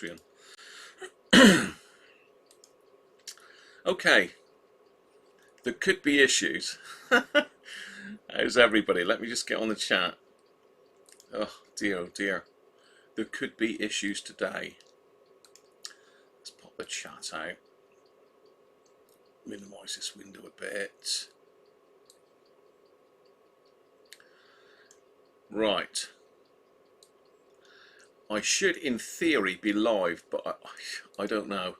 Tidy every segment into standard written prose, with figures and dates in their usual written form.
Patreon. Okay, there could be issues. How's everybody? Let me just get on the chat. Oh dear. There could be issues today. Let's pop the chat out. Minimize this window a bit. Right. I should, in theory, be live, but I don't know.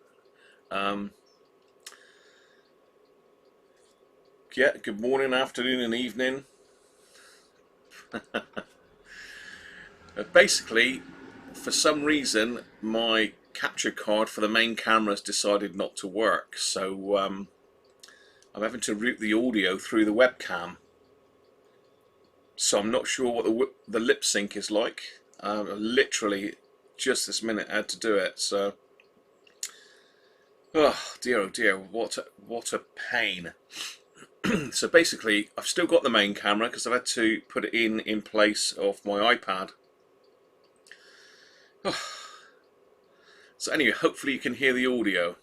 Yeah, good morning, afternoon and evening. Basically, for some reason, my capture card for the main camera has decided not to work. So I'm having to route the audio through the webcam. So I'm not sure what the lip sync is like. Literally, just this minute I had to do it. So, oh dear, what a pain. So basically, I've still got the main camera because I've had to put it in place of my iPad. Oh. So anyway, hopefully you can hear the audio.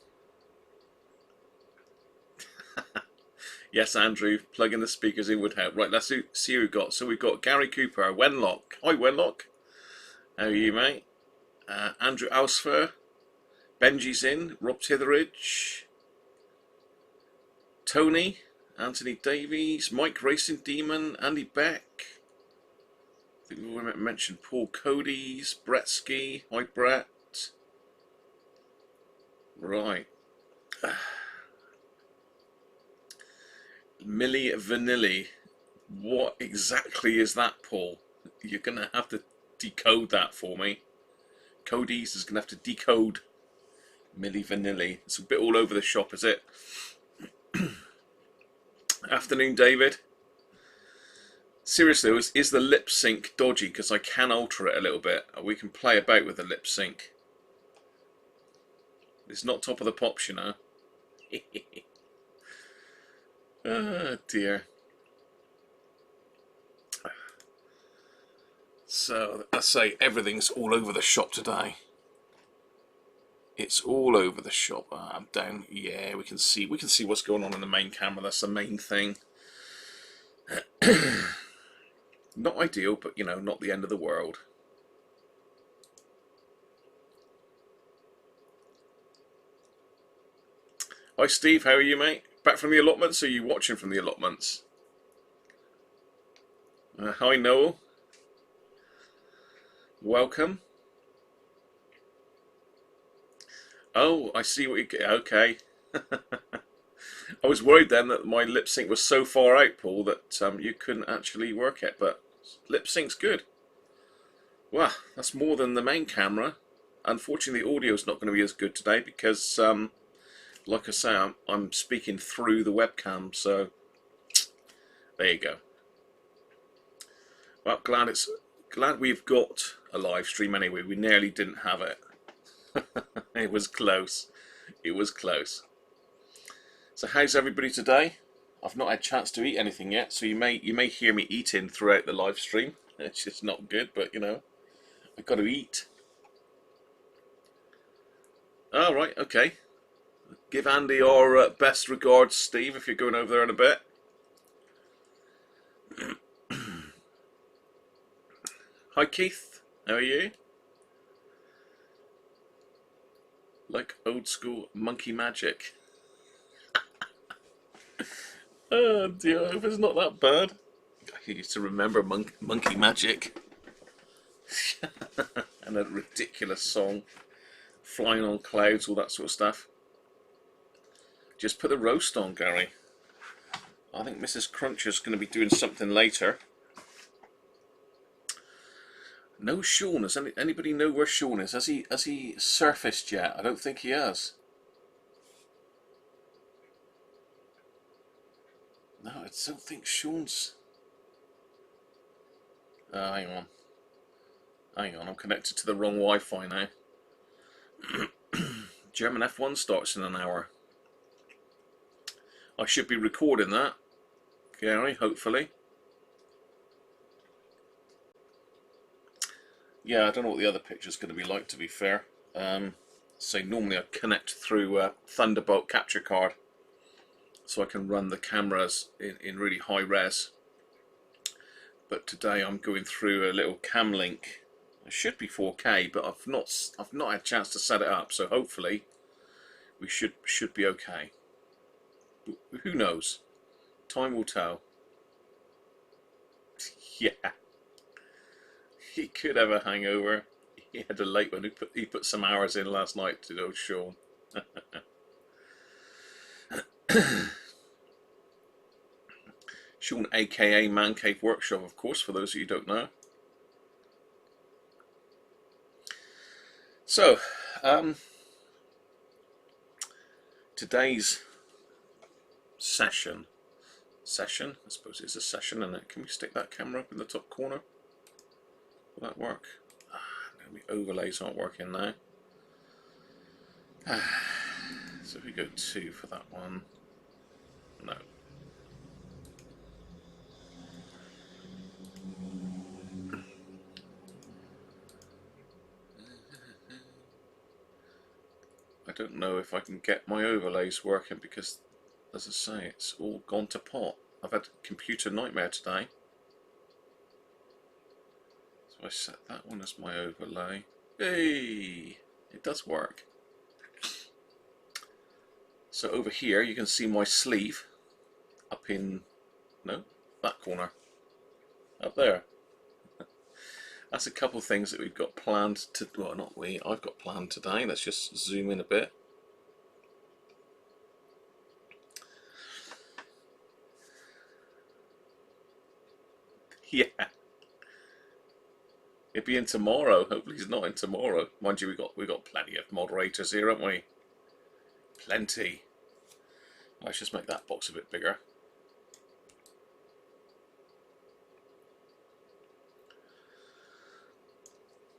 Yes, Andrew, plugging the speakers in would help. Right, let's see who we've got. So we've got Gary Cooper, Wenlock. Hi, Wenlock. How are you, mate? Andrew Ausfer. Benji's in. Rob Titheridge. Tony. Anthony Davies. Mike Racing Demon. Andy Beck. I think we mentioned Paul Cody's. Bretsky. Hi, Brett. Right. Milli Vanilli. What exactly is that, Paul? You're going to have to decode that for me. Cody's is going to have to decode Milli Vanilli. It's a bit all over the shop, is it? Afternoon, David. Seriously, is the lip sync dodgy? Because I can alter it a little bit. We can play about with the lip sync. It's not top of the pops, you know. Oh dear. So I say everything's all over the shop today. It's all over the shop. I'm down. Yeah, we can see what's going on in the main camera. That's the main thing. Not ideal, but you know, not the end of the world. Hi Steve, how are you, mate? Back from the allotments? Or are you watching from the allotments? Hi Noel. Welcome. Oh, I see what you get. Okay. I was worried then that my lip sync was so far out, Paul, that you couldn't actually work it, but lip sync's good. Wow, that's more than the main camera. Unfortunately, the audio's not going to be as good today because, like I say, I'm speaking through the webcam, so there you go. Well, glad we've got a live stream anyway. We nearly didn't have it. It was close. It was close. So how's everybody today? I've not had a chance to eat anything yet, so you may hear me eating throughout the live stream. It's just not good, but you know, I've got to eat. All right, okay. Give Andy our best regards, Steve, if you're going over there in a bit. Hi Keith, how are you? Like old school monkey magic. Oh dear, I hope it's not that bad. I used to remember monkey magic. And a ridiculous song. Flying on clouds, all that sort of stuff. Just put the roast on, Gary. I think Mrs. Cruncher's going to be doing something later. No Sean. Does anybody know where Sean is? Has he surfaced yet? I don't think he has. No, I don't think Sean's... hang on. Hang on, I'm connected to the wrong Wi-Fi now. German F1 starts in an hour. I should be recording that, Gary, hopefully. Yeah, I don't know what the other picture's going to be like, to be fair. So normally I connect through a Thunderbolt capture card, so I can run the cameras in really high res. But today I'm going through a little cam link. It should be 4K, but I've not had a chance to set it up. So hopefully we should be okay. Who knows? Time will tell. Yeah, he could have a hangover. He had a late one. He put some hours in last night to know Sean. Sean, aka Man Cave Workshop, of course, for those of you who don't know. So, today's session, I suppose it's a session, and can we stick that camera up in the top corner? Will that work? No, the overlays aren't working now. So if we go 2 for that one, no. I don't know if I can get my overlays working because, as I say, it's all gone to pot. I've had a computer nightmare today. So I set that one as my overlay. Hey, it does work. So over here you can see my sleeve up in, no, that corner, up there. That's a couple of things that we've got planned to, well, not we, I've got planned today. Let's just zoom in a bit. Yeah. He'll be in tomorrow. Hopefully he's not in tomorrow. Mind you, we got plenty of moderators here, haven't we? Plenty. Let's just make that box a bit bigger.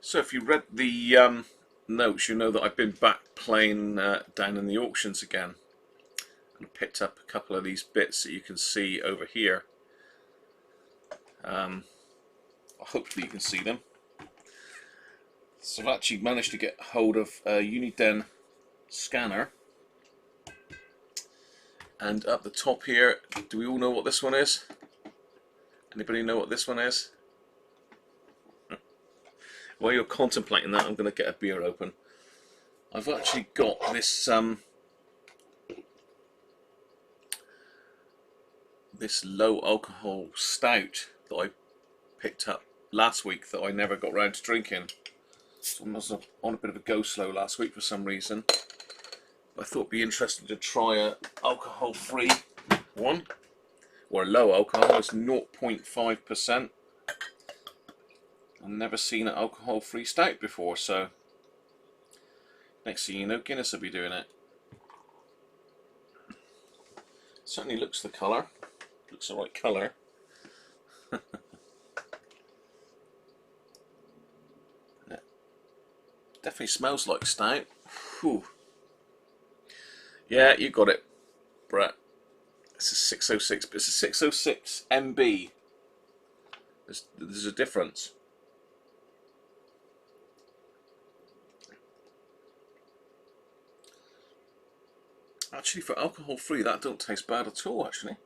So if you read the notes, you know that I've been back playing down in the auctions again. And I picked up a couple of these bits that you can see over here. Hopefully you can see them. So I've actually managed to get hold of a Uniden scanner. And up the top here, do we all know what this one is? Anybody know what this one is? While you're contemplating that, I'm going to get a beer open. I've actually got this this low alcohol stout that I picked up last week that I never got round to drinking. So I was on a bit of a go slow last week for some reason. I thought it'd be interesting to try a alcohol-free one, or a low alcohol. It's 0.5%. I've never seen an alcohol-free stout before, so next thing you know, Guinness will be doing it. Certainly looks the colour. Looks the right colour. Definitely smells like stout. Whew. Yeah, you got it, Brett. It's a 606, but it's a 606 MB. There's a difference. Actually, for alcohol free, that don't taste bad at all, actually.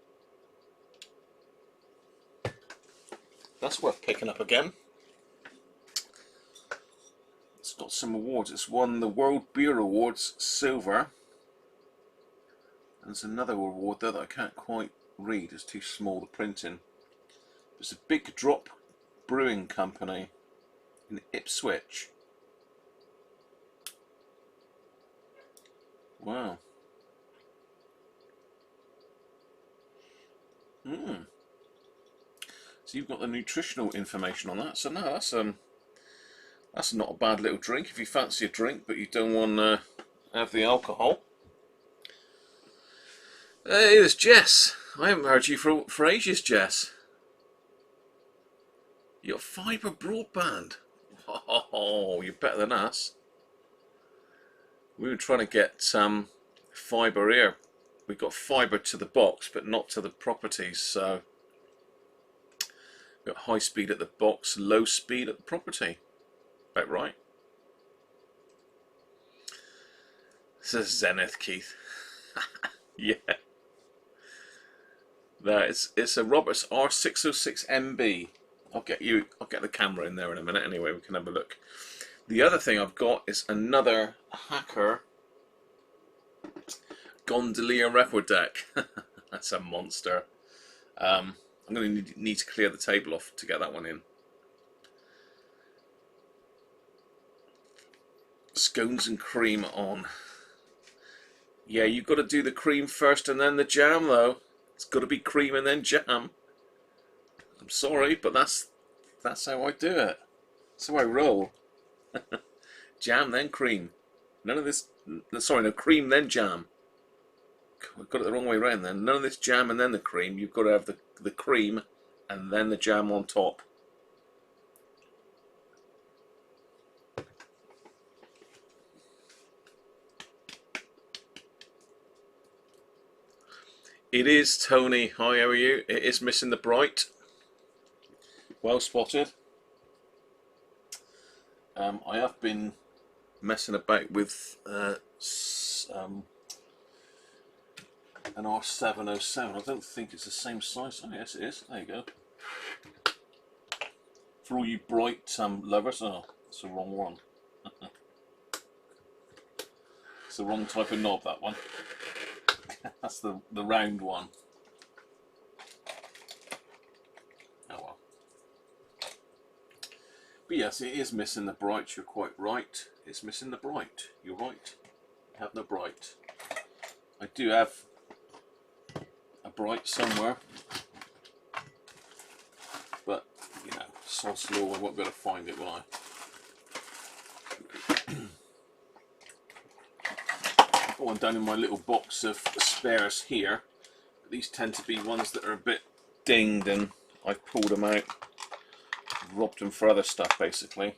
That's worth picking up again. It's got some awards. It's won the World Beer Awards Silver. And there's another award there that I can't quite read. It's too small, the printing. It's a Big Drop Brewing Company in Ipswich. Wow. So you've got the nutritional information on that. So no, that's not a bad little drink if you fancy a drink, but you don't want to have the alcohol. Hey, there's Jess. I haven't heard you for ages, Jess. You got fibre broadband. Oh, you're better than us. We were trying to get fibre here. We got fibre to the box, but not to the properties. So we got high speed at the box, low speed at the property. About right. This is Zenith, Keith. Yeah. No, it's a Roberts R606MB. I'll get the camera in there in a minute anyway, we can have a look. The other thing I've got is another Hacker Gondolier record deck. That's a monster. I'm going to need to clear the table off to get that one in. Scones and cream on. Yeah, you've got to do the cream first and then the jam though. It's got to be cream and then jam. I'm sorry, but that's how I do it. That's how I roll. Jam then cream. None of this. Sorry, no, cream then jam. I've got it the wrong way around then. None of this jam and then the cream. You've got to have the cream and then the jam on top. It is Tony. Hi, how are you? It is missing the bright. Well spotted. I have been messing about with an R707. I don't think it's the same size. Oh yes, it is. There you go. For all you bright lovers, oh, it's the wrong one. It's the wrong type of knob, that one. That's the round one. Oh well. But yes, it is missing the bright. You're quite right. It's missing the bright. You're right. I have no bright. I do have a bright somewhere, but you know, sod's law, I won't be able to find it, will I? Got one down in my little box of spares here. But these tend to be ones that are a bit dinged, and I've pulled them out, robbed them for other stuff, basically.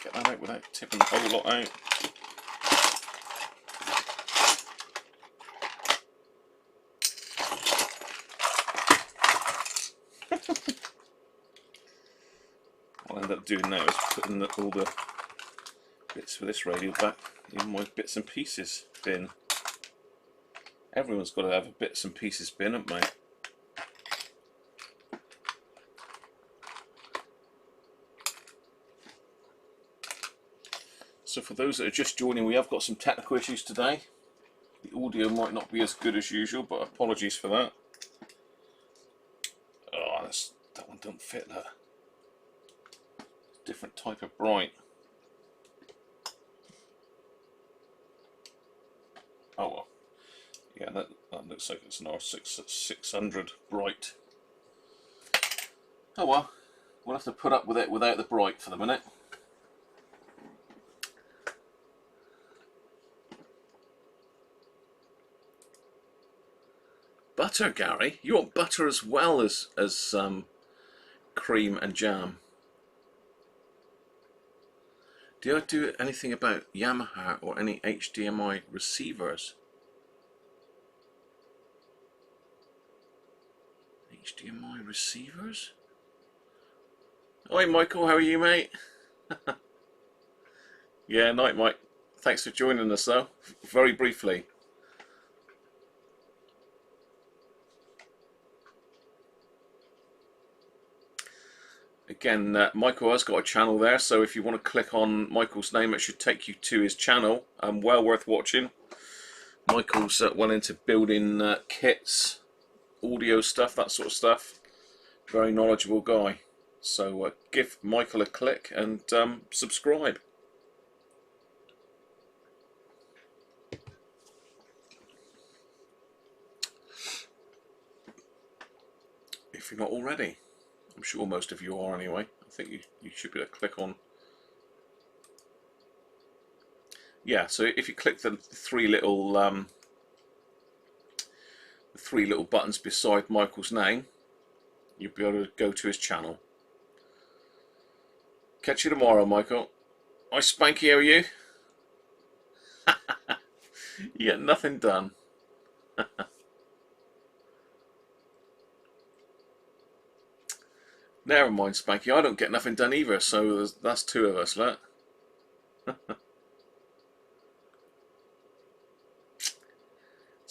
Get that out without tipping the whole lot out. What I'll end up doing now is putting all the bits for this radio back in my bits and pieces bin. Everyone's got to have a bits and pieces bin, haven't they? So for those that are just joining, we have got some technical issues today. The audio might not be as good as usual, but apologies for that. Oh, that one don't fit that. Different type of bright. Oh well. Yeah, that looks like it's an R600 bright. Oh well. We'll have to put up with it without the bright for the minute. Butter, Gary? You want butter as well as cream and jam? Do I do anything about Yamaha or any HDMI receivers? HDMI receivers? Hi Michael, how are you, mate? Yeah, night Mike. Thanks for joining us though, very briefly. Again, Michael has got a channel there, so if you want to click on Michael's name, it should take you to his channel. Well worth watching. Michael's well into building kits, audio stuff, that sort of stuff. Very knowledgeable guy. So give Michael a click and subscribe. If you're not already. I'm sure most of you are anyway. I think you should be able to click on. Yeah, so if you click the three little buttons beside Michael's name, you'll be able to go to his channel. Catch you tomorrow, Michael. Hi Spanky, how are you? You get nothing done. Never mind, Spanky. I don't get nothing done either, so that's two of us, look.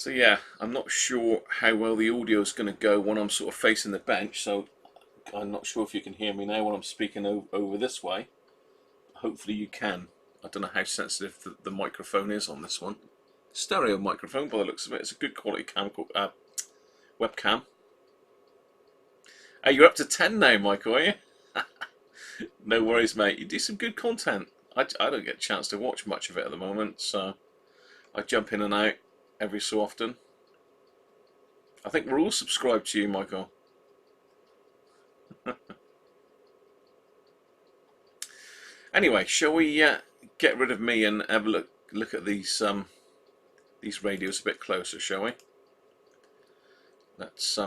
So yeah, I'm not sure how well the audio is going to go when I'm sort of facing the bench, so I'm not sure if you can hear me now when I'm speaking over this way. Hopefully you can. I don't know how sensitive the microphone is on this one. Stereo microphone by the looks of it. It's a good quality webcam. Oh, you're up to 10 now, Michael, are you? No worries, mate. You do some good content. I don't get a chance to watch much of it at the moment, so I jump in and out every so often. I think we're all subscribed to you, Michael. Anyway, shall we get rid of me and have a look at these radios a bit closer, shall we? Let's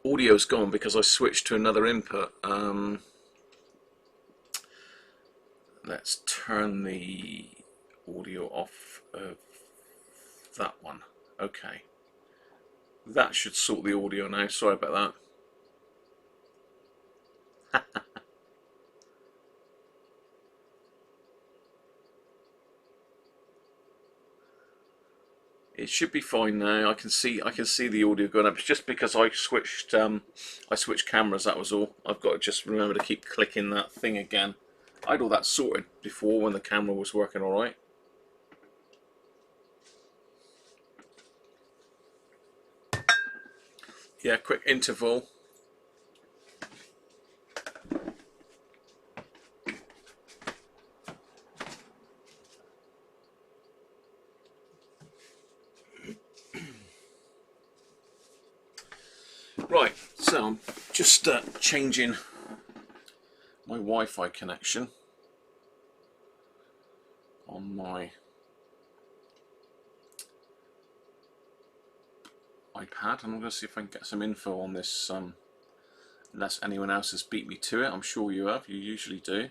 audio's gone because I switched to another input. Let's turn the audio off of that one. Okay. That should sort the audio now. Sorry about that. It should be fine now. I can see the audio going up. It's just because I switched cameras, that was all. I've got to just remember to keep clicking that thing again. I had all that sorted before when the camera was working alright. Yeah, quick interval. Right, so I'm just changing my Wi-Fi connection on my iPad, and I'm going to see if I can get some info on this, unless anyone else has beat me to it. I'm sure you have, you usually do.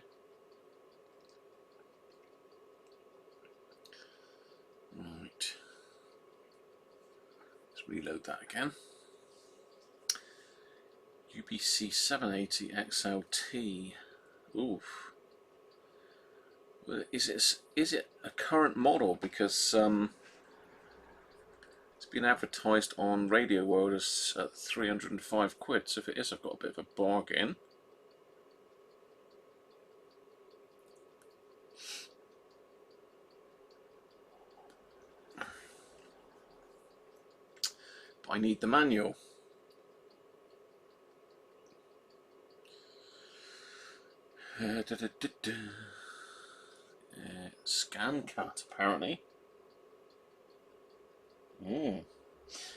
Right, let's reload that again. UPC 780 XLT. Oof. Is it a current model? Because it's been advertised on Radio World as 305 quid. So if it is, I've got a bit of a bargain. But I need the manual. Scan cut, apparently.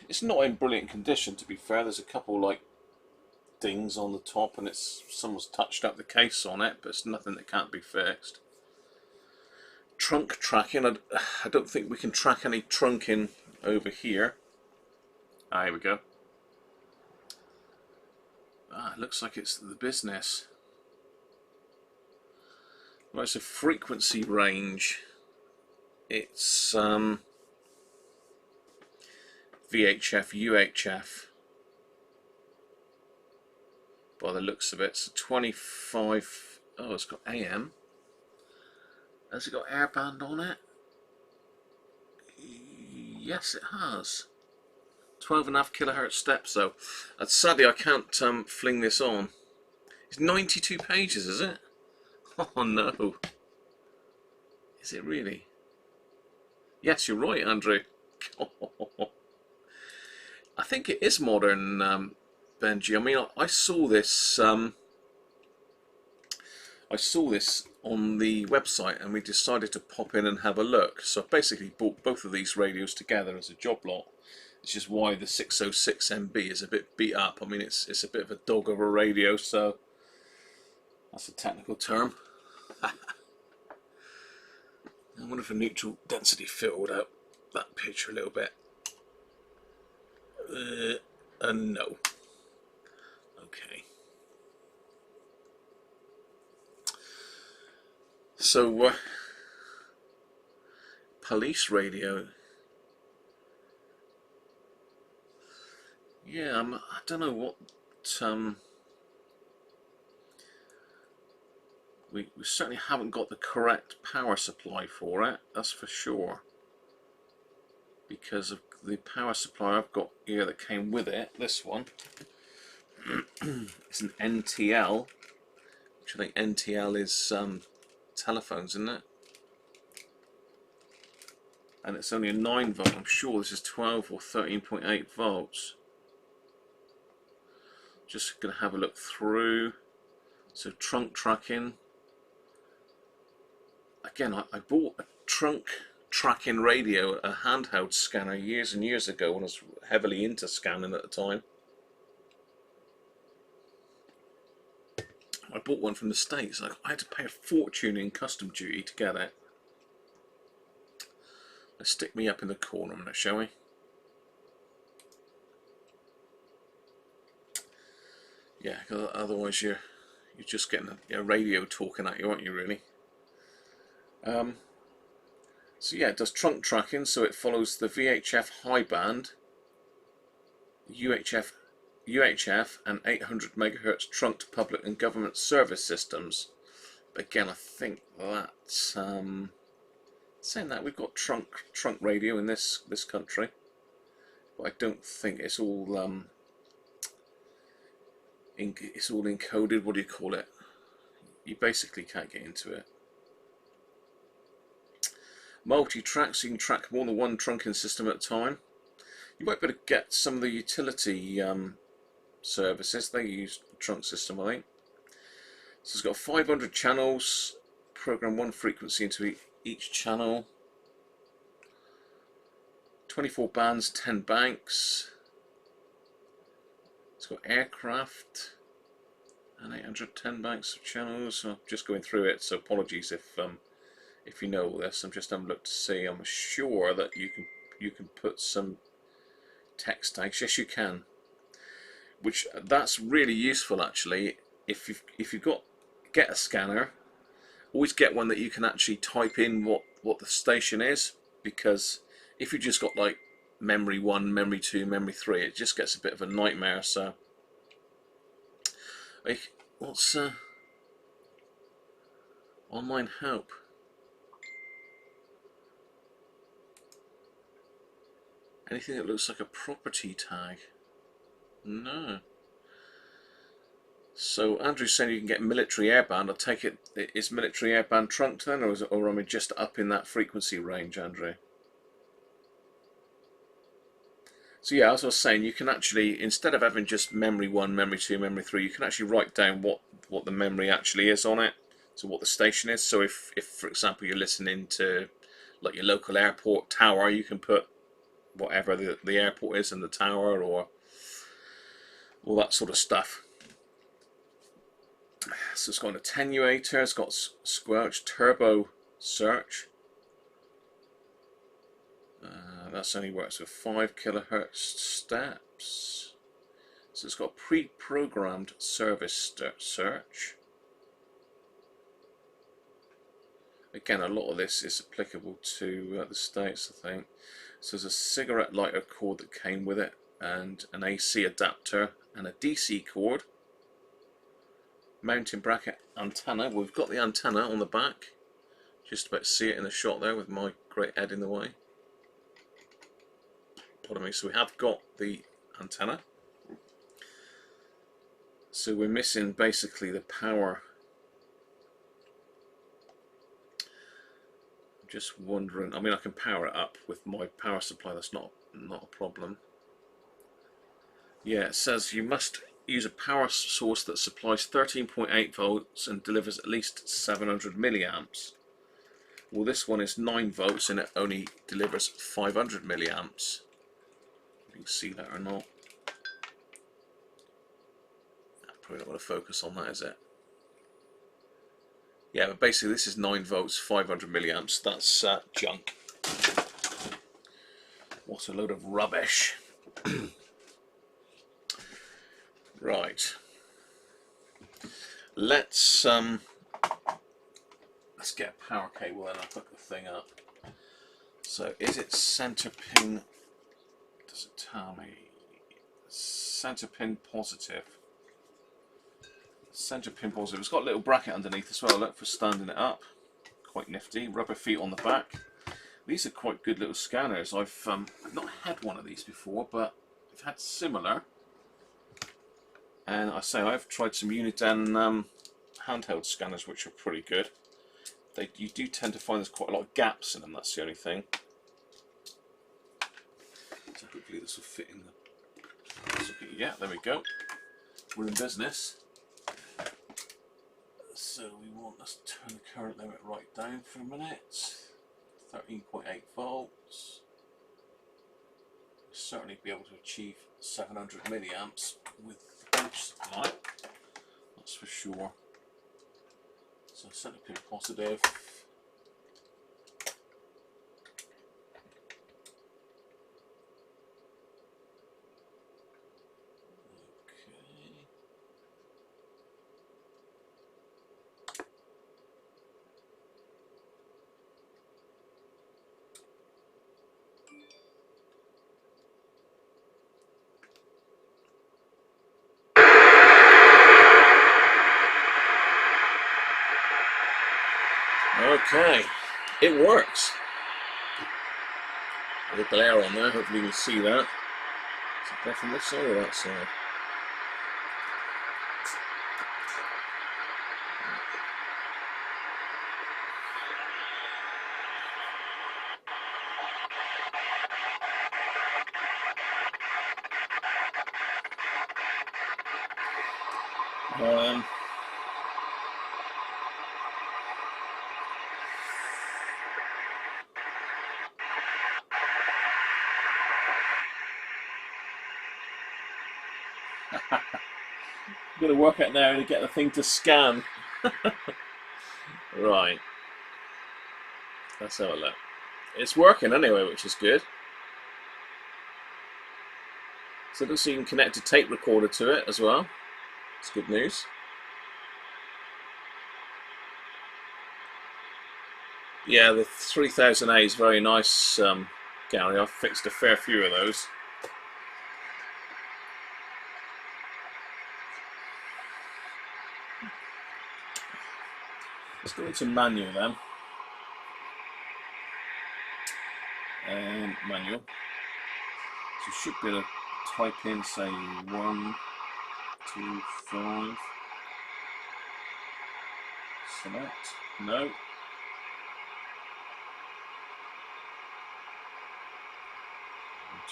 It's not in brilliant condition, to be fair. There's a couple like dings on the top, and someone's touched up the case on it, but it's nothing that can't be fixed. Trunk tracking. I don't think we can track any trunking over here. Ah, here we go. Ah, it looks like it's the business. Right, so frequency range. It's VHF, UHF by the looks of it. So 25. Oh, it's got AM. Has it got airband on it? Yes, it has. 12.5 kilohertz steps though. Sadly, I can't fling this on. It's 92 pages, is it? Oh no. Is it really? Yes, you're right, Andrew. I think it is modern, Benji. I mean, I saw this. I saw this on the website, and we decided to pop in and have a look. So I basically bought both of these radios together as a job lot. It's just why the 606 MB is a bit beat up. I mean, it's a bit of a dog of a radio, so that's a technical term. I wonder if a neutral density filled out that picture a little bit. No. Okay. So, police radio. Yeah, I don't know what. We certainly haven't got the correct power supply for it, that's for sure. Because of the power supply I've got here that came with it, this one, it's an NTL, which I think NTL is telephones, isn't it? And it's only a 9 volt. I'm sure this is 12 or 13.8 volts. Just going to have a look through. So trunk tracking. Again, I bought a trunk tracking radio, a handheld scanner, years and years ago when I was heavily into scanning at the time. I bought one from the States. I had to pay a fortune in custom duty to get it. Let's stick me up in the corner a minute, shall we? Yeah, cause otherwise you're just getting a radio talking at you, aren't you, really? So yeah, it does trunk tracking, so it follows the VHF high band, UHF and 800 megahertz trunk to public and government service systems. But again, I think that's saying that we've got trunk radio in this country, but I don't think it's all it's all encoded. What do you call it? You basically can't get into it. Multi-track, so you can track more than one trunking system at a time. You might be able to get some of the utility services. They use the trunk system, I think. So it's got 500 channels. Program one frequency into each channel. 24 bands, 10 banks. It's got aircraft and 810 banks of channels. So I'm just going through it, so apologies if you know all this. I'm just having a look to see. I'm sure that you can put some text tags. Yes, you can. Which that's really useful actually. If you've get a scanner, always get one that you can actually type in what the station is, because if you just got like memory 1, memory 2, memory 3, it just gets a bit of a nightmare. So, what's online help? Anything that looks like a property tag? No. So Andrew's saying you can get military airband. I take it is military airband trunked then, or am I just up in that frequency range, Andrew? So yeah, as I was saying, you can actually, instead of having just memory 1, memory 2, memory 3, you can actually write down what the memory actually is on it, so what the station is. So if for example you're listening to like your local airport tower, you can put whatever the airport is and the tower, or all that sort of stuff. So it's got an attenuator, it's got squelch, turbo search. That only works with 5 kilohertz steps. So it's got pre-programmed service search. Again, a lot of this is applicable to the States, I think. So there's a cigarette lighter cord that came with it, and an AC adapter, and a DC cord. Mounting bracket antenna. We've got the antenna on the back. Just about to see it in the shot there with my great head in the way. Pardon me. So we have got the antenna. So we're missing basically the power. I'm just wondering. I mean, I can power it up with my power supply. That's not a problem. Yeah, it says you must use a power source that supplies 13.8 volts and delivers at least 700 milliamps. Well, this one is 9 volts and it only delivers 500 milliamps. You can see that or not. Probably not going to focus on that, is it? Yeah, but basically this is 9 volts, 500 milliamps. That's junk. What a load of rubbish. Right. Let's get a power cable then. I'll hook the thing up. So is it center pin? Does it tell me? Center pin positive. Center pin positive. It's got a little bracket underneath as well. Look, for standing it up. Quite nifty. Rubber feet on the back. These are quite good little scanners. I've not had one of these before, but I've had similar. And I say I've tried some Uniden handheld scanners, which are pretty good. You do tend to find there's quite a lot of gaps in them. That's the only thing. So hopefully this will fit in the. Yeah, there we go. We're in business. So we want, let's turn the current limit right down for a minute. 13.8 volts. We'll certainly be able to achieve 700 milliamps with the bench supply. That's for sure. So center pin positive. Okay, it works. With the glare on there, hopefully you can see that. Is it from this side or that side? I'm going to work out now to get the thing to scan. Right. Let's have a look. It's working anyway, which is good. So it looks like you can connect a tape recorder to it as well. It's good news. Yeah, the 3000A is very nice, Gary. I've fixed a fair few of those. Let's go into manual then. And manual. So you should be able to type in, say, 1, 2, 5. Select. No. 1,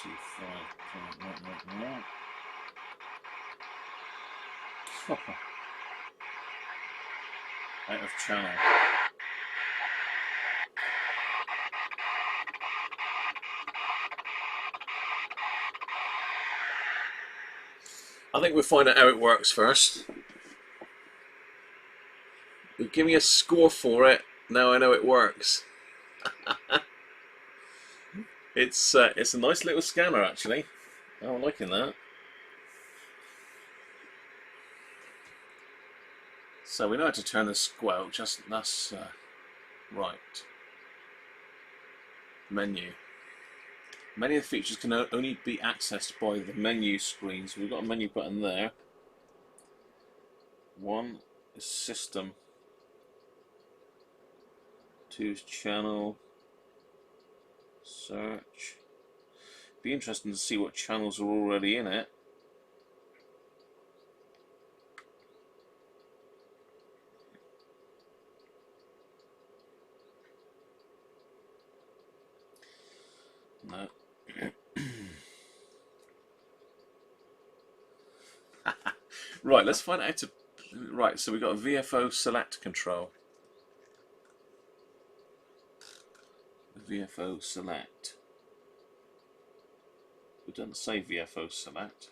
2, 5. Right. Cuppa. Out of channel. I think we'll find out how it works first. You'll give me a score for it. Now I know it works. It's a nice little scanner actually. I'm liking that. So we know how to turn the squelch. That's Right. Menu. Many of the features can only be accessed by the menu screen. So we've got a menu button there. One is system. Two is channel. Search. Be interesting to see what channels are already in it. No. Right, let's find out how to. Right, so we've got a VFO select control. VFO select. It doesn't say VFO select.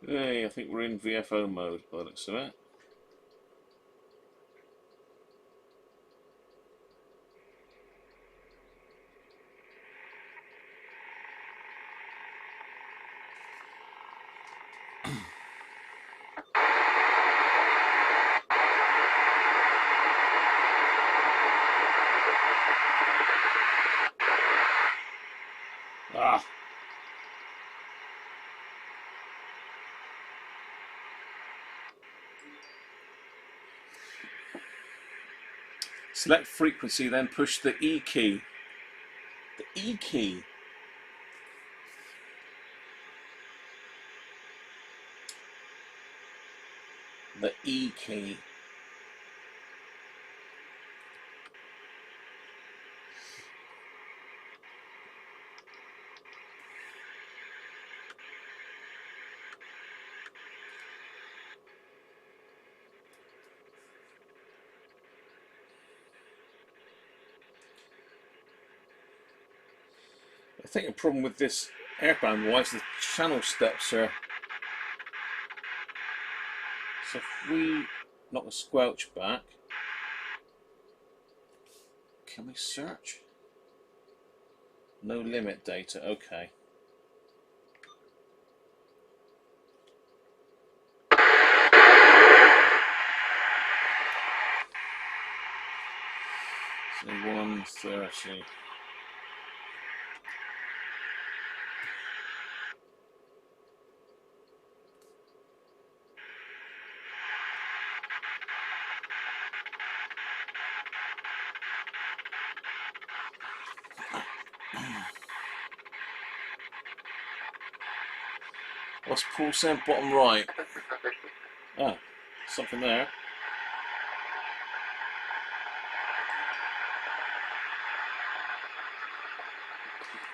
Hey, I think we're in VFO mode by the looks of it. Ah! Select frequency, then push the E key. The E key. The E key. I think the problem with this airband wise, the channel steps are. So if we knock the squelch back, can we search? No limit data, okay. So 130. What's Paul saying? Bottom right. Ah, something there.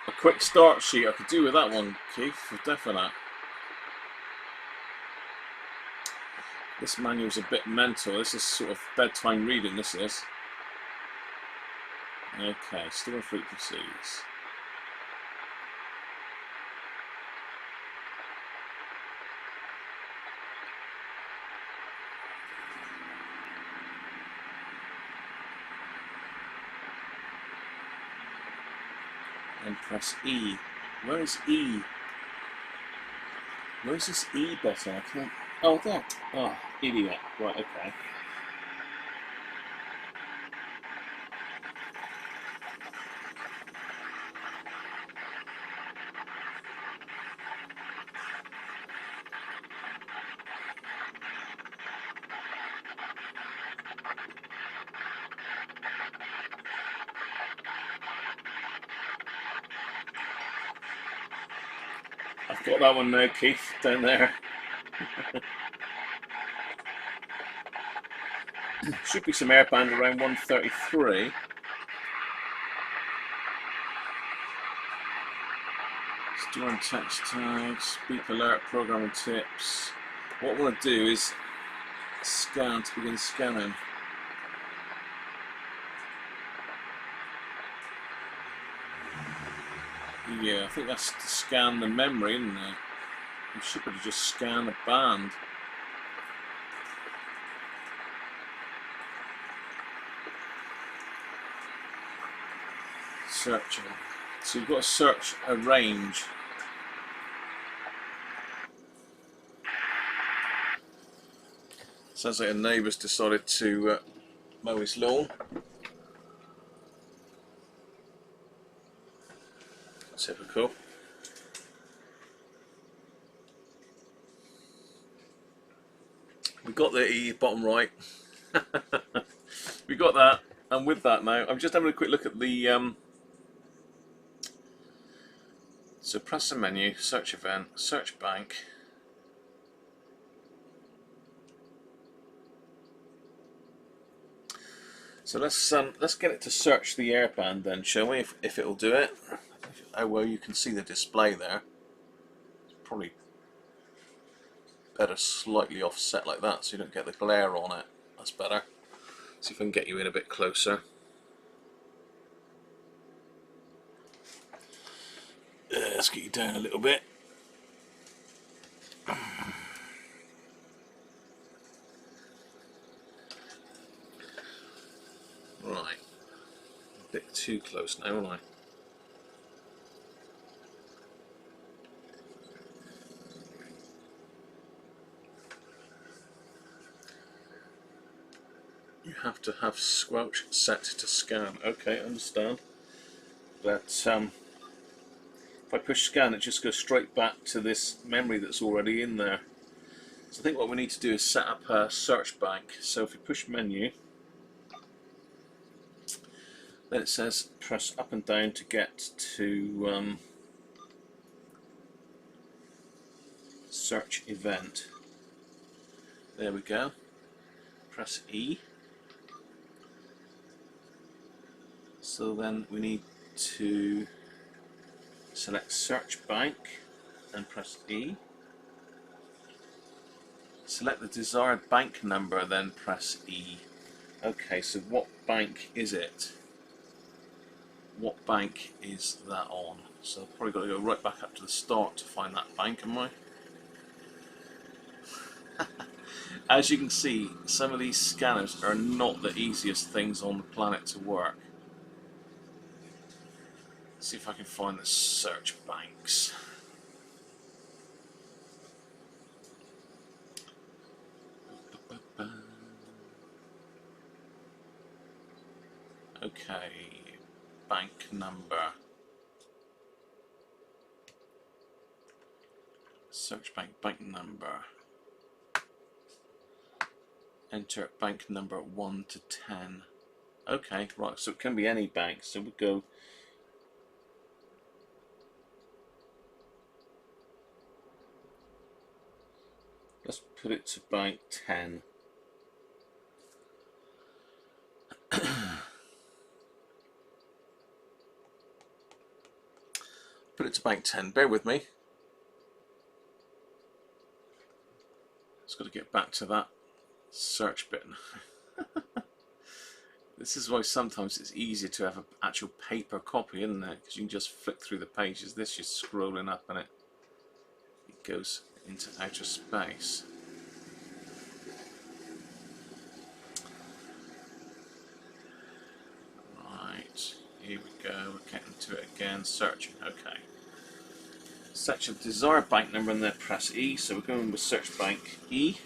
A quick start sheet I could do with that one, Keith, for definite. This manual's a bit mental. This is sort of bedtime reading, this is. Okay, still on frequencies. And press E. Where is E? Where's this E button? I can't. Oh, there. Oh, idiot. Right, okay. I've got that one now, Keith, down there. Should be some airband around 133. Store and text tags, beep alert, programming tips. What I want to do is scan to begin scanning. Yeah, I think that's to scan the memory, isn't it? You should be able to just scan the band. searching. So you've got to search a range. Sounds like a neighbour's decided to mow his lawn. Typical. We got the E bottom right. We got that, and with that now, I'm just having a quick look at the. So press the menu, search event, search bank. So let's get it to search the airband then, shall we? If it'll do it. Oh well, you can see the display there. It's probably better slightly offset like that, so you don't get the glare on it. That's better. See if I can get you in a bit closer. Let's get you down a little bit. Right. A bit too close now, aren't I? You have to have squelch set to scan. Okay, I understand. But if I push scan, it just goes straight back to this memory that's already in there. So I think what we need to do is set up a search bank. So if we push menu, then it says press up and down to get to search event. There we go. Press E. So then we need to select search bank and press E. Select the desired bank number, then press E. Okay, so what bank is it? What bank is that on? So I've probably got to go right back up to the start to find that bank, am I? As you can see, some of these scanners are not the easiest things on the planet to work. Let's see if I can find the search banks. Okay, bank number. Search bank number. Enter bank number 1 to 10. Okay, right, so it can be any bank. So we go. Let's put it to bank 10. Put it to bank 10. Bear with me. Just got to get back to that search bit. This is why sometimes it's easier to have an actual paper copy, isn't it? Because you can just flick through the pages. This is scrolling up and it goes into outer space. Right, here we go. We're getting to it again. Searching. Okay. Section desired bank number and then press E. So we're going with search bank E.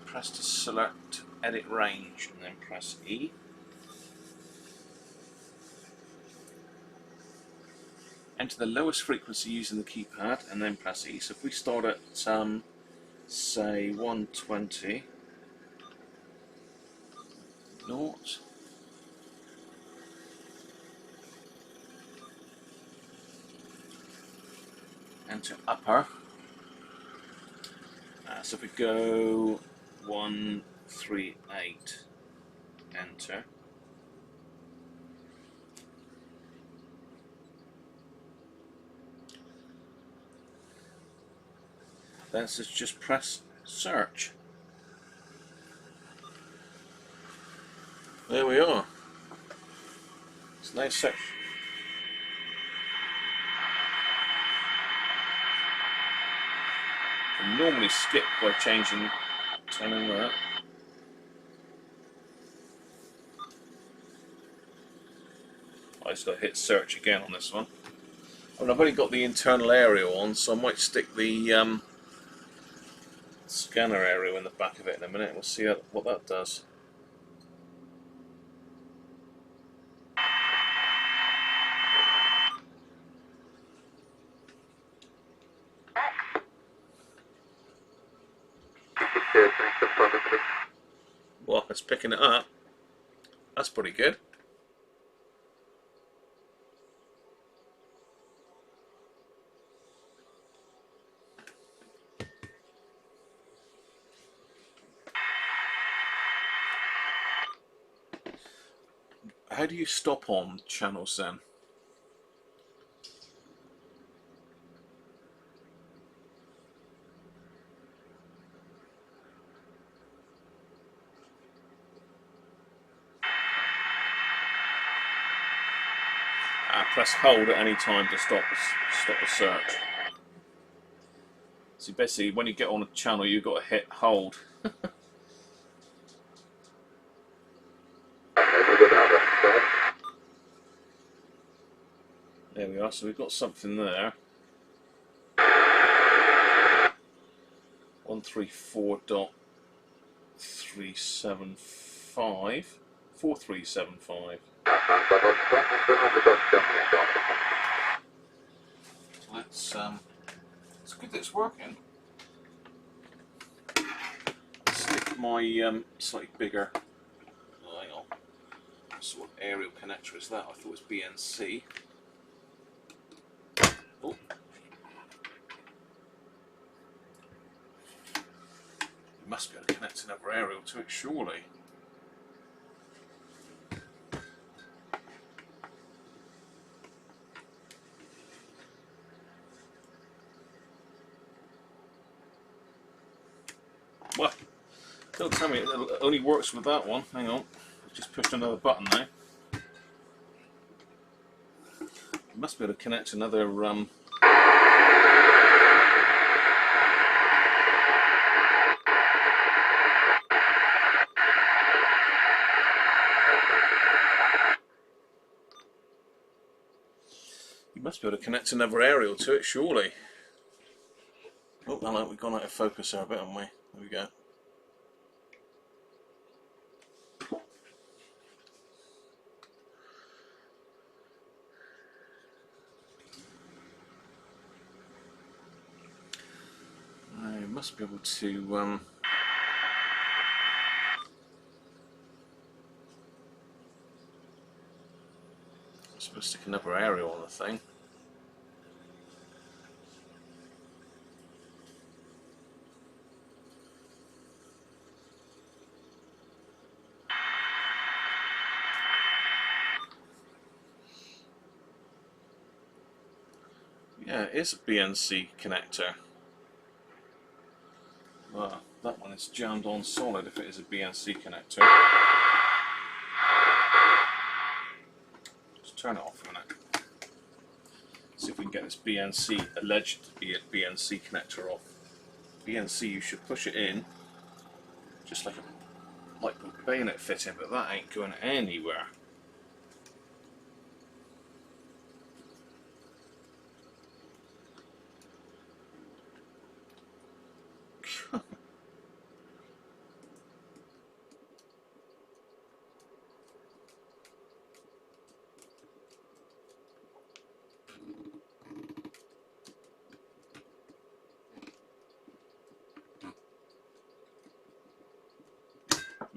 Press to select edit range and then press E. Enter the lowest frequency using the keypad and then press E. So if we start at say 120 naught, enter upper. So if we go 138, enter. Then it says just press search. There we are. It's a nice search. I normally skip by changing, turning that. just got to hit search again on this one. I mean, I've only got the internal aerial on, so I might stick the scanner aerial in the back of it in a minute. We'll see what that does. Well, it's picking it up. That's pretty good. How do you stop on channels then? Press hold at any time to stop the search. So basically, when you get on a channel, you've got to hit hold. There we are. So we've got something there. 134.375. 4375. It's good that it's working. Let's stick my slightly bigger. Oh, hang on. What sort of aerial connector is that? I thought it was BNC. Oh. You must be able to connect another aerial to it, surely. What? Don't tell me it only works with that one. Hang on. I've just pushed another button now. You must be able to connect another you must be able to connect another aerial to it, surely. Oh, hello, we've gone out of focus there a bit, haven't we? There we go. I must be able to I'm supposed to stick another aerial on the thing. Yeah, it is a BNC connector. Well, that one is jammed on solid if it is a BNC connector. Just turn it off for a minute. See if we can get this BNC, alleged to be a BNC connector off. BNC, you should push it in, just like a bayonet fitting, but that ain't going anywhere.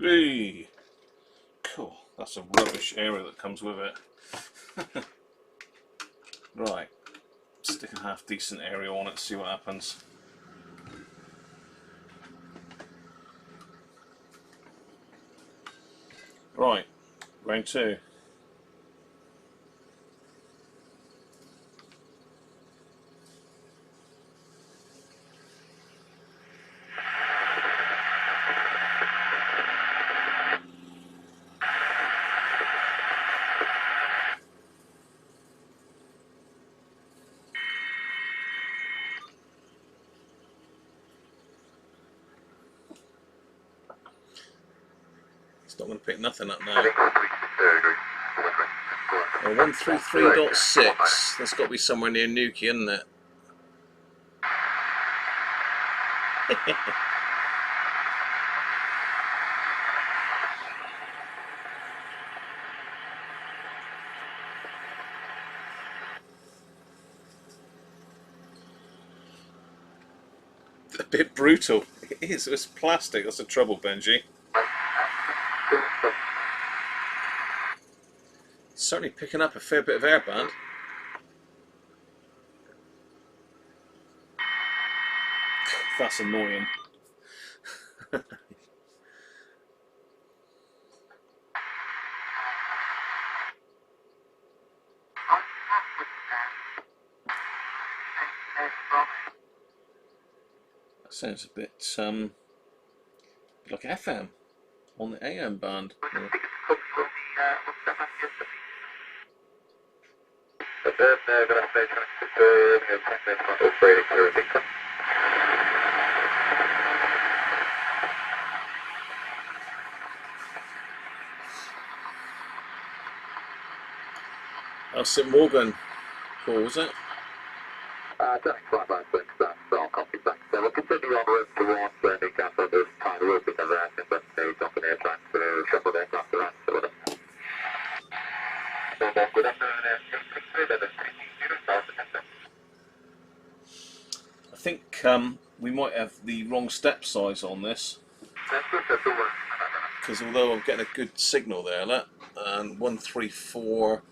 Hey, cool. That's a rubbish area that comes with it. Right, stick a half decent area on it, see what happens. Right, round two. It's not going to pick nothing up now. Well, 133.6. That's got to be somewhere near Nuki, isn't it? A bit brutal. It is. It's plastic. That's the trouble, Benji. Certainly picking up a fair bit of airband. That's annoying. That sounds a bit like FM on the AM band. Yeah. Oh, St Morgan. Cool, was it? We'll continue on route towards Newcastle. There's kind of working around in the stage of an air transfer, shuffle aircraft around. I think we might have the wrong step size on this. Because although I'm getting a good signal there, look, and 134,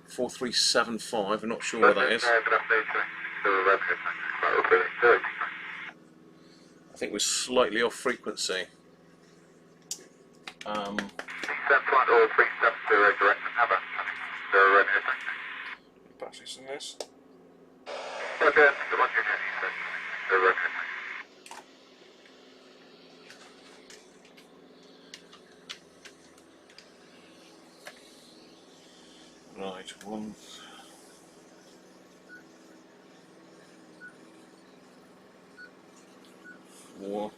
4375, I'm not sure what that is. I think we're slightly off frequency. Batteries in this. Right, one. Four.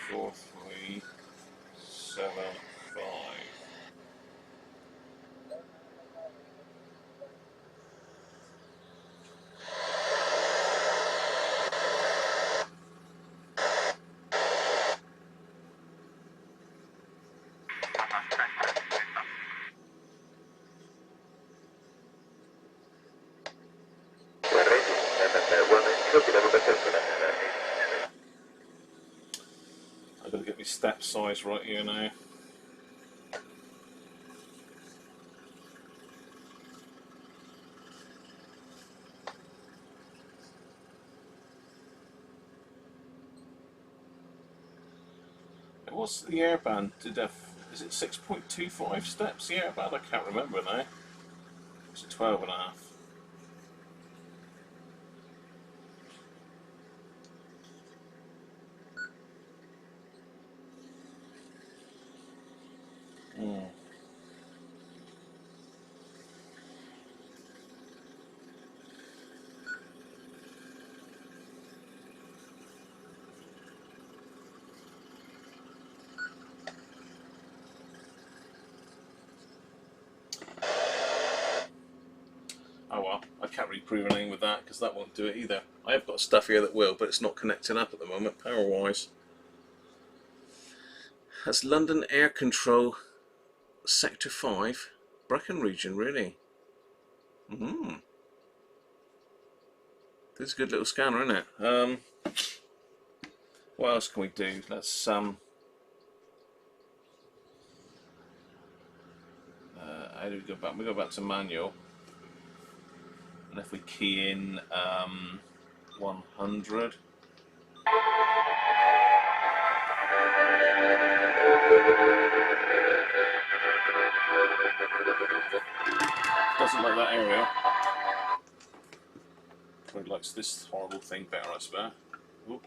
4375. I've got to get my step size right here now. What's the airband? Is it 6.25 steps, the airband? I can't remember now. Is it 12 and a half? Oh well, I can't really prove anything with that because that won't do it either. I have got stuff here that will, but it's not connecting up at the moment, power-wise. That's London Air Control Sector 5, Brecon region, really. This is a good little scanner, isn't it? What else can we do? Let's how do we go back? We go back to manual. And if we key in 100, doesn't like that area. Probably likes this horrible thing better, I suppose. Ooh.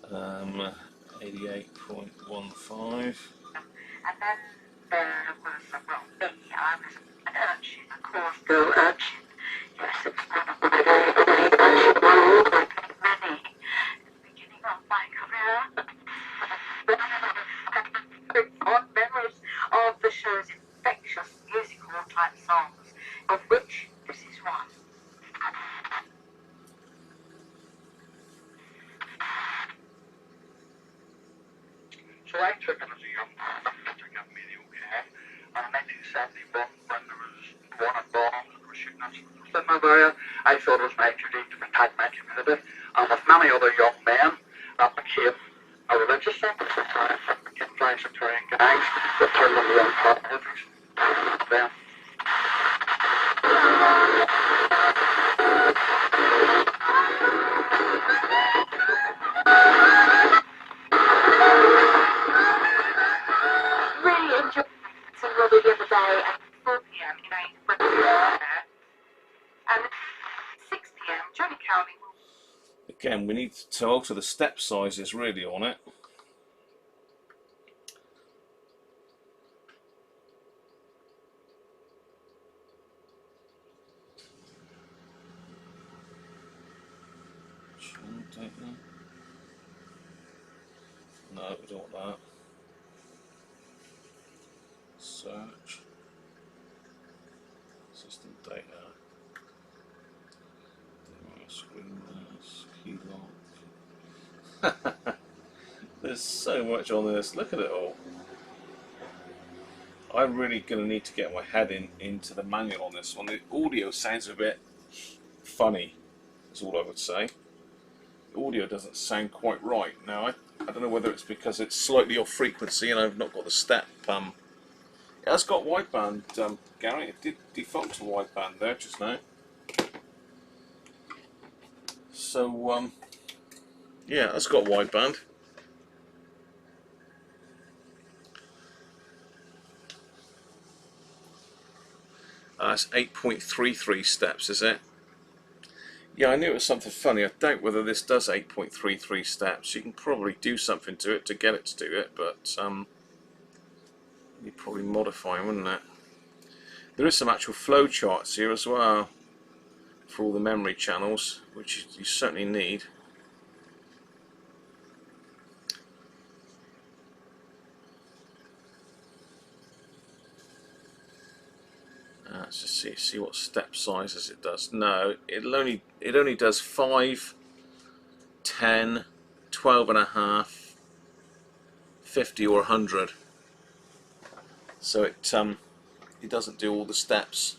Um, 88.15. There was, well, me, I was an urchin, a coarse girl urchin. Yes, it was one of my very early urchin roles. I played many at the beginning of my career. But I have very fond memories of the show's infectious musical type songs, of which this is one. So I took him as a young man, to give me the okay. And in 1971, when there was one and bombs and there was shooting in my area, I thought it was my duty to protect my community. And with many other young men, that became a religious thing. It became flying sectarian gangs that turned into young paramilitaries. Then, really enjoyed some rugby the other day at 4 p.m. in a and at 6 p.m. Johnny County. Again, we need to alter the step sizes really on it. No, we don't want that. Search. System data. Screen key lock. There's so much on this. Look at it all. I'm really going to need to get my head into the manual on this one. The audio sounds a bit funny, is all I would say. The audio doesn't sound quite right. Now, I don't know whether it's because it's slightly off frequency and I've not got the step. It has got wideband, Gary. It did default to wideband there just now. So, yeah, it's got wideband. It's 8.33 steps, is it? Yeah, I knew it was something funny. I doubt whether this does 8.33 steps. You can probably do something to it to get it to do it, but you'd probably modify them, wouldn't it? There is some actual flow charts here as well for all the memory channels, which you certainly need. Let's just see what step sizes it does. No, it only does 5, 10, 12 and a half, 50 or 100. So it doesn't do all the steps.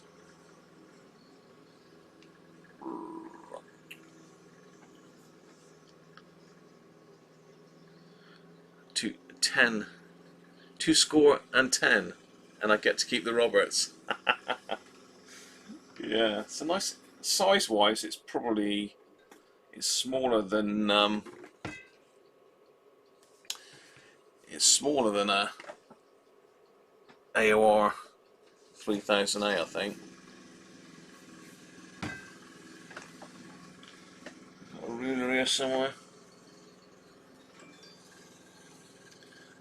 To 10, 2 score and 10, and I get to keep the Roberts. Yeah, it's a nice size-wise. It's smaller than a AOR 3000A, I think. Got a ruler here somewhere.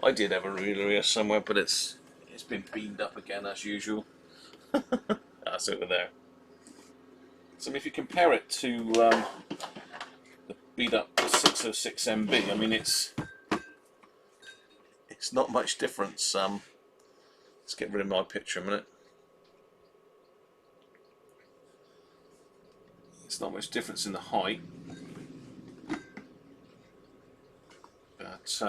I did have a ruler here somewhere, but it's been beamed up again as usual. That's over there. So if you compare it to the beat up 606 MB, I mean it's not much difference. Let's get rid of my picture a minute. It's not much difference in the height, but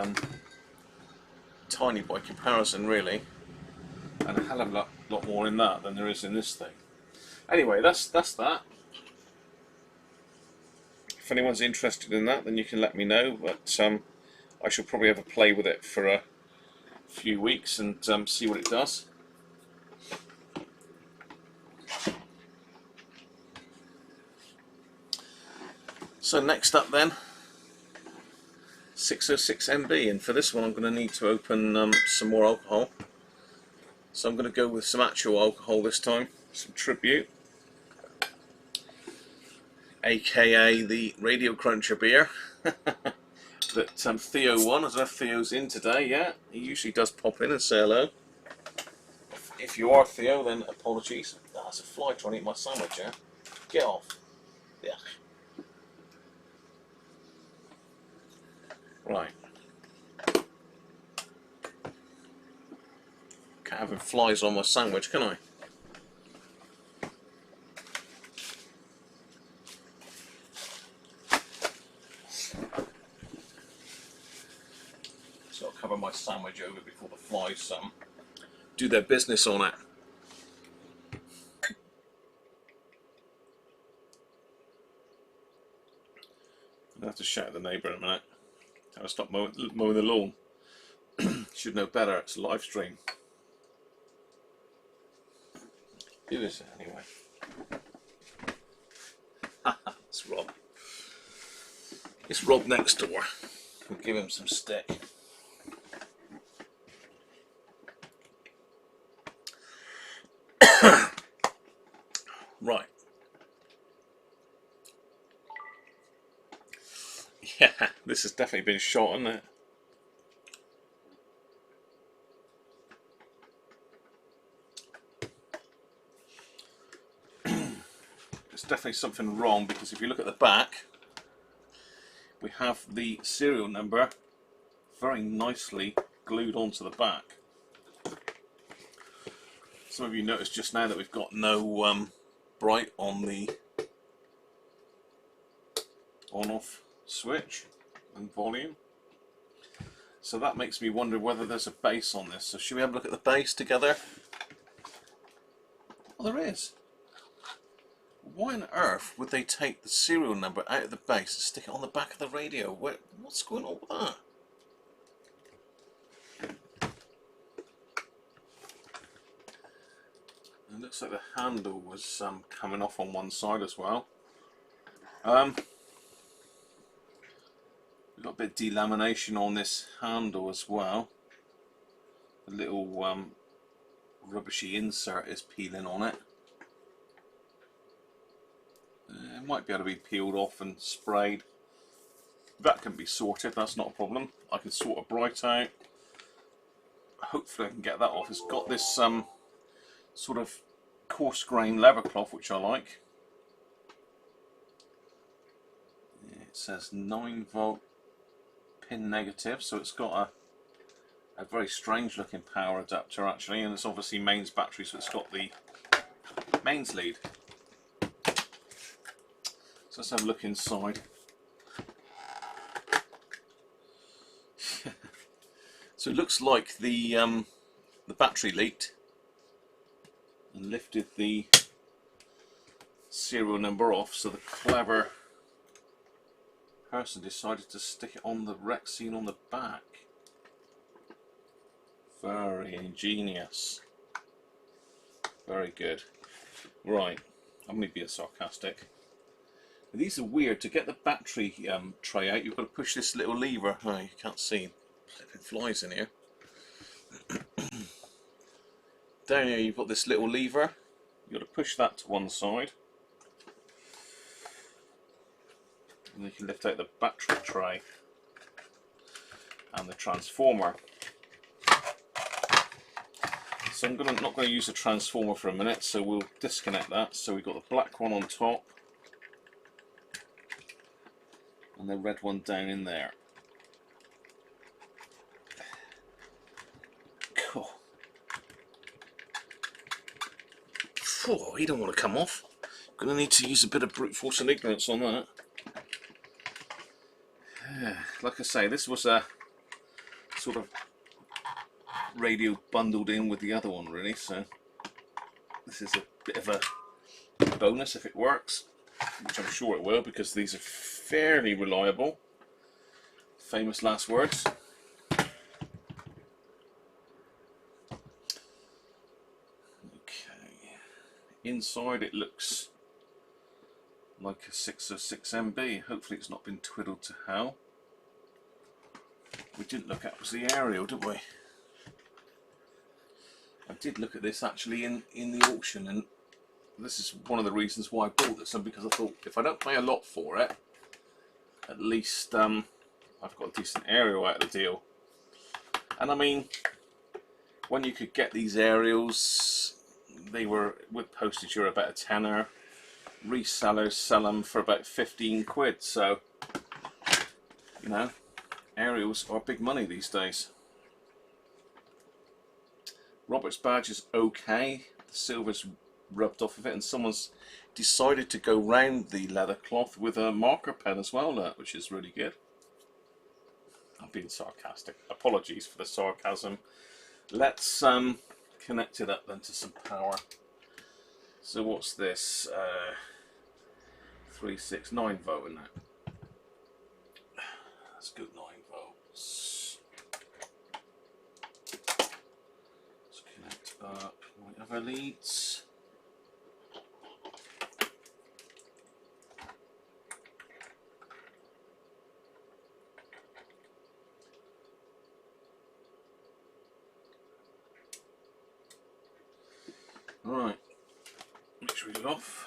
tiny by comparison really, and a hell of a lot more in that than there is in this thing. Anyway, that's that. If anyone's interested in that, then you can let me know, but I shall probably have a play with it for a few weeks and see what it does. So next up then, 606 MB, and for this one I'm going to need to open some more alcohol. So I'm going to go with some actual alcohol this time, some Tribute, aka the Radiocruncher beer that Theo won. I don't know if Theo's in today. Yeah, he usually does pop in and say hello. If you are Theo, then apologies. Oh, there's a fly trying to eat my sandwich, yeah? Get off. Yeah. Right. Can't have flies on my sandwich, can I? So I'll cover my sandwich over before the flies do their business on it. I'll have to shout at the neighbour in a minute. I'll stop mowing the lawn. Should know better, it's a live stream. Who is it anyway? It's Rob. It's Rob next door. We'll give him some stick. Right. Yeah, this has definitely been shot, hasn't it? There's definitely something wrong, because if you look at the back, we have the serial number very nicely glued onto the back. Some of you noticed just now that we've got no bright on the on-off switch and volume. So that makes me wonder whether there's a base on this. So should we have a look at the base together? Well, there is. Why on earth would they take the serial number out of the base and stick it on the back of the radio? What's going on with that? It looks like the handle was coming off on one side as well. We've got a bit of delamination on this handle as well. The little rubbishy insert is peeling on it. It might be able to be peeled off and sprayed. That can be sorted, that's not a problem. I can sort a bright out. Hopefully I can get that off. It's got this sort of coarse grain leather cloth, which I like. It says 9-volt pin negative, so it's got a very strange looking power adapter actually, and it's obviously mains battery, so it's got the mains lead. So let's have a look inside. So it looks like the battery leaked and lifted the serial number off, so the clever person decided to stick it on the Rexine on the back. Very ingenious. Very good. Right, I'm only being sarcastic. These are weird. To get the battery tray out, you've got to push this little lever. Oh, you can't see. Flipping flies in here. Down here you've got this little lever. You've got to push that to one side. And you can lift out the battery tray and the transformer. So I'm not going to use the transformer for a minute, so we'll disconnect that. So we've got the black one on top and the red one down in there. Cool. Oh, he don't want to come off. I'm going to need to use a bit of brute force and ignorance on that. Like I say, this was a sort of radio bundled in with the other one really, so this is a bit of a bonus if it works, which I'm sure it will, because these are fairly reliable. Famous last words. Okay, inside it looks like a 606 MB. Hopefully it's not been twiddled to hell. We didn't look at was the aerial, did we? I did look at this actually in the auction, and this is one of the reasons why I bought this, and because I thought if I don't pay a lot for it, at least I've got a decent aerial out of the deal. And I mean, when you could get these aerials, they were, with postage, you're about a tenner. Resellers sell them for about 15 quid, so, you know, aerials are big money these days. Robert's badge is okay. The silver's rubbed off of it, and someone's decided to go round the leather cloth with a marker pen as well, which is really good. I'm being sarcastic. Apologies for the sarcasm. Let's connect it up then to some power. So what's this? 369 volt, isn't it? That's good, 9 volts. Let's connect up my other leads. Right, let's read it off.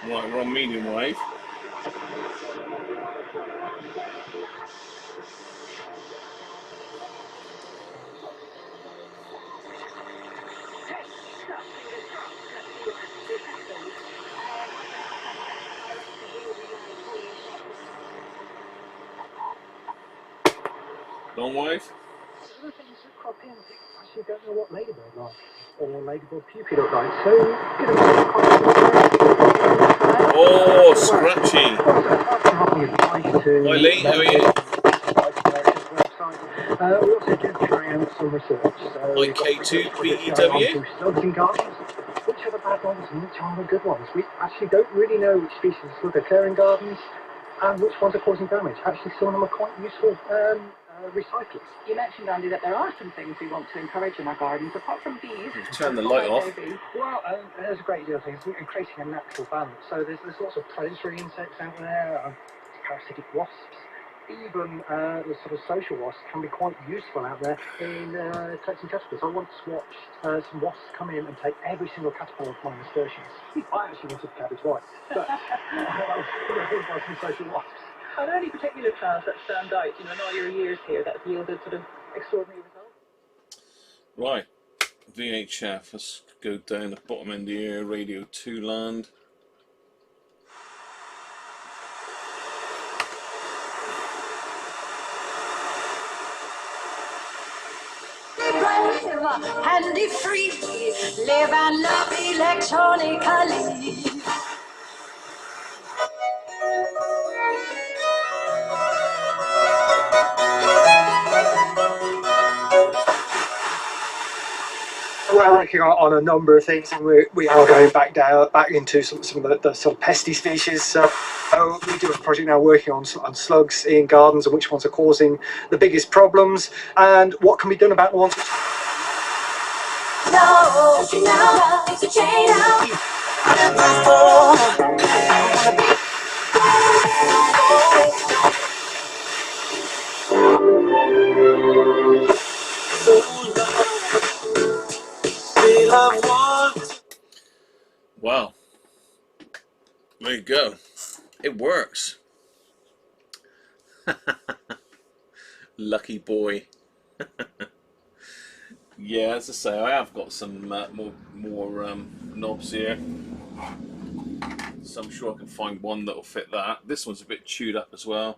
Right, we're on medium wave. Long wave. Other things that crop in, I actually don't know what ladybird like or ladybird pupae look like. So, get a Oh, scratchy. Hi Lee, how are you? We also do carry out some research. So we've got research projects going on IK2BEW. to slugs in gardens. Which are the bad ones and which are the good ones? We actually don't really know which species of slug occur in gardens and which ones are causing damage. Actually, some of them are quite useful recyclers. You mentioned, Andy, that there are some things we want to encourage in our gardens, apart from bees. Turn the light off. Well, there's a great deal of things, and creating a natural balance. So there's lots of predatory insects out there, parasitic wasps, even the sort of social wasps can be quite useful out there in collecting caterpillars. I once watched some wasps come in and take every single caterpillar of my nasturtiums. I actually wanted cabbage white, but I was killed by some social wasps. Are there any particular plants that stand out, in all your years here, that have yielded sort of extraordinary results? Right, VHF, let's go down the bottom end here, Radio 2 land. Handy free, live and love electronically. We're working on a number of things, and we are going back into some of the sort of pesty species. So we do a project now working on slugs in gardens and which ones are causing the biggest problems and what can be done about the ones which... No, it's a chain out. Wow, there you go. It works. Lucky boy. Yeah, as I say, I have got some more knobs here. So I'm sure I can find one that'll fit that. This one's a bit chewed up as well.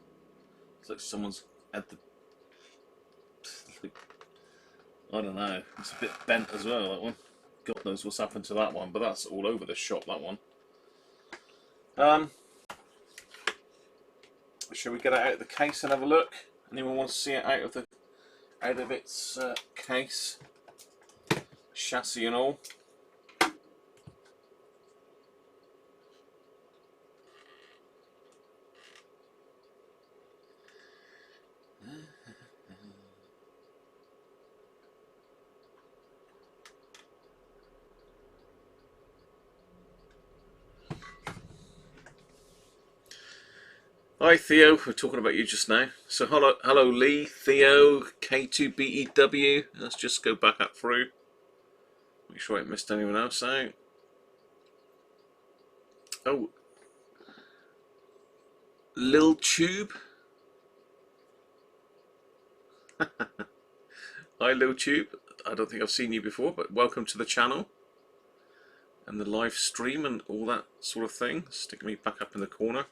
It's like someone's had the... I don't know. It's a bit bent as well, that one. God knows what's happened to that one, but that's all over the shop, that one. Shall we get it out of the case and have a look? Anyone want to see it out of its case? Chassis and all. Hi Theo, we're talking about you just now. So hello Lee, Theo, K2BEW. Let's just go back up through. Make sure I haven't missed anyone else out. Oh, Lil Tube. Hi Lil Tube. I don't think I've seen you before, but welcome to the channel and the live stream and all that sort of thing. Sticking me back up in the corner.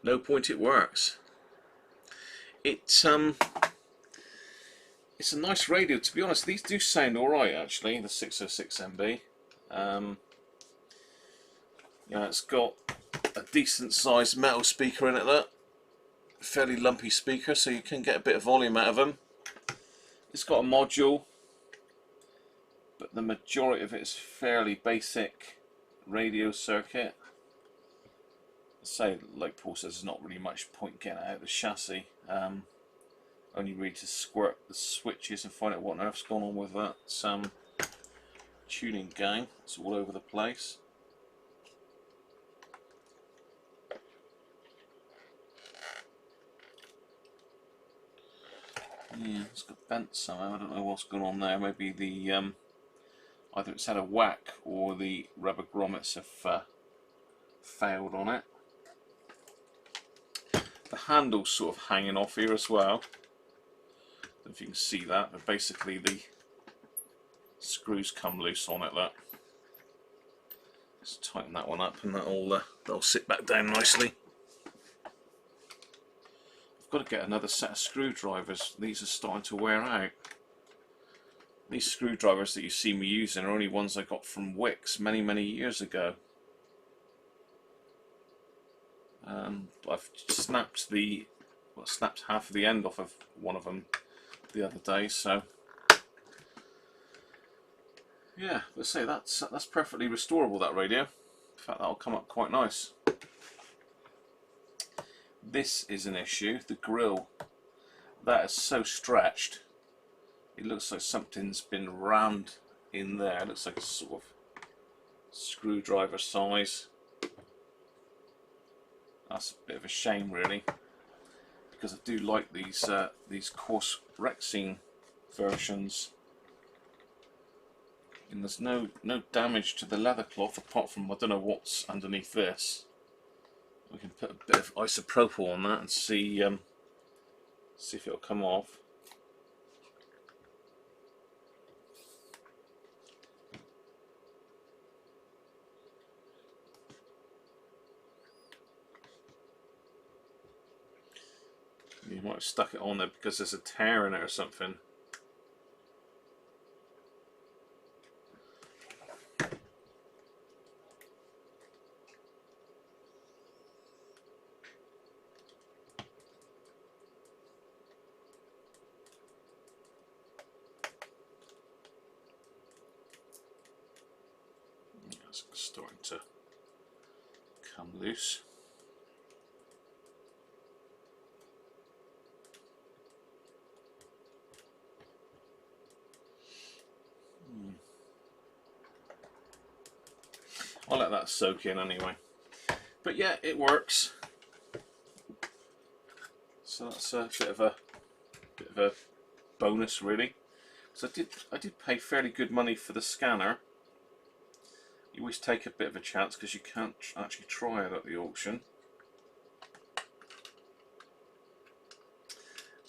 No point, it works. It's a nice radio, to be honest. These do sound alright actually, the 606 MB. Yeah, it's got a decent sized metal speaker in it, that fairly lumpy speaker, so you can get a bit of volume out of them. It's got a module, but the majority of it is fairly basic radio circuit. Say, like Paul says, there's not really much point getting it out of the chassis. Only really to squirt the switches and find out what on earth's going on with that tuning gang. It's all over the place. Yeah, it's got bent somehow. I don't know what's going on there. Maybe the either it's had a whack or the rubber grommets have failed on it. The handle's sort of hanging off here as well. Don't know if you can see that, but basically the screws come loose on it. That. Let's tighten that one up, and that'll sit back down nicely. I've got to get another set of screwdrivers. These are starting to wear out. These screwdrivers that you see me using are only ones I got from Wix many years ago. I've snapped snapped half of the end off of one of them the other day, so yeah, let's say that's perfectly restorable, that radio. In fact, that'll come up quite nice. This is an issue. The grill, that is so stretched. It looks like something's been rammed in there. It looks like a sort of screwdriver size. That's a bit of a shame, really, because I do like these coarse Rexine versions. And there's no damage to the leather cloth apart from, I don't know what's underneath this. We can put a bit of isopropyl on that and see if it'll come off. You might have stuck it on there because there's a tear in it or something. It's starting to come loose. I'll let that soak in anyway. But yeah, it works. So that's a bit of a bonus, really. So I did pay fairly good money for the scanner. You always take a bit of a chance because you can't actually try it at the auction.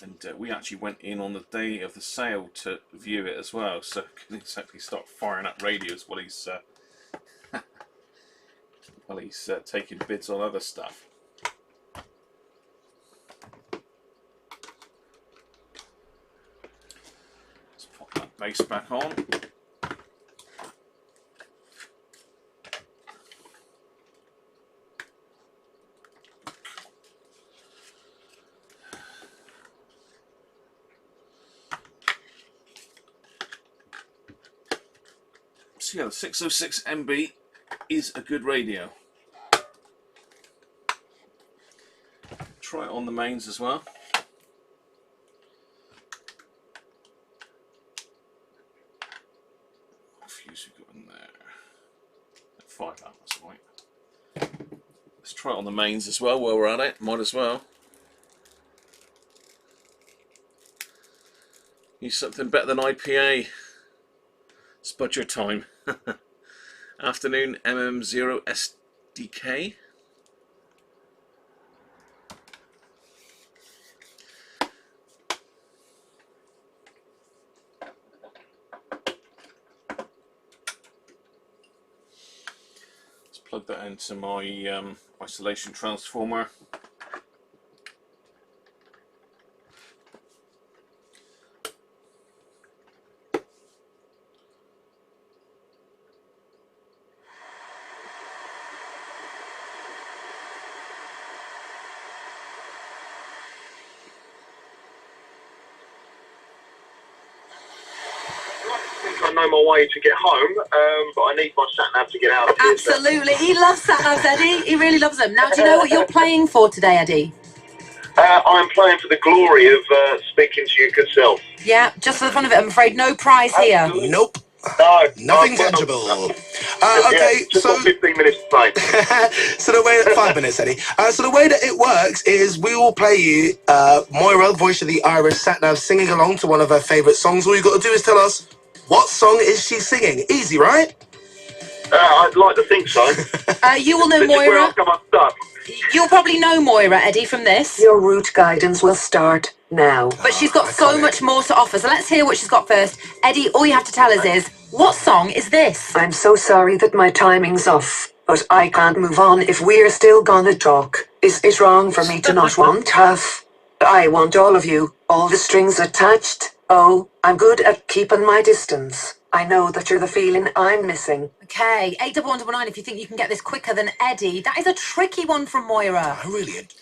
And we actually went in on the day of the sale to view it as well, so couldn't exactly start firing up radios while he's taking bids on other stuff. Let's pop that base back on. So yeah, the 606 MB is a good radio. Try it on the mains as well. there. 5 amp, that's right. Let's try it on the mains as well while we're at it. Might as well. Use something better than IPA. Spud your time. Afternoon MM0 SDK. Let's plug that into my isolation transformer. I know my way to get home, but I need my sat nav to get out of here. Absolutely. He loves sat navs, Eddie. He really loves them. Now, do you know what you're playing for today, Eddie? I'm playing for the glory of speaking to your good self. Yeah, just for the fun of it, I'm afraid no prize here. Nope. No, Nothing well, tangible. yeah, Okay, just so got 15 minutes to play. so the way 5 minutes, Eddie. So the way that it works is we will play you Moira, voice of the Irish Satnav, singing along to one of her favourite songs. All you got to do is tell us what song is she singing. Easy, right? I'd like to think so. You will know This is where Moira. I've come unstuck. You'll probably know Moira, Eddie, from this. Your route guidance will start now. But she's got so much more to offer, so let's hear what she's got first. Eddie, all you have to tell us is, what song is this? I'm so sorry that my timing's off, but I can't move on if we're still gonna talk. Is it wrong for me to not want half? I want all of you, all the strings attached. Oh, I'm good at keeping my distance. I know that you're the feeling I'm missing. Okay, 81199 if you think you can get this quicker than Eddie. That is a tricky one from Moira. Brilliant.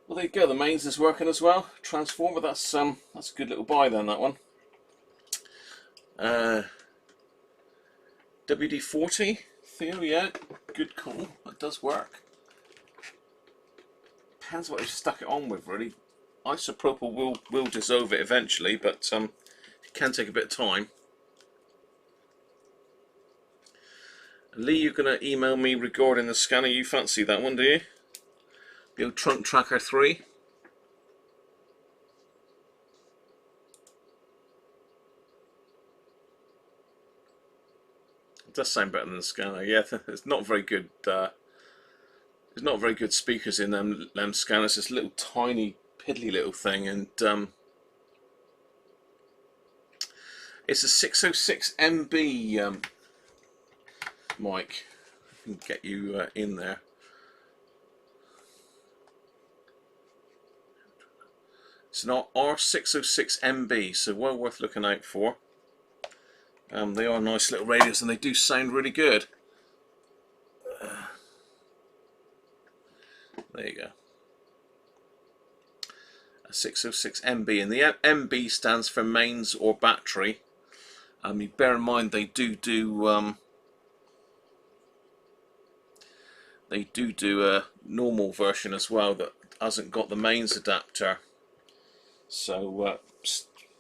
Well, there you go. The mains is working as well. Transformer. That's a good little buy then. That one. WD-40 Theo, yeah, good call. That does work. Depends what you've stuck it on with, really. Isopropyl will dissolve it eventually, but it can take a bit of time. Lee, you're going to email me regarding the scanner. You fancy that one, do you? The old Trunk Tracker 3. It does sound better than the scanner. Yeah, it's not very good. There's not very good speakers in them scanners. It's a little tiny, piddly little thing, and it's a 606 MB mic. I can get you in there. It's an R606 MB, so well worth looking out for. They are nice little radios, and they do sound really good. There you go. A 606 MB, and the MB stands for mains or battery. You bear in mind they do a normal version as well that hasn't got the mains adapter. So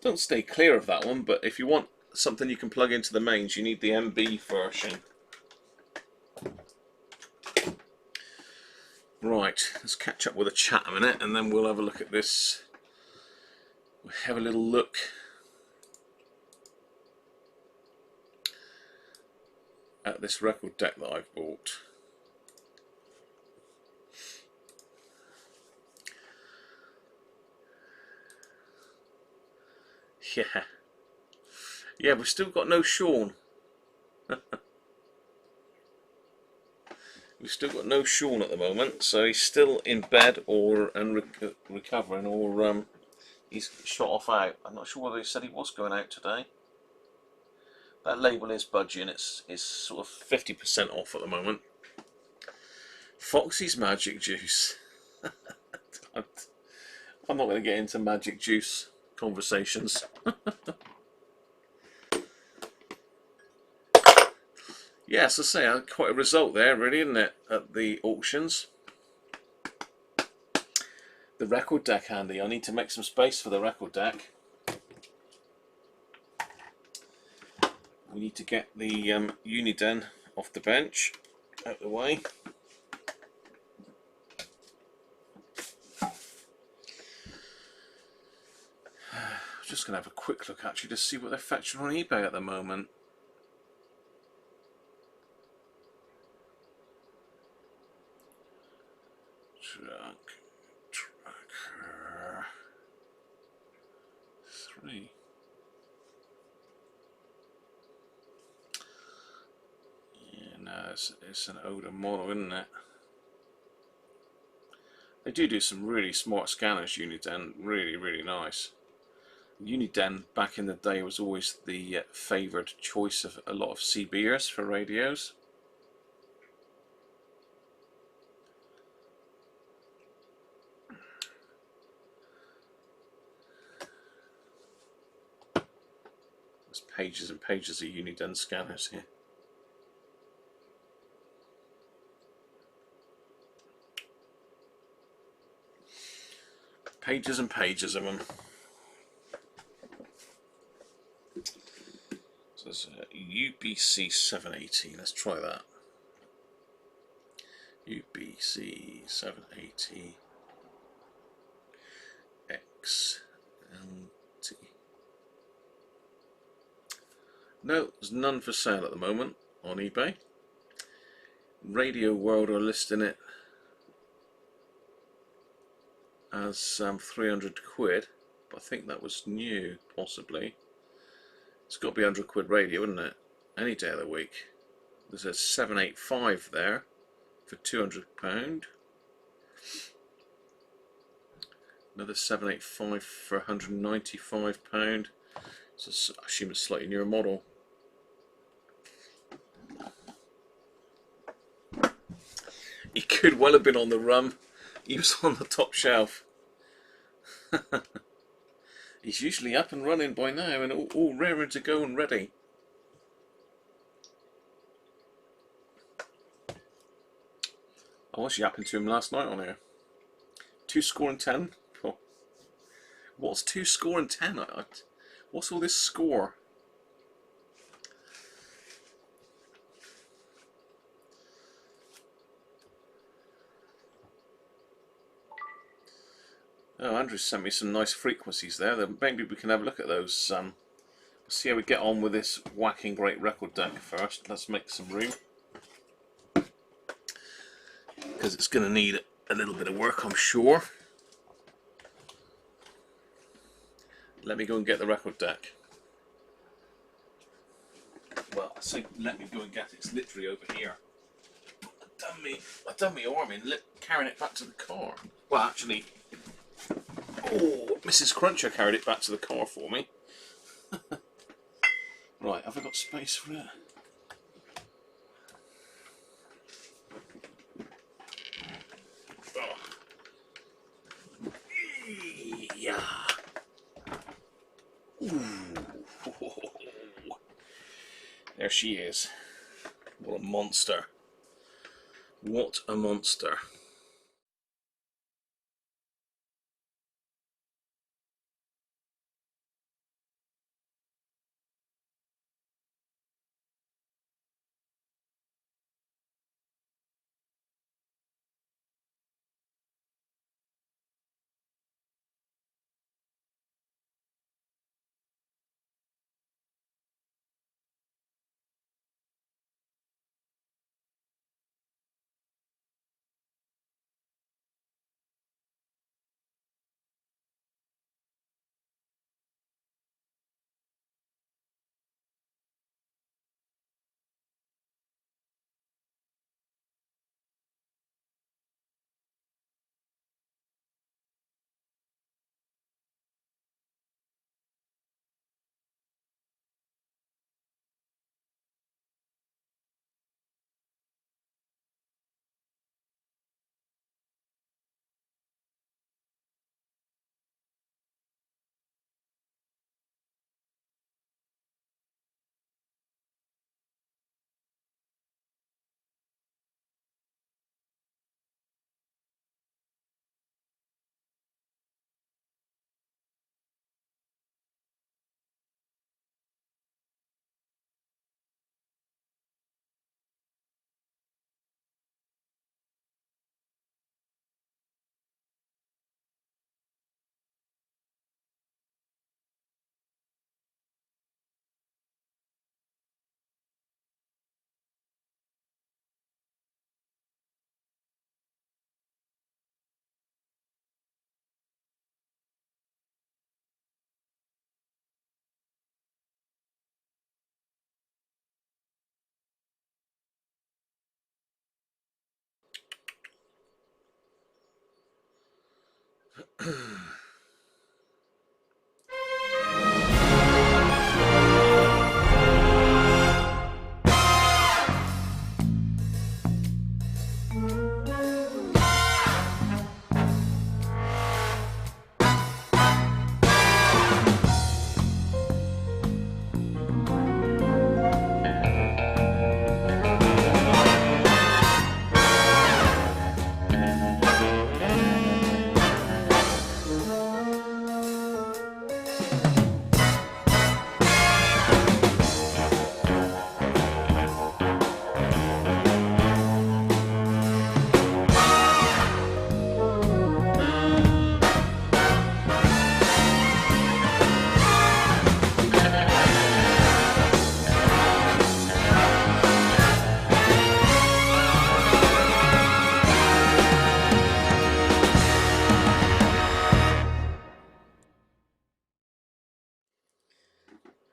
don't stay clear of that one, but if you want something you can plug into the mains, you need the MB version. Right, let's catch up with a chat a minute, and then we'll have a look at this. We'll have a little look at this record deck that I've bought. Yeah, we've still got no Sean. We've still got no Sean at the moment, so he's still in bed or recovering, or he's shot off out. I'm not sure whether he said he was going out today. That label is budging. It's sort of 50% off at the moment. Foxy's Magic Juice. I'm not going to get into Magic Juice conversations. Yes, I say, quite a result there, really, isn't it, at the auctions. The record deck handy. I need to make some space for the record deck. we need to get the Uniden off the bench, out the way. Just going to have a quick look actually to see what they're fetching on eBay at the moment. Tracker 3. Yeah, no, it's an older model, isn't it? They do some really smart scanners, Uniden, really nice. Uniden back in the day was always the favoured choice of a lot of CBers for radios. There's pages and pages of Uniden scanners here. Pages and pages of them. So there's a UBC 780. Let's try that. UBC 780 XLT. No, there's none for sale at the moment on eBay. Radio World are listing it as 300 quid, but I think that was new, possibly. It's got to be 100 quid radio, isn't it? Any day of the week. There's a 785 there for £200. Another 785 for £195. So I assume it's a slightly newer model. He could well have been on the run. He was on the top shelf. He's usually up and running by now and all raring to go and ready. I was yapping to him last night on here. 2 score and 10. Oh. What's 2 score and 10? What's all this score? Oh, Andrew sent me some nice frequencies there. Maybe we can have a look at those. See how we get on with this whacking great record deck first. Let's make some room, because it's going to need a little bit of work, I'm sure. Let me go and get the record deck. Well, I say let me go and get it. It's literally over here. I've done me arm in carrying it back to the car. Well, actually, oh, Mrs. Cruncher carried it back to the car for me. Right, have I got space for it? Oh. Yeah. Ooh. There she is. What a monster. What a monster.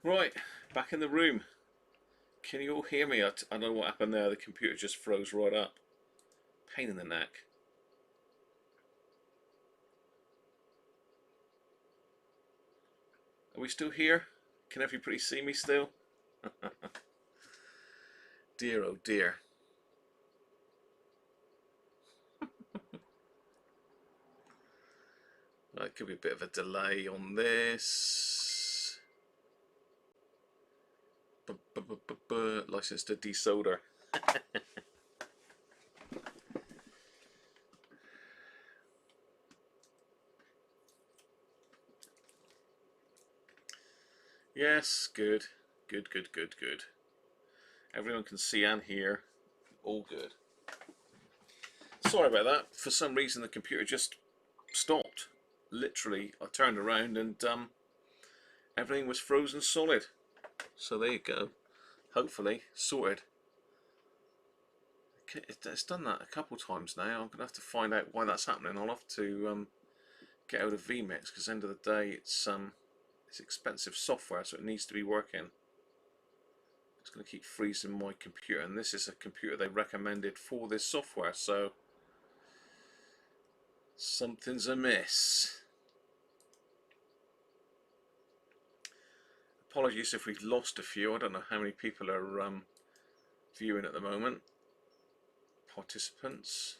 Right, back in the room. Can you all hear me? I don't know what happened there. The computer just froze right up. Pain in the neck. Are we still here? Can everybody see me still? Dear, oh dear. Right, could be a bit of a delay on this. License to desolder. Yes, good. Good, good, good, good. Everyone can see and hear. All good. Sorry about that. For some reason the computer just stopped. Literally, I turned around and everything was frozen solid. So there you go. Hopefully sorted. It's done that a couple times now. I'm gonna have to find out why that's happening. I'll have to get out of vMix, because end of the day it's expensive software, so it needs to be working. It's going to keep freezing my computer, and this is a computer they recommended for this software, so something's amiss. Apologies if we've lost a few. I don't know how many people are viewing at the moment. Participants.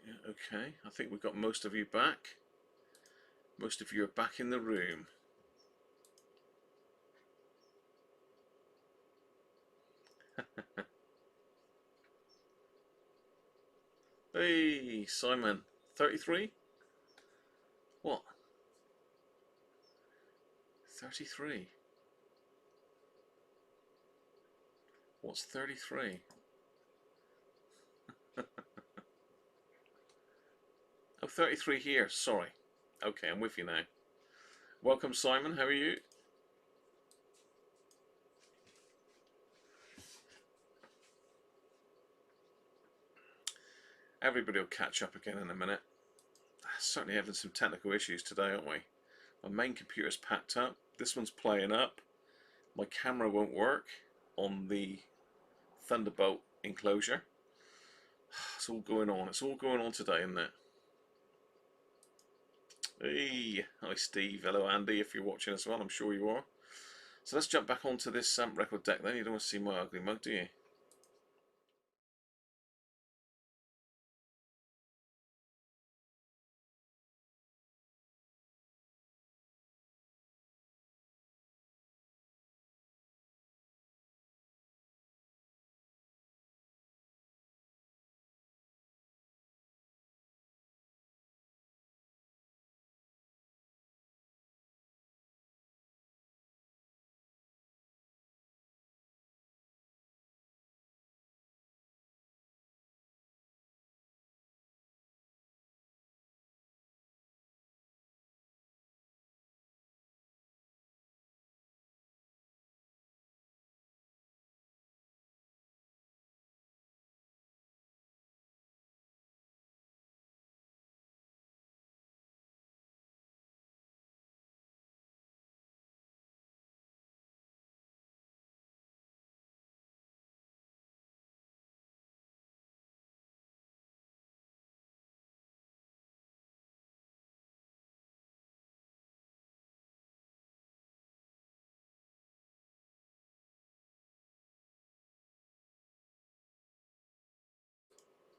Yeah, okay, I think we've got most of you back. Most of you are back in the room. Hey, Simon. 33? What? 33? What's 33? Oh, 33 here, sorry. Okay, I'm with you now. Welcome, Simon, how are you? Everybody will catch up again in a minute. Certainly having some technical issues today, aren't we? My main computer's packed up. This one's playing up. My camera won't work on the Thunderbolt enclosure. It's all going on. It's all going on today, isn't it? Hey, hi Steve. Hello Andy, if you're watching as well. I'm sure you are. So let's jump back onto this record deck then. You don't want to see my ugly mug, do you?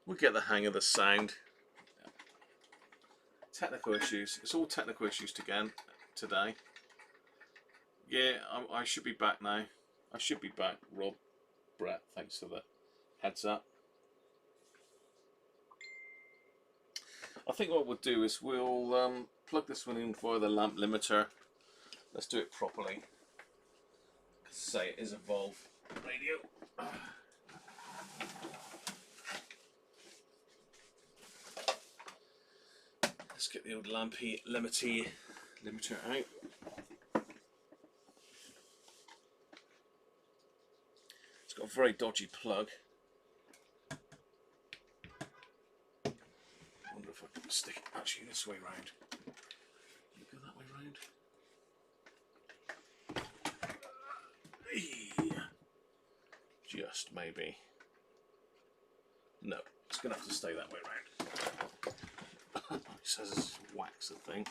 We'll get the hang of the sound. Technical issues. It's all technical issues again today. Yeah, I should be back now. I should be back, Rob. Brett, thanks for the heads up. I think what we'll do is we'll plug this one in via the lamp limiter. Let's do it properly. Say it is a Volvo radio. Let's get the old lampy limiter out. It's got a very dodgy plug. I wonder if I can stick it actually this way round. Can you go that way round? Just maybe. No, it's gonna have to stay that way round. It says it's wax the thing.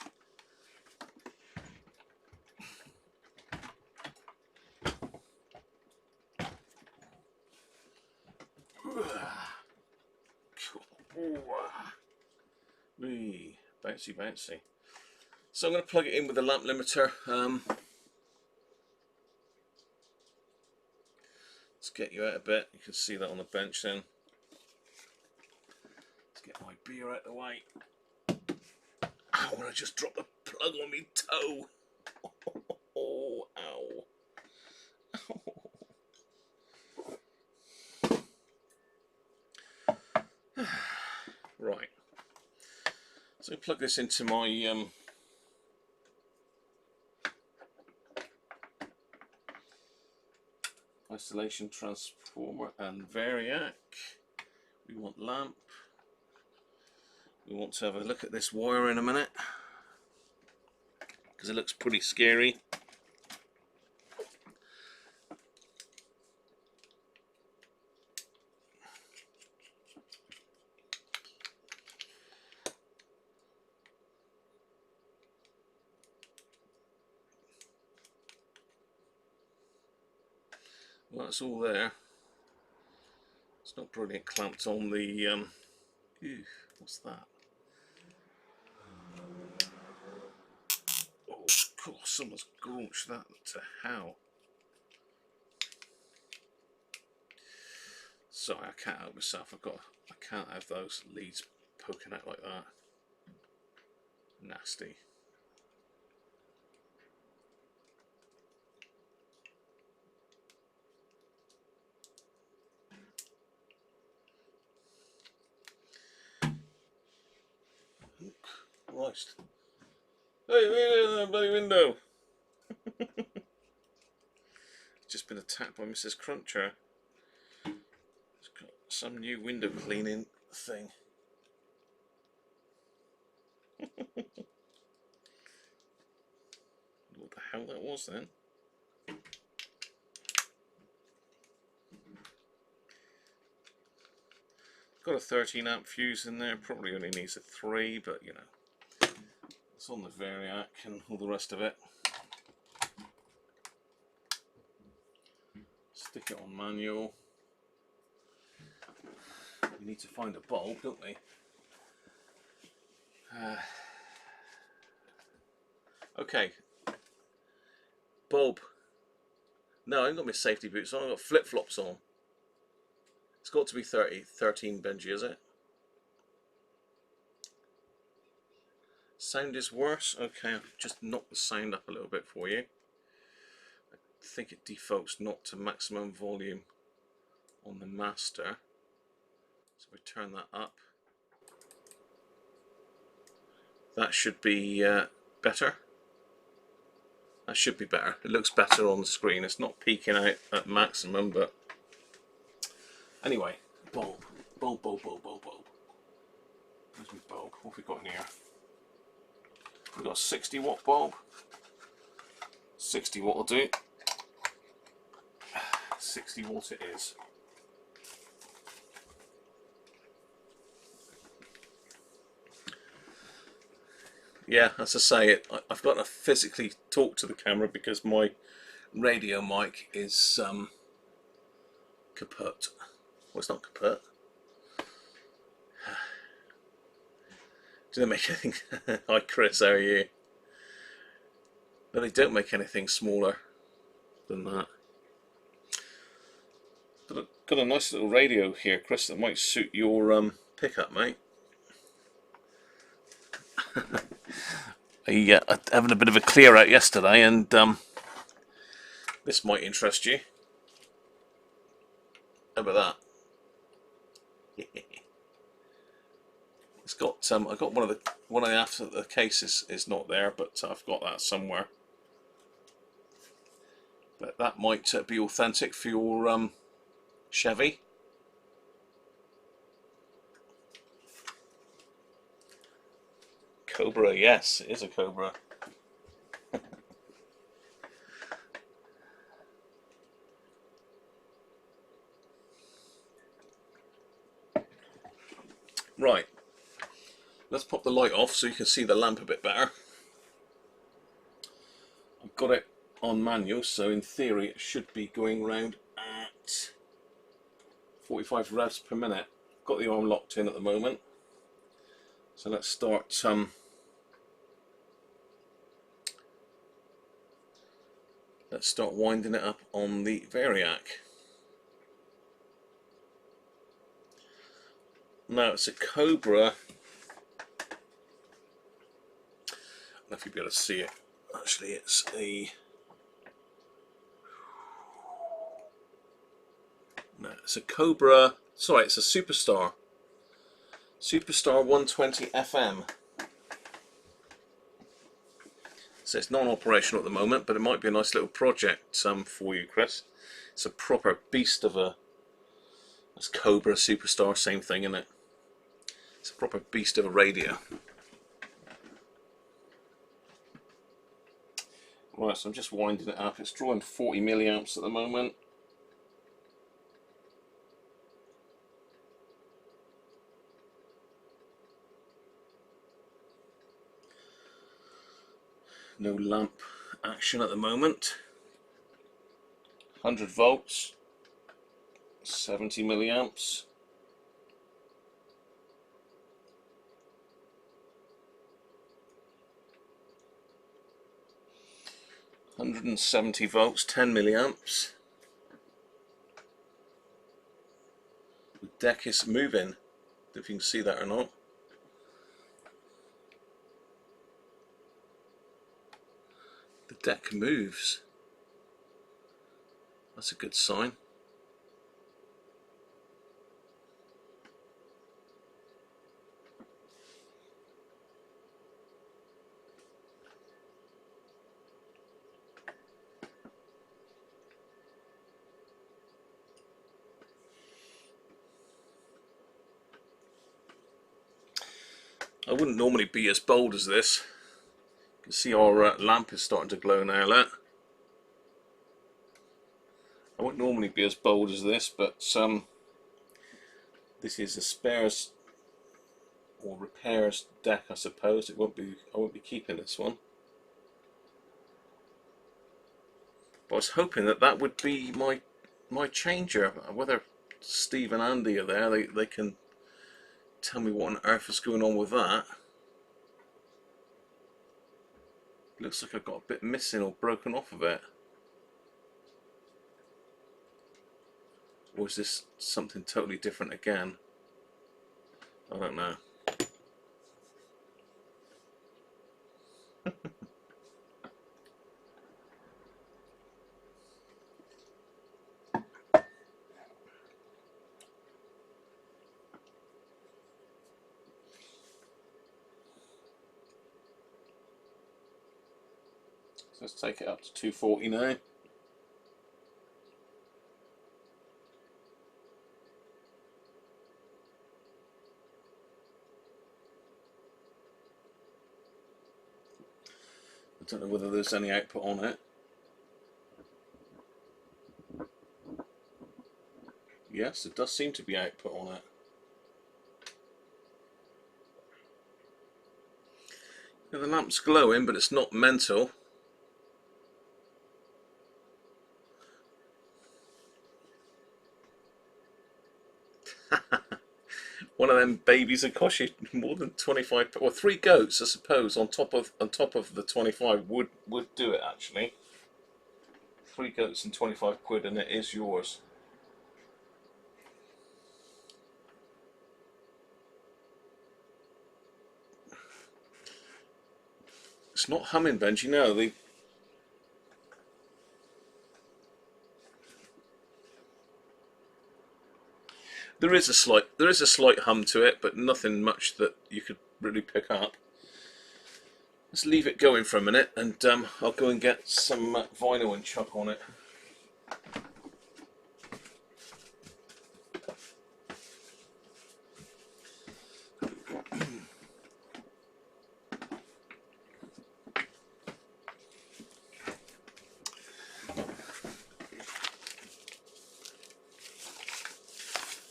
Bouncy, bouncy. So I'm going to plug it in with the lamp limiter. Let's get you out a bit. You can see that on the bench then. Let's get my beer out of the way. Ow, I just dropped the plug on me toe. Oh, ow. Right. So plug this into my isolation transformer and variac. We want lamp. We want to have a look at this wire in a minute because it looks pretty scary. Well, it's all there. It's not brilliant clamped on the ew, what's that? Oh god, someone's graunched that to hell. Sorry, I can't help myself. I can't have those leads poking out like that. Nasty. Christ. Hey, bloody window! Just been attacked by Mrs. Cruncher. It's got some new window cleaning thing. What the hell that was then? Got a 13 amp fuse in there, probably only needs a 3, but you know, it's on the variac and all the rest of it. Stick it on manual. We need to find a bulb, don't we? Okay. Bulb. No, I haven't got my safety boots on, I've got flip-flops on. It's got to be 13 Benji, is it? Sound is worse. Okay, I'll just knock the sound up a little bit for you. I think it defaults not to maximum volume on the master. So we turn that up. That should be better. That should be better. It looks better on the screen. It's not peaking out at maximum, but anyway, bulb. Bulb. Where's my bulb? What have we got in here? We've got a 60 watt bulb. 60 watt will do. 60 watt it is. Yeah, as I say, I've got to physically talk to the camera because my radio mic is kaput. Well, it's not kaput. Do they make anything? Hi Chris, how are you? No, they don't make anything smaller than that. Got a nice little radio here, Chris, that might suit your pickup, mate. I having a bit of a clear out yesterday, and this might interest you. How about that? It's got I got one of the after the case is not there, but I've got that somewhere. But that might be authentic for your Chevy. Cobra, yes, it is a Cobra. Right, let's pop the light off so you can see the lamp a bit better. I've got it on manual, so in theory it should be going round at 45 revs per minute. Got the arm locked in at the moment, so let's start winding it up on the variac. Now it's a Cobra. I don't know if you'll be able to see it. Actually, it's a Cobra. Sorry, it's a Superstar 120 FM. So it's non-operational at the moment, but it might be a nice little project for you, Chris. It's a proper beast of a. It's Cobra Superstar, same thing, isn't it? It's a proper beast of a radio. Right, so I'm just winding it up. It's drawing 40 milliamps at the moment. No lamp action at the moment. 100 volts, 70 milliamps. £170 volts, 10 milliamps. The deck is moving, if you can see that or not. The deck moves. That's a good sign. I wouldn't normally be as bold as this. You can see our lamp is starting to glow now. Look. I wouldn't normally be as bold as this, but this is a spares or repairs deck, I suppose. I won't be keeping this one. But I was hoping that would be my changer. Whether Steve and Andy are there, they can tell me what on earth is going on with that. Looks like I've got a bit missing or broken off of it. Or is this something totally different again? I don't know. So let's take it up to 240 now. I don't know whether there's any output on it. Yes, there does seem to be output on it. Now, the lamp's glowing, but it's not mental. one of them babies that cost you more than 25, or 3 goats, I suppose, on top of the 25 would do it actually. 3 goats and 25 quid, and it is yours. It's not humming, Benji. No, there is a slight hum to it, but nothing much that you could really pick up. Let's leave it going for a minute, and I'll go and get some vinyl and chuck on it.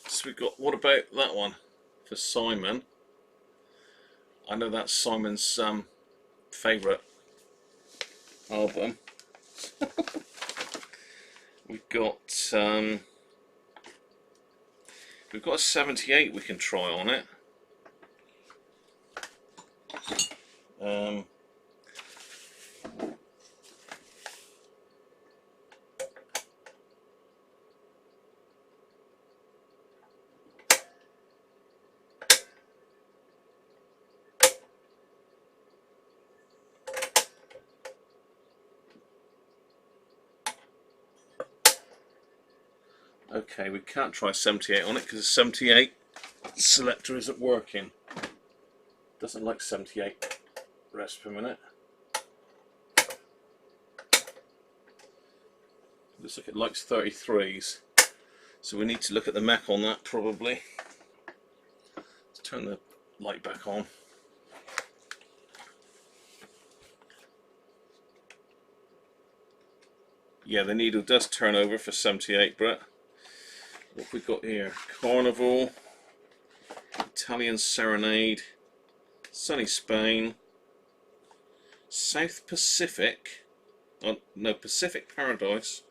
So we've got, what about that one for Simon? I know that's Simon's favourite album. We've got a 78 we can try on it. Okay, we can't try 78 on it because the 78 selector isn't working. Doesn't like 78 rest per minute. Looks like it likes 33s. So we need to look at the Mac on that probably. Let's turn the light back on. Yeah, the needle does turn over for 78, Brett. What have we got here? Carnival, Italian Serenade, Sunny Spain, South Pacific, oh, no, Pacific Paradise,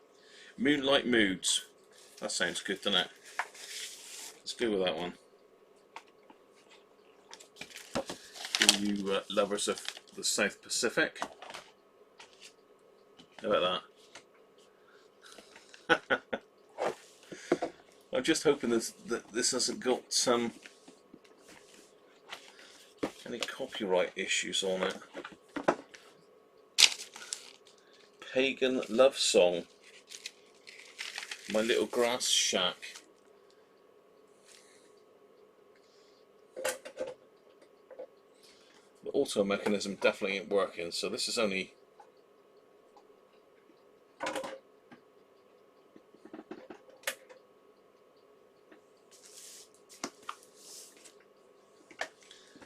Moonlight Moods. That sounds good, doesn't it? Let's go with that one. For you lovers of the South Pacific. How about that? I'm just hoping that this hasn't got any copyright issues on it. Pagan Love Song, My Little Grass Shack. The auto mechanism definitely ain't working, so this is only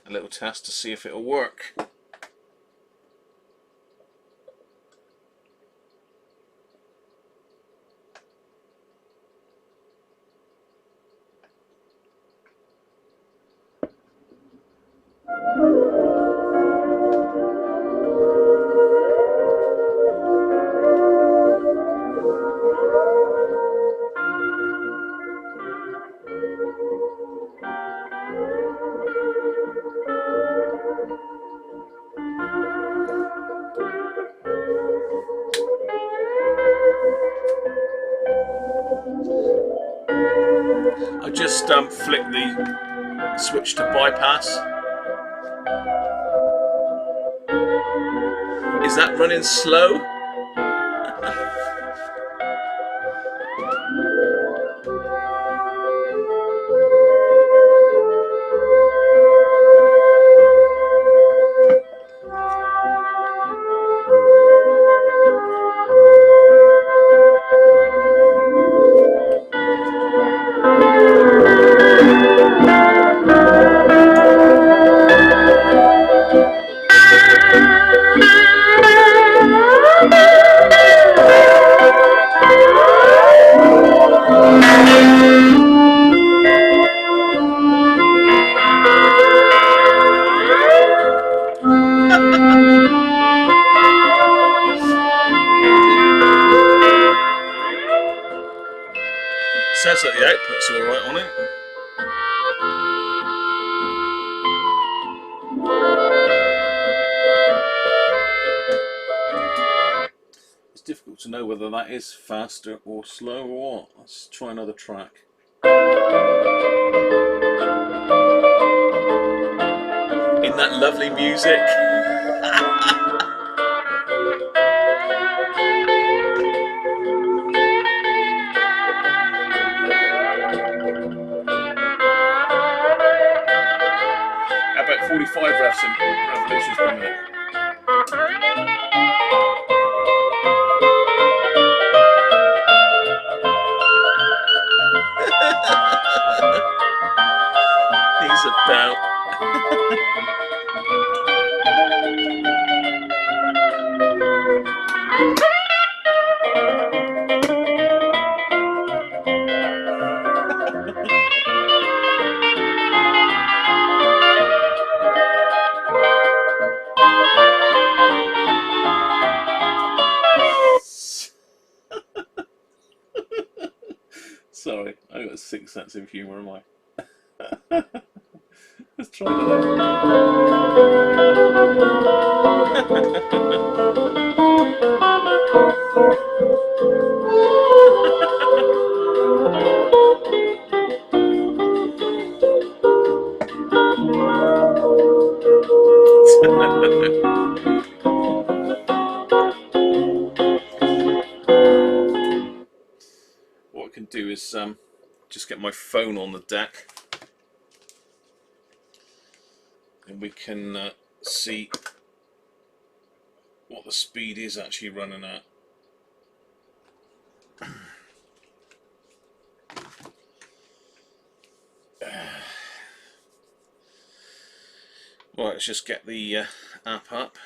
a little test to see if it'll work. I just flick the switch to bypass. Is that running slow? Says that the output's alright on it. to know whether that is faster or slow or what. Let's try another track. In that lovely music. About 45 revolutions per minute. He's about. Sorry, I got a sick sense of humour, am I? Let's try What I can do is just get my phone on the deck and we can see what the speed is actually running at. Right, let's just get the app up.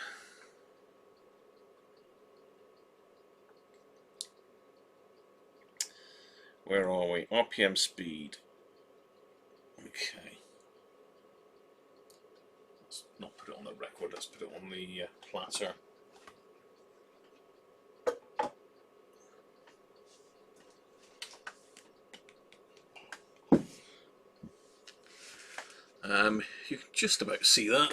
Where are we? RPM speed. Okay. Let's not put it on the record, let's put it on the platter. You can just about see that.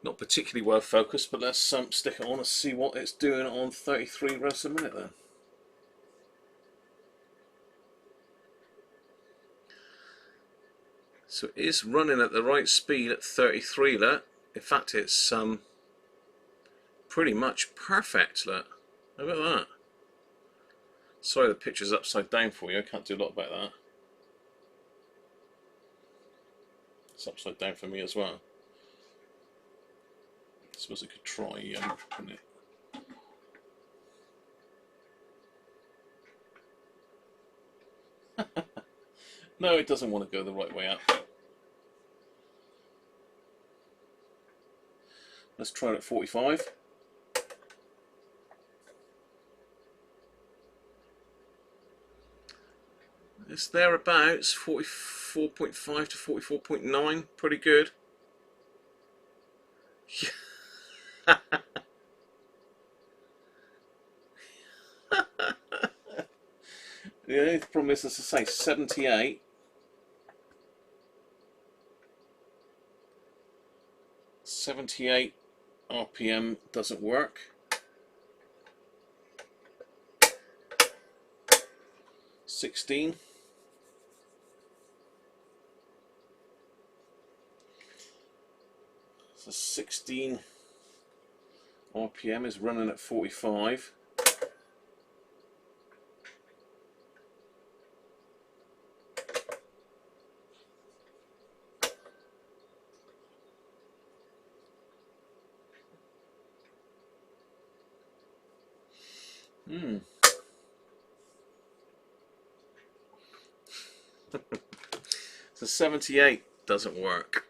Not particularly well focused, but let's stick it on and see what it's doing on 33 revs a minute then. So it is running at the right speed at 33, look. In fact, it's pretty much perfect, look. Look at that. Sorry the picture's upside down for you, I can't do a lot about that. It's upside down for me as well. I suppose I could try putting it. No, it doesn't want to go the right way up. Let's try it at 45. It's thereabouts, 44.5 to 44.9, pretty good. The only problem is, as I say, 78. 78 RPM doesn't work. $16. So 16 RPM is running at 45. So 78 doesn't work.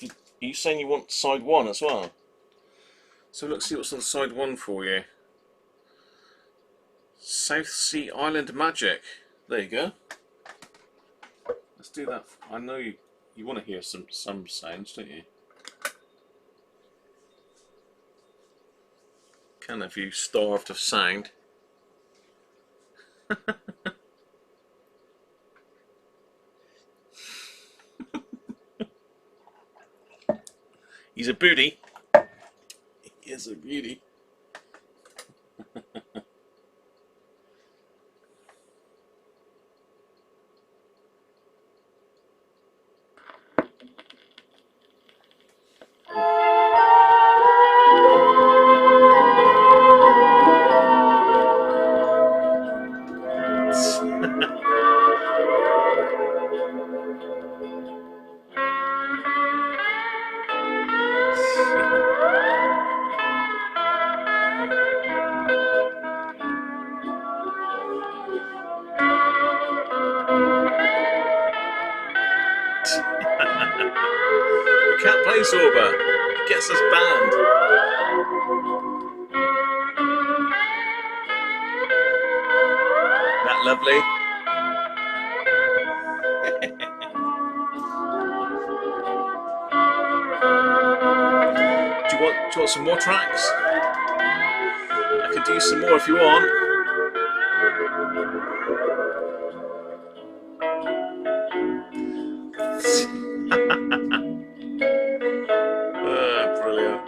Are you saying you want side 1 as well? So let's see what's on side 1 for you. South Sea Island Magic. There you go. Let's do that. I know you want to hear some sounds, don't you? Can have you starved of sound. He's a booty. He is a beauty. We can't play Zorba. It gets us banned. That lovely. Do you want some more tracks? I can do some more if you want. Brilliant.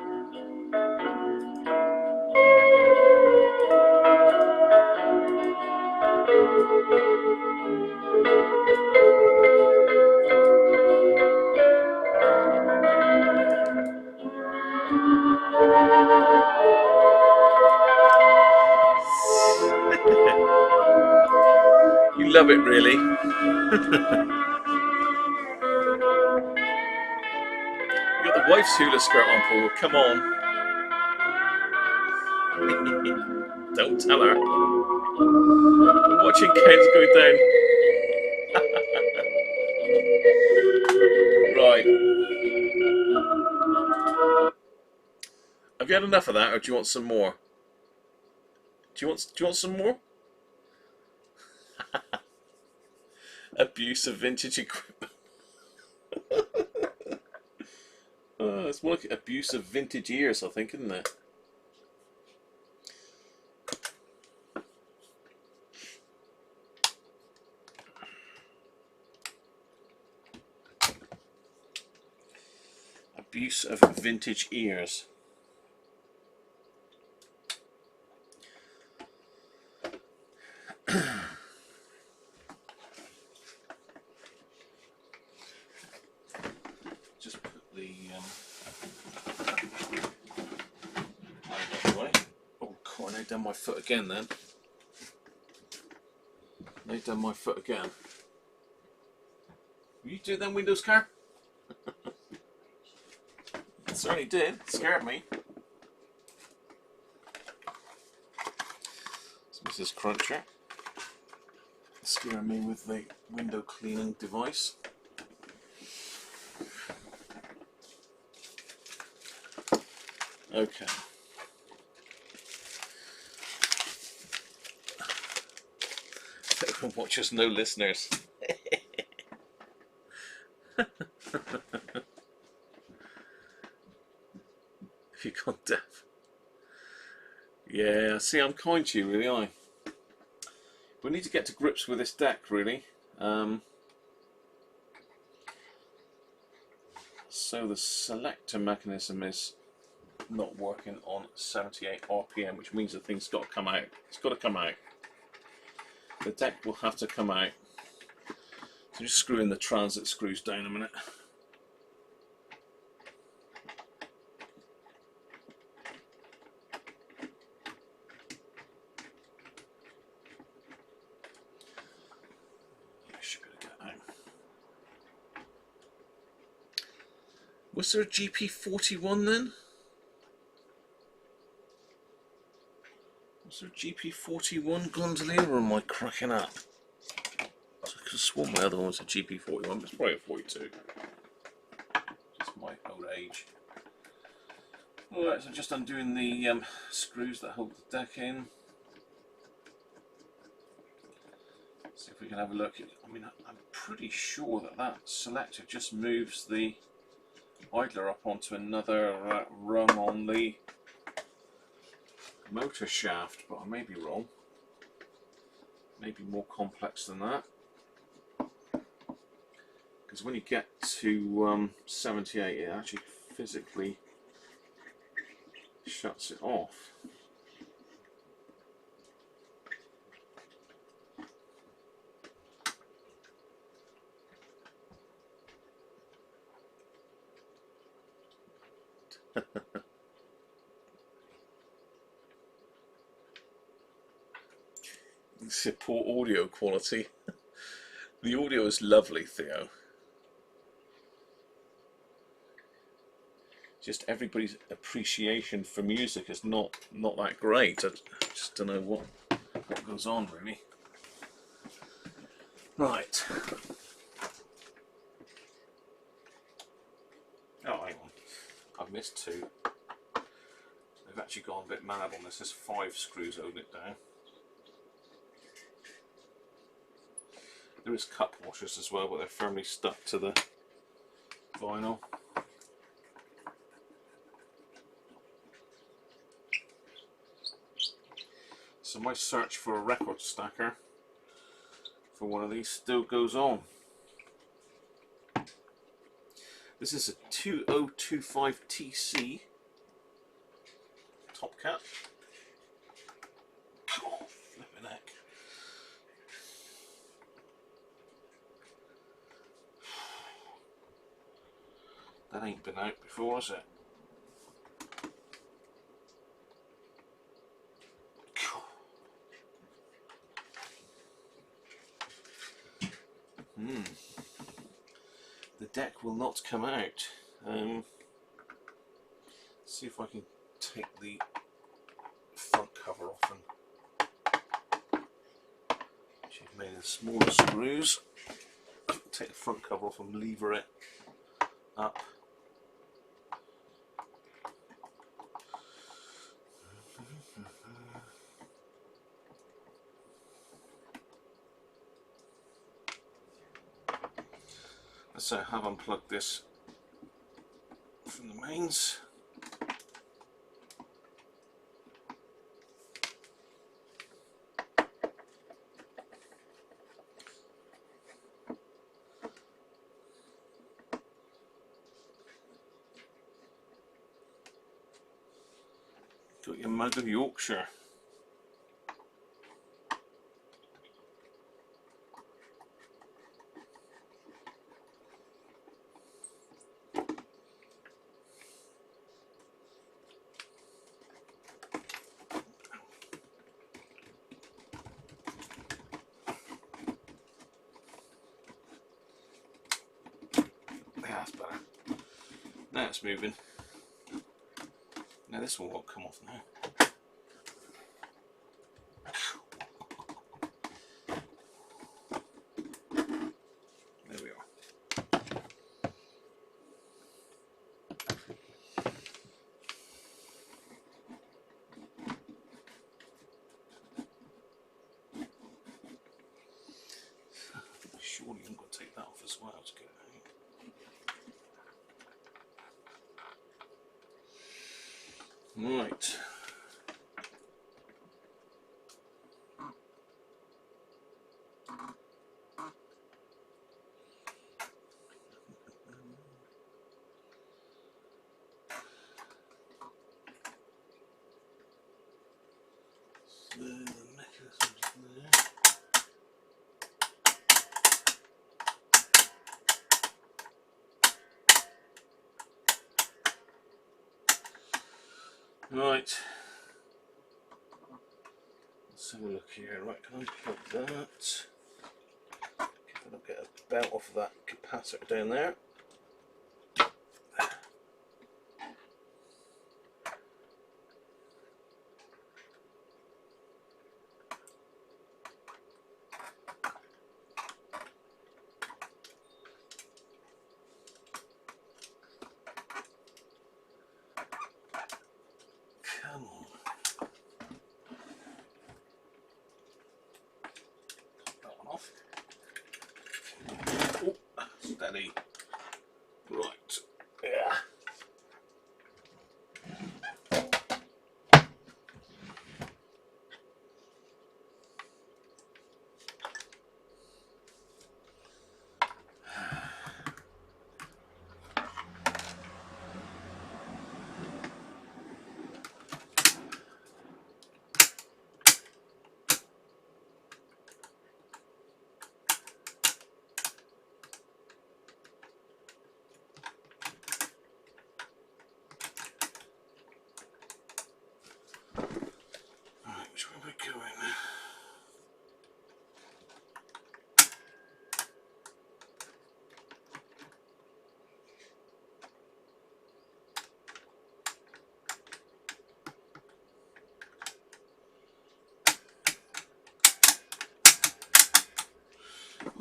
You love it, really. You got the wife's hula skirt on, Paul. Come on. Don't tell her. I'm watching Ken's go down. Right. Have you had enough of that, or do you want some more? Do you want some more? Abuse of vintage equipment. It's more like abuse of vintage ears, I think, isn't it? Abuse of vintage ears. Just put the away. Oh, God, I laid down my foot again then. Laid down my foot again. Will you do them Windows car? It certainly did. It scared me. So Mrs. Cruncher scaring me with the window cleaning device. Okay. Watchers, no listeners. If you've gone deaf. Yeah, see, I'm kind to you, really, aren't I? We need to get to grips with this deck, really. So the selector mechanism is not working on 78 RPM, which means the thing's got to come out. It's got to come out. The deck will have to come out. So just screw in the transit screws down a minute. Was there a GP41 then? Was there a GP41 gondolier, or am I cracking up? I could have sworn my other one was a GP41, but it's probably a 42. Just my old age. Alright, so just undoing the screws that hold the deck in. See if we can have a look. I mean, I'm pretty sure that that selector just moves the idler up onto another rung on the motor shaft, but I may be wrong. Maybe more complex than that. Because when you get to 78, it actually physically shuts it off. Poor audio quality. The audio is lovely, Theo. Just everybody's appreciation for music is not that great. I just don't know what goes on, really. Right. Oh, hang on. I've missed two. They've actually gone a bit mad on this. There's 5 screws holding it down. There is cup washers as well, but they're firmly stuck to the vinyl. So my search for a record stacker for one of these still goes on. This is a 2025 TC top cap. Oh, flipping heck. That ain't been out before, has it? The deck will not come out. See if I can take the front cover off and she's made in smaller screws. Take the front cover off and lever it up. So I have unplugged this from the mains. Got your mug of Yorkshire. That's better. Now it's moving. Now this one won't come off now. There we are. Surely I'm going to take that off as well to get it out. Right. So the mechanism's there. Right, let's have a look here. Right, can I unplug that? If I don't get a belt off of that capacitor down there. Come on. That one off. Oh, steady.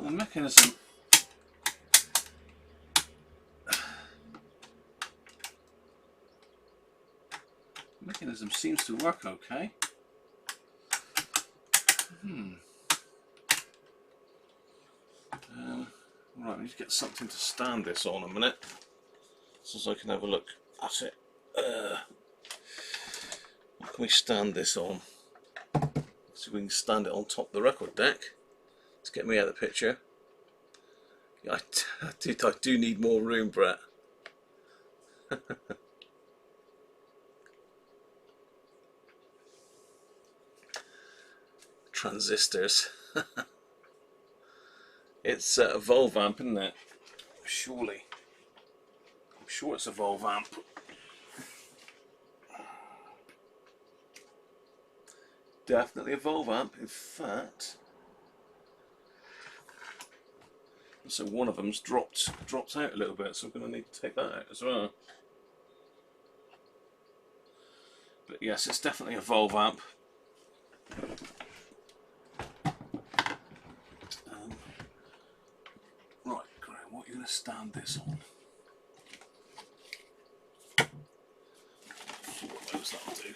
the mechanism seems to work okay. Right, we need to get something to stand this on a minute, so I can have a look at it. What can we stand this on? See if we can stand it on top of the record deck. Let's get me out of the picture. Yeah, I do need more room, Brett. Transistors. It's a Volv amp, isn't it? Surely. I'm sure it's a Volv amp. Definitely a Volv amp. In fact, so one of them's dropped out a little bit, so I'm going to need to take that out as well. But yes, it's definitely a Volv amp. Right, Graham, what are you going to stand this on? Four of those, that'll do.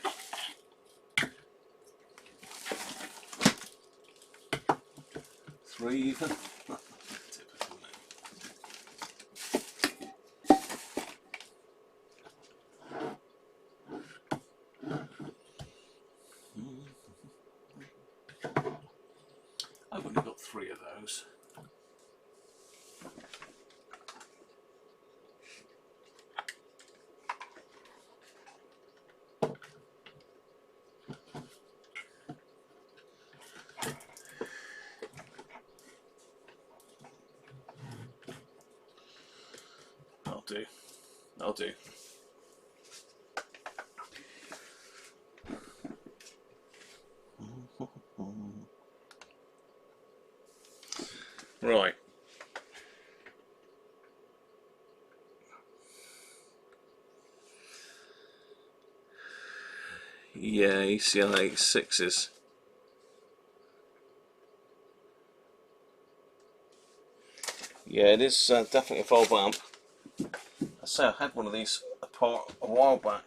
Three even. Typical now. I've only got three of those. I'll do. Right. Yeah, ECI 86s. Yeah, it is definitely a Volv amp. I say I had one of these apart a while back.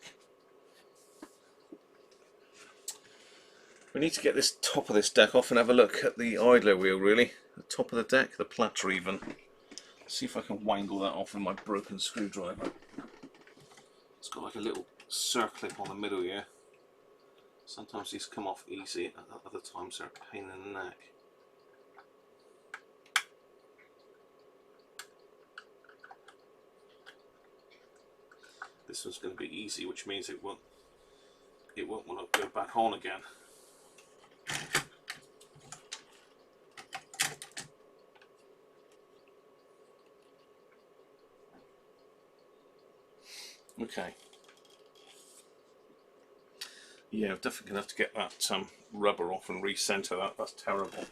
We need to get this top of this deck off and have a look at the idler wheel, really. The top of the deck, the platter even. See if I can wangle that off with my broken screwdriver. It's got like a little circlip on the middle here. Sometimes these come off easy, at other times they're a pain in the neck. This one's going to be easy, which means it won't want to go back on again. Okay. Yeah, I'm definitely going to have to get that rubber off and recenter that. That's terrible.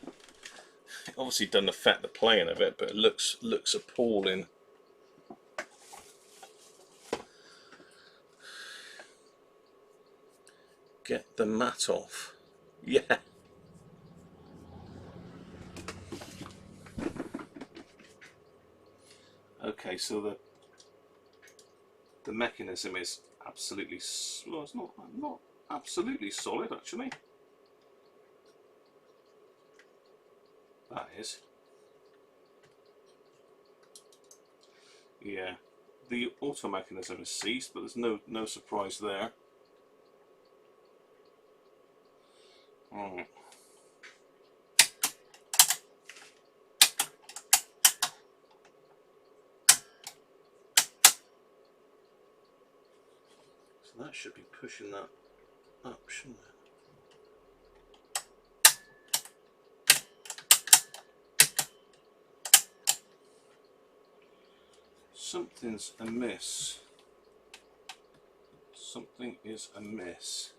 It obviously doesn't affect the playing of it, but it looks appalling. Get the mat off. Yeah. Okay, so the mechanism is absolutely, well, it's not absolutely solid actually. That is. Yeah. The auto mechanism is seized, but there's no surprise there. Alright. So that should be pushing that up, shouldn't it? Something's amiss. Something is amiss.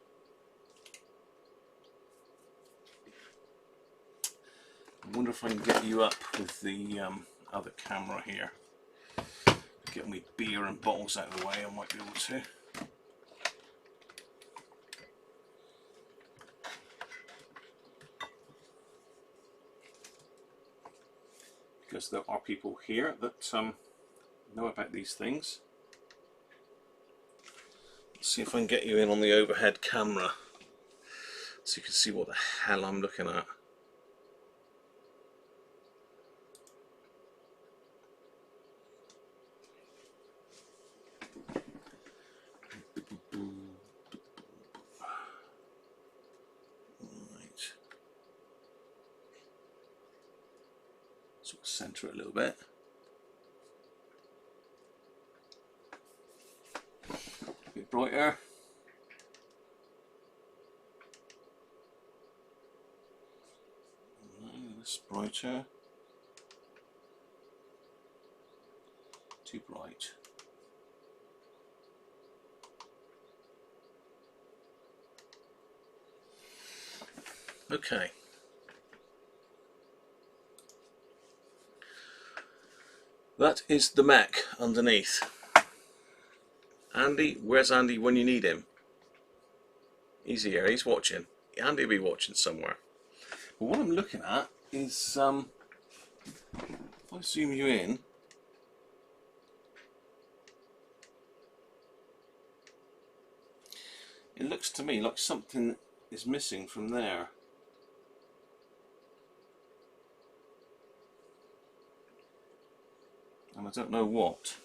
I wonder if I can get you up with the other camera here. Get me beer and bottles out of the way, I might be able to. because there are people here that know about these things. Let's see if I can get you in on the overhead camera so you can see what the hell I'm looking at. Right. Sort of centre it a little bit. A bit brighter. This brighter. Too bright. Okay. That is the Mac underneath. Andy, where's Andy when you need him? He's here, he's watching. Andy will be watching somewhere. But what I'm looking at is, if I zoom you in, it looks to me like something is missing from there. And I don't know what.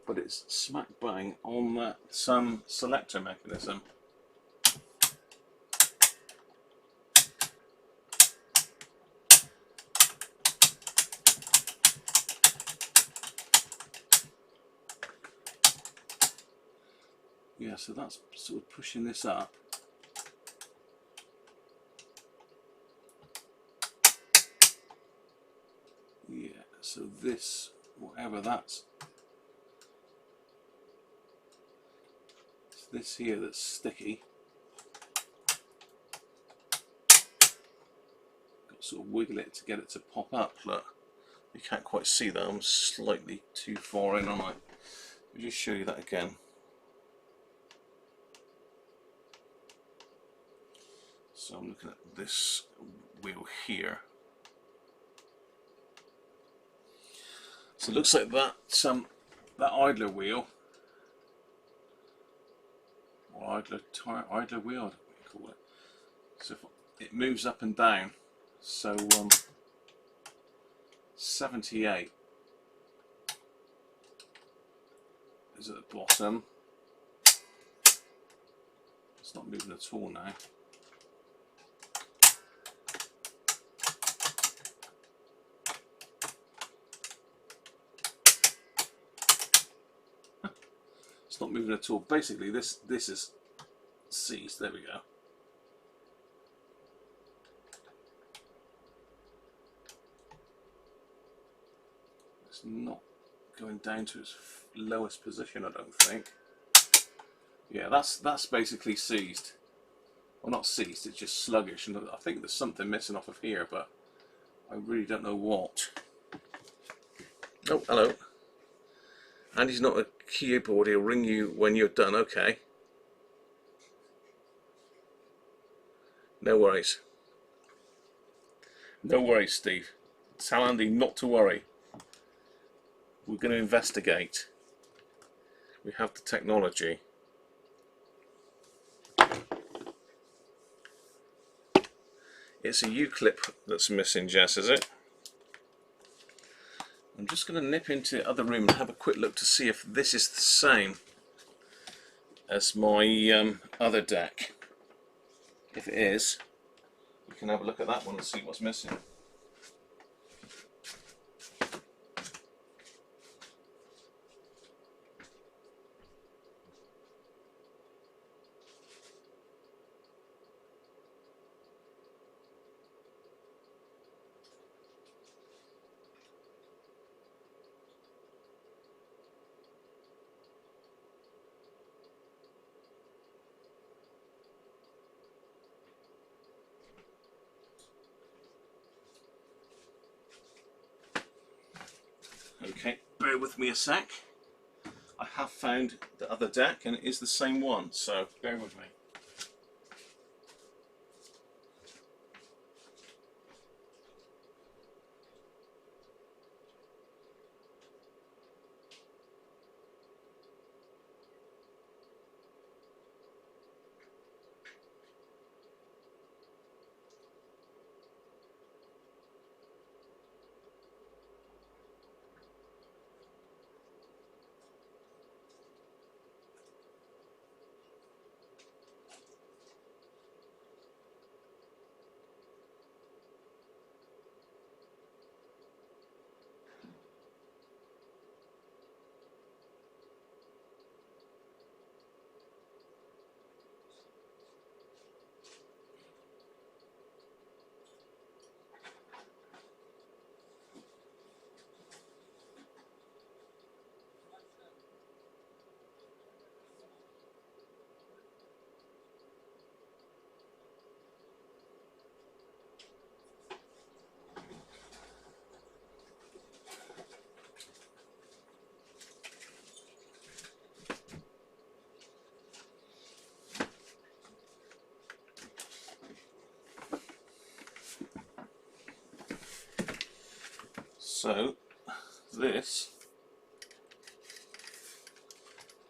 But it's smack bang on that selector mechanism. Yeah, so that's sort of pushing this up. Yeah, so this, whatever that's, it's this here that's sticky. Got to sort of wiggle it to get it to pop up. Look, you can't quite see that. I'm slightly too far in, aren't I? Let me just show you that again. So I'm looking at this wheel here. So it looks like that that idler wheel, or idler wheel, I don't know what you call it. So if it moves up and down. So 78 is at the bottom. It's not moving at all now. It's not moving at all. Basically, this is seized. There we go. It's not going down to its lowest position, I don't think. Yeah, that's basically seized. Well, not seized. It's just sluggish, and I think there's something missing off of here, but I really don't know what. Oh, hello. Andy's not a keyboard, he'll ring you when you're done, okay. No worries. No worries, Steve. Tell Andy not to worry. We're going to investigate. We have the technology. It's a U-clip that's missing, Jess, is it? I'm just going to nip into the other room and have a quick look to see if this is the same as my other deck. If it is, we can have a look at that one and see what's missing. Okay, bear with me a sec. I have found the other deck and it is the same one, so bear with me. So this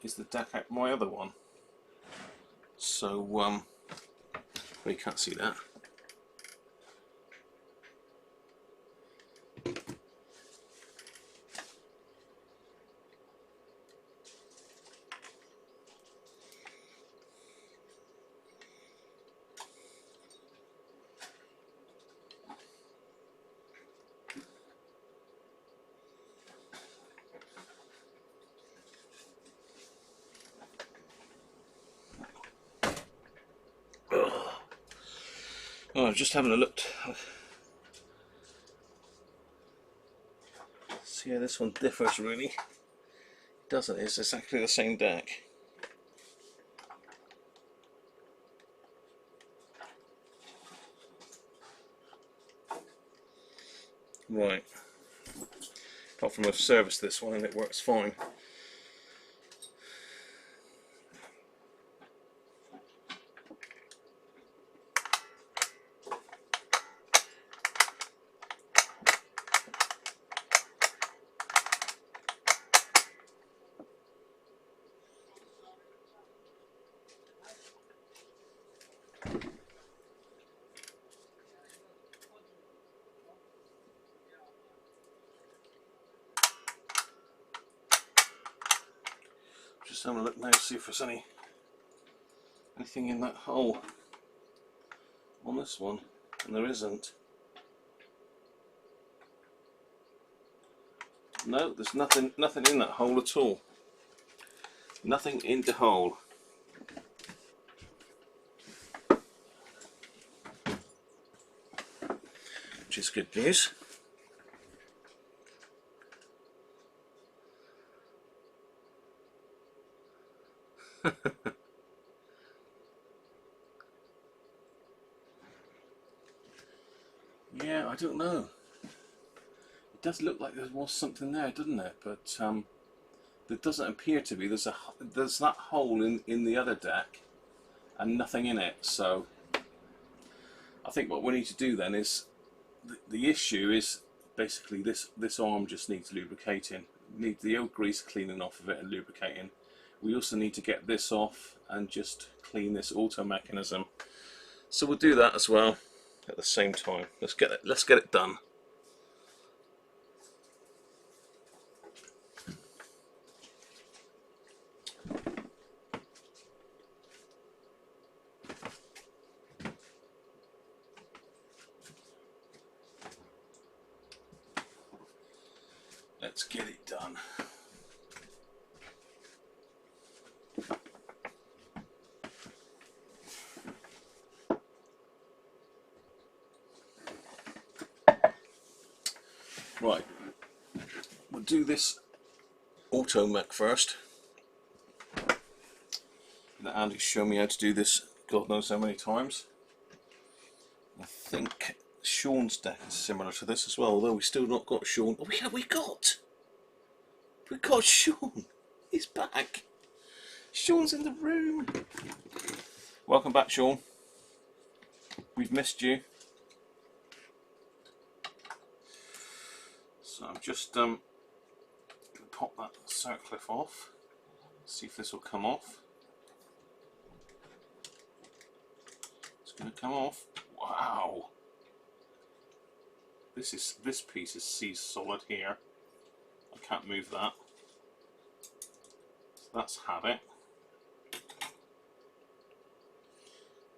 is the deck out my other one. So well, you can't see that. Oh, I'm just having a look. See how this one differs really. It doesn't, it's exactly the same deck. Right. Apart from I've serviced this one and it works fine. Just having a look now to see if there's anything in that hole on this one, and there isn't. No, there's nothing in that hole at all. Nothing in the hole. Which is good news. Yeah, I don't know. It does look like there was something there, doesn't it? But there doesn't appear to be. There's that hole in the other deck, and nothing in it. So I think what we need to do then is the issue is basically this arm just needs lubricating. Need the old grease cleaning off of it and lubricating. We also need to get this off and just clean this auto mechanism. So we'll do that as well at the same time. Let's get it done. Let's get it done. Right, we'll do this auto mech first. That Andy's shown me how to do this God knows how many times. I think Sean's deck is similar to this as well, although we've still not got Sean. Oh yeah, we got Sean. He's back. Sean's in the room. Welcome back, Sean. We've missed you. So I'm just going to pop that circlip off. See if this will come off. It's going to come off. Wow. This piece is seized solid here. I can't move that. So that's had it.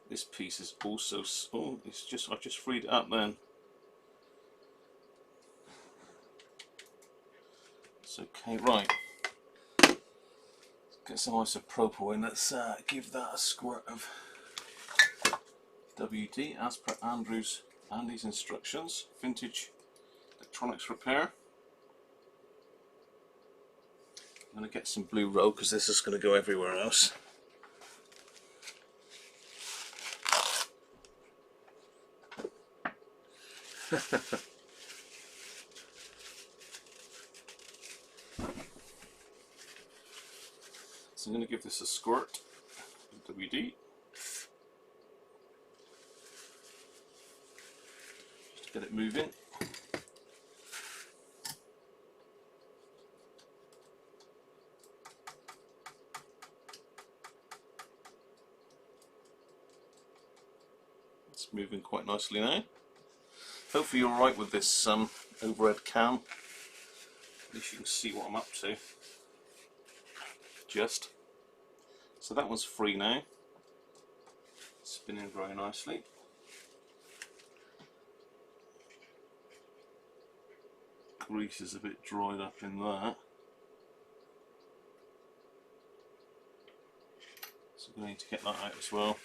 This piece is also, oh, I've just freed it up then. It's okay, right. Let's get some isopropyl in. Let's give that a squirt of WD as per Andy's instructions. Vintage electronics repair. I'm going to get some blue roll because this is going to go everywhere else. So I'm going to give this a squirt of WD. Just to get it moving. It's moving quite nicely now. Hopefully you're alright with this overhead cam. At least you can see what I'm up to. Just. So that one's free now. Spinning very nicely. Grease is a bit dried up in that. So we need to get that out as well.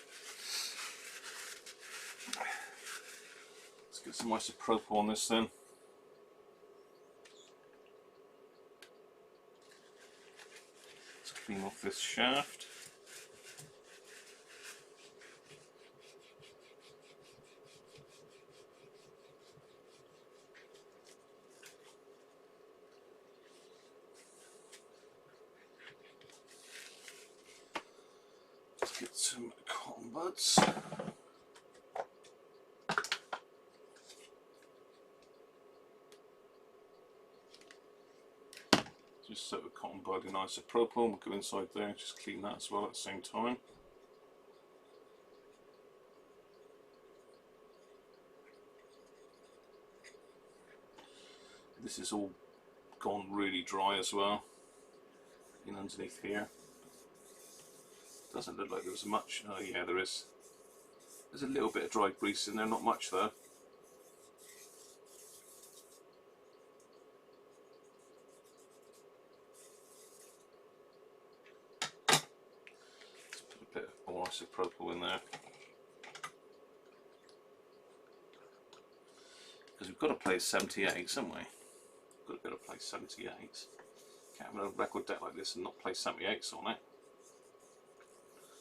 Let's get some isopropyl on this then. Let's clean off this shaft. Let's get some cotton buds. Just soak the cotton bud in isopropyl. We'll go inside there and just clean that as well at the same time. This is all gone really dry as well. In underneath here. Doesn't look like there was much. Oh yeah, there is. There's a little bit of dry grease in there, not much though. Let's put a bit more isopropyl in there. Because we've got to play 78s, haven't we? We've got to be able to play 78s. Can't have a record deck like this and not play 78s on it.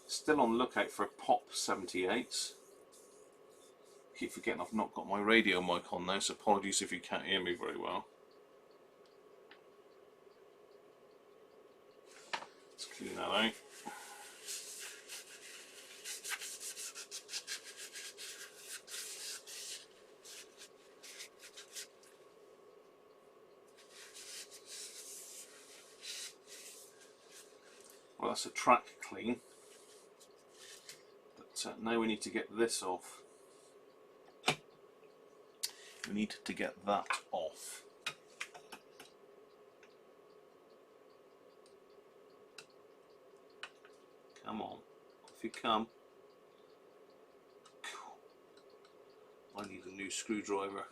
Still on the lookout for pop 78s. Keep forgetting I've not got my radio mic on now, so apologies if you can't hear me very well. Let's clean that out. Well, that's a track clean. But now we need to get this off. We need to get that off. Come on, if you come. I need a new screwdriver.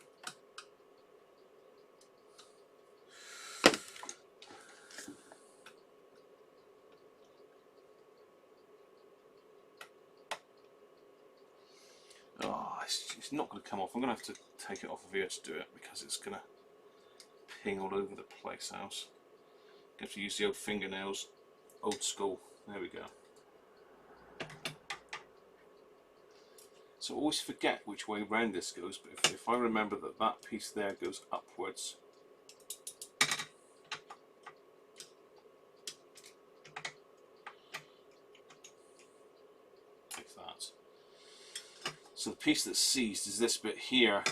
Oh, it's not going to come off. I'm going to have to take it off of here to do it because it's going to ping all over the place house. I have to use the old fingernails, old school. There we go. So I always forget which way round this goes, but if I remember that that piece there goes upwards, like that. So the piece that's seized is this bit here.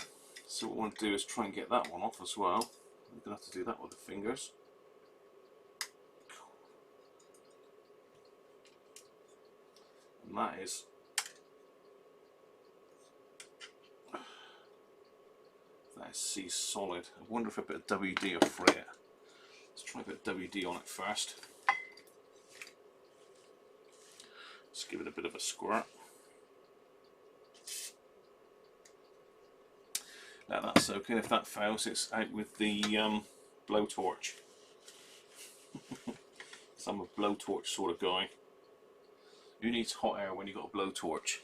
So what I want to do is try and get that one off as well. I'm going to have to do that with the fingers. And that is seized solid. I wonder if a bit of WD will free it. Let's try a bit of WD on it first. Let's give it a bit of a squirt. Now that's okay. If that fails, it's out with the blowtorch. So I'm a blowtorch sort of guy. Who needs hot air when you've got a blowtorch?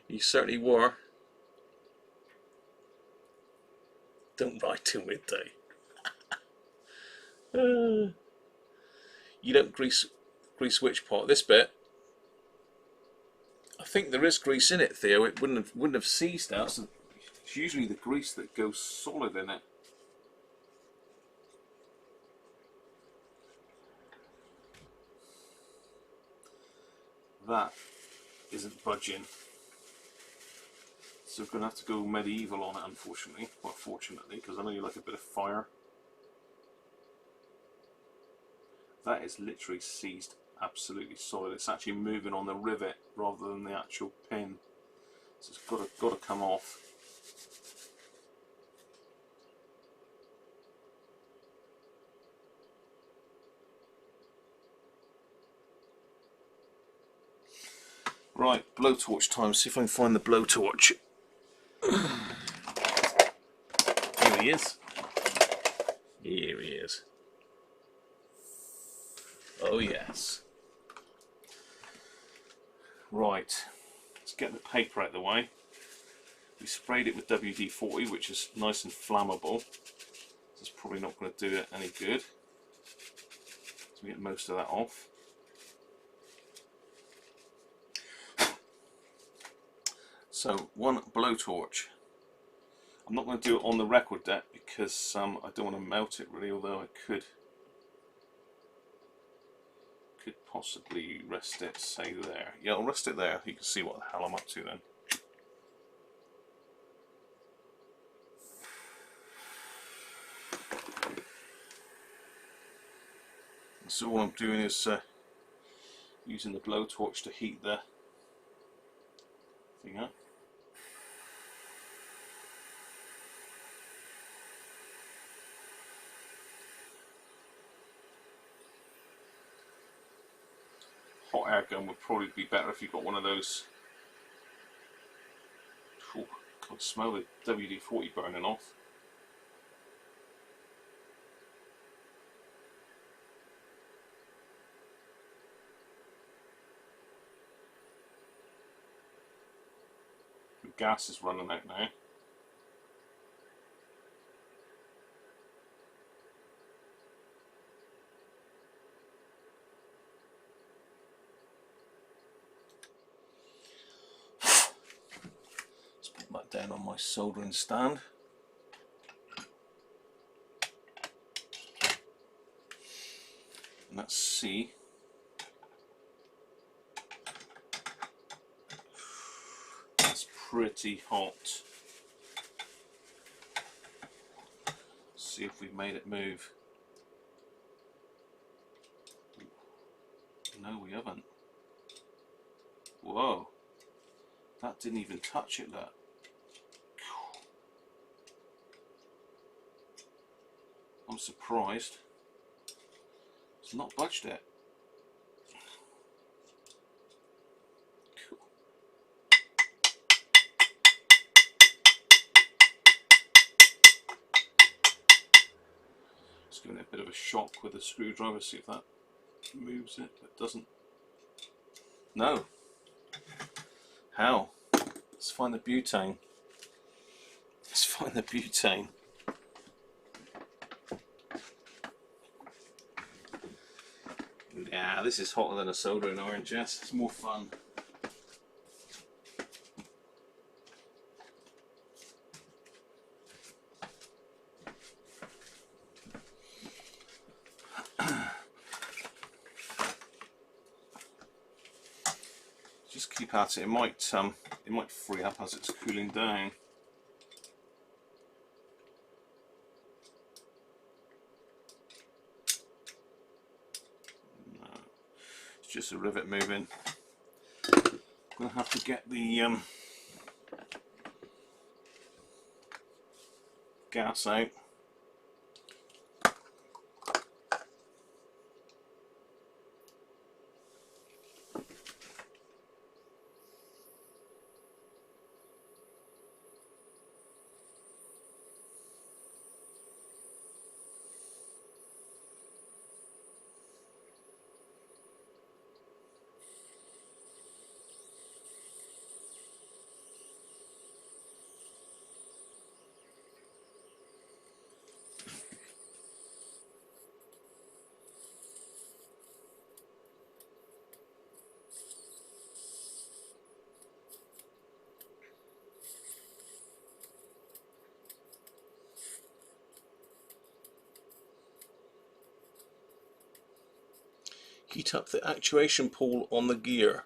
You certainly were. Don't ride till midday. You don't grease which part? This bit. I think there is grease in it, Theo. It wouldn't have seized that. So it's usually the grease that goes solid in it. That isn't budging. So we're going to have to go medieval on it, unfortunately. Well, fortunately, because I know you like a bit of fire. That is literally seized absolutely solid. It's actually moving on the rivet rather than the actual pin. So it's got to come off. Right, blowtorch time. See if I can find the blowtorch. Here he is. Here he is. Oh yes. Right, let's get the paper out of the way. We sprayed it with WD-40, which is nice and flammable. It's probably not going to do it any good. So we get most of that off. So one blowtorch. I'm not going to do it on the record deck because I don't want to melt it really, although I could possibly rest it, say there. Yeah, I'll rest it there. You can see what the hell I'm up to then. So all I'm doing is using the blowtorch to heat the thing up. Hot air gun would probably be better if you've got one of those. Ooh, I can smell the WD-40 burning off. The gas is running out now. Put that down on my soldering stand. And let's see. That's pretty hot. Let's see if we've made it move. No, we haven't. Whoa. That didn't even touch it, that. I'm surprised. It's not budged it. Cool. Just giving it a bit of a shock with a screwdriver, see if that moves it. It doesn't. No. How? Let's find the butane. Let's find the butane. Yeah, this is hotter than a soldering iron, Jess. It's more fun. Just keep at it. It might free up as it's cooling down. No, it's just a rivet moving. I'm gonna have to get the gas out. Heat up the actuation pole on the gear.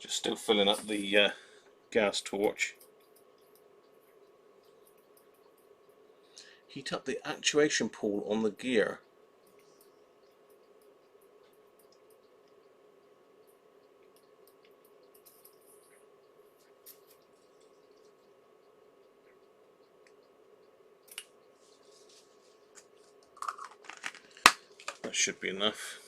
Just still filling up the gas torch. Heat up the actuation pool on the gear. That should be enough.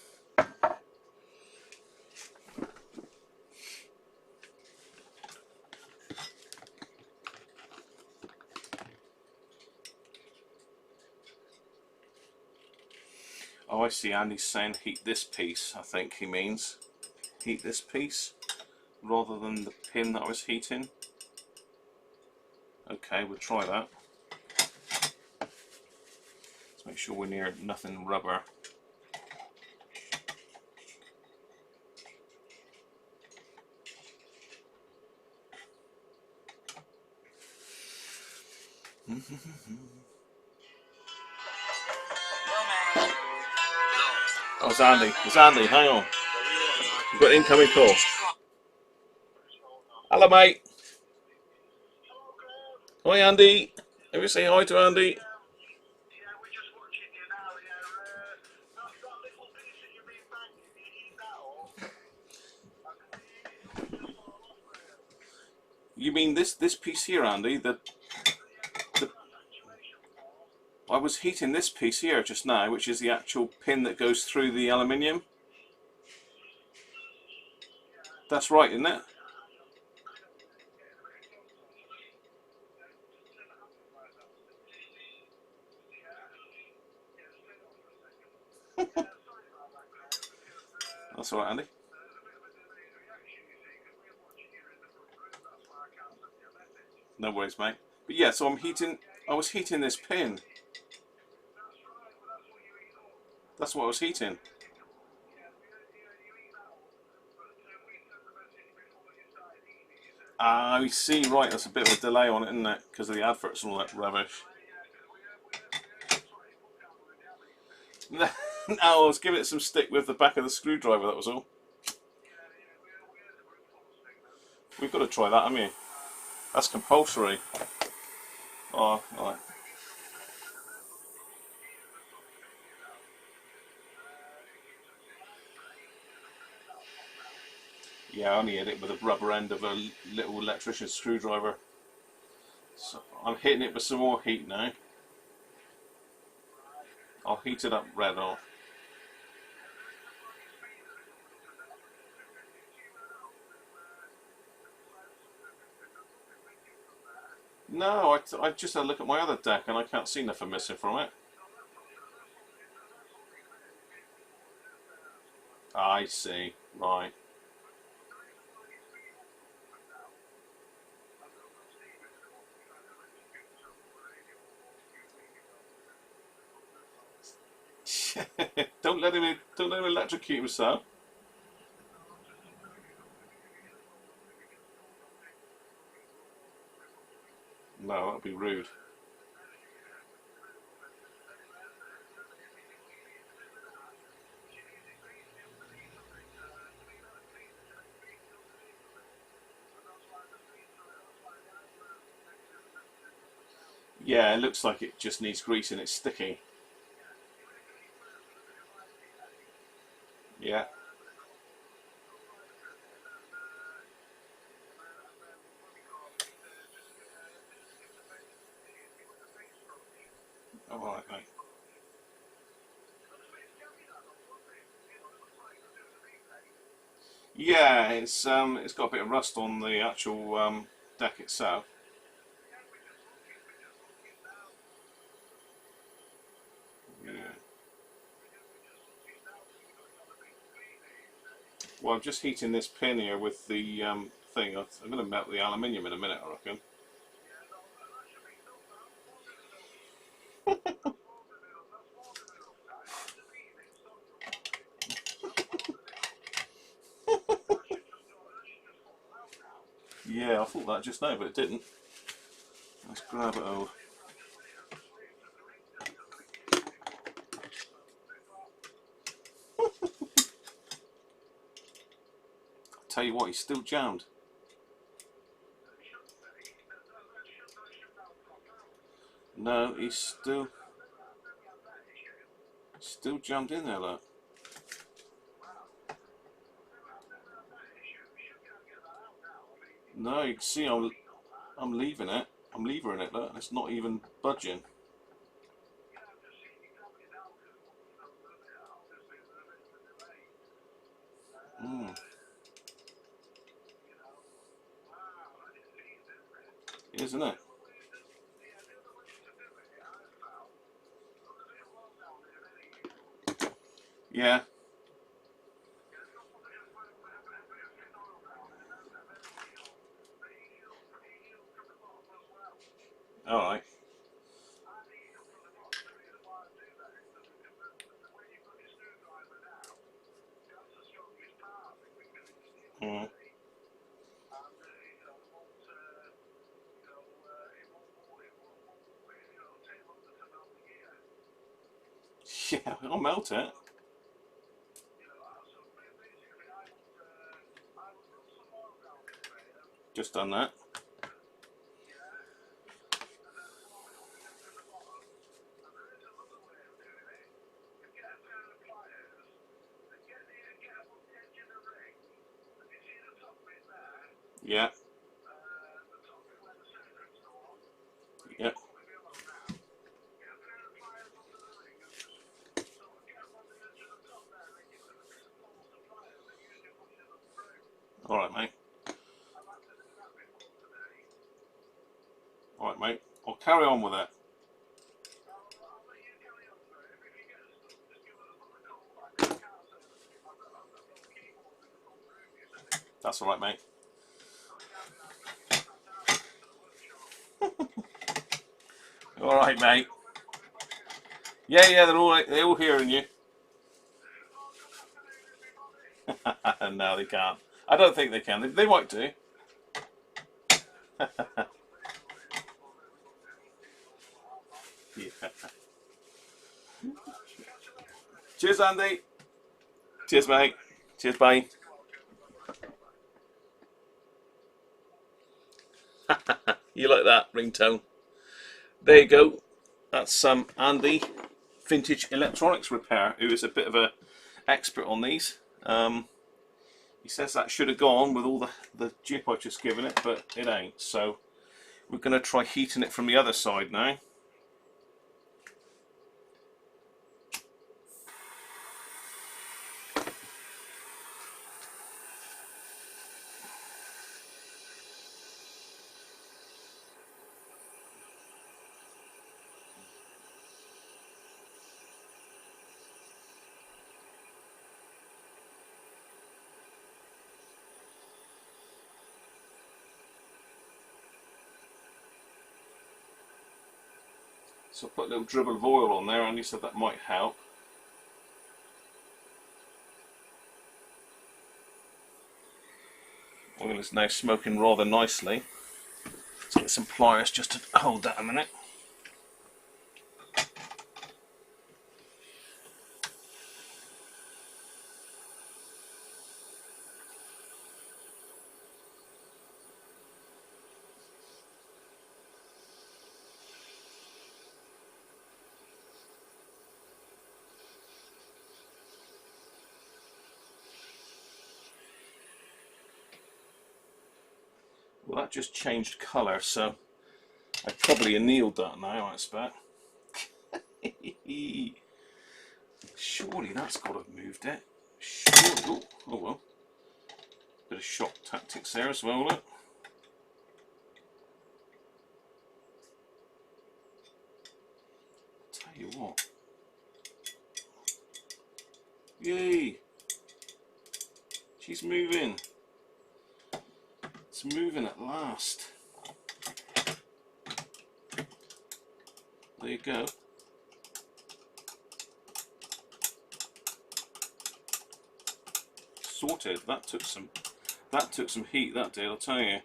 Oh, I see. Andy's saying heat this piece. I think he means heat this piece rather than the pin that I was heating. Okay, we'll try that. Let's make sure we're near nothing rubber. Oh, it's Andy. It's Andy. Hang on. We've got an incoming call. Hello, mate. Hi, Andy. Have you say hi to Andy? You mean this piece here, Andy? The I was heating this piece here just now, which is the actual pin that goes through the aluminium. That's right, isn't it? That's all right, Andy. No worries, mate. But yeah, so I was heating this pin. That's what I was heating. Ah, I see, right, that's a bit of a delay on it, isn't it? Because of the adverts and all that rubbish. No, I was giving it some stick with the back of the screwdriver, that was all. We've got to try that, haven't we? That's compulsory. Oh, right. Yeah, I only hit it with a rubber end of a little electrician's screwdriver. So I'm hitting it with some more heat now. I'll heat it up red off. No, I just had a look at my other deck and I can't see nothing missing from it. I see, right. Don't let him electrocute himself. No, that'd be rude. Yeah, it looks like it just needs grease and it's sticky. Yeah. Alright, mate. Yeah, it's got a bit of rust on the actual deck itself. Yeah. Well, I'm just heating this pin here with the thing. I'm going to melt the aluminium in a minute, I reckon. Yeah, I thought that just now, but it didn't. Let's grab it all. tell you what, he's still jammed. No, he's still jammed in there, look. No, you can see I'm leaving it. I'm levering it, look, and it's not even budging. Isn't it? Yeah. Alright. Yeah, I'll melt it. Just done that. Yeah. Yep. Alright, mate. Alright, mate. I'll carry on with it. That's alright, mate. Alright, mate. Yeah, they're all hearing you. No, they can't. I don't think they can. They might do. Yeah. Cheers, Andy. Cheers, mate. Cheers, bye. You like that ringtone? There you go. That's Andy, Vintage Electronics Repair, who is a bit of a expert on these. He says that should have gone with all the jip I've just given it, but it ain't. So we're going to try heating it from the other side now. So I put a little dribble of oil on there, and he said that might help. Oil is now smoking rather nicely. Let's get some pliers just to hold that a minute. Well, that just changed colour, so I probably annealed that now, I expect. Surely that's got to have moved it. Surely. Oh well. Bit of shock tactics there as well, look. Tell you what. Yay! She's moving. It's moving at last. There you go. Sorted. That took some heat, that did, I'll tell you.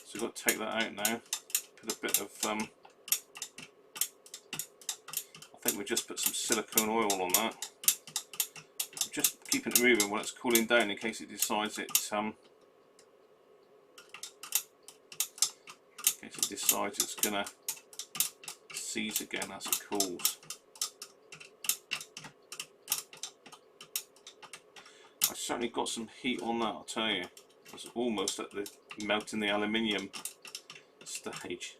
So we've got to take that out now. Put a bit of I think we just put some silicone oil on that. Just keeping it moving when it's cooling down in case it decides it's gonna seize again as it cools. I certainly got some heat on that, I'll tell you. It's almost at the melting the aluminium stage.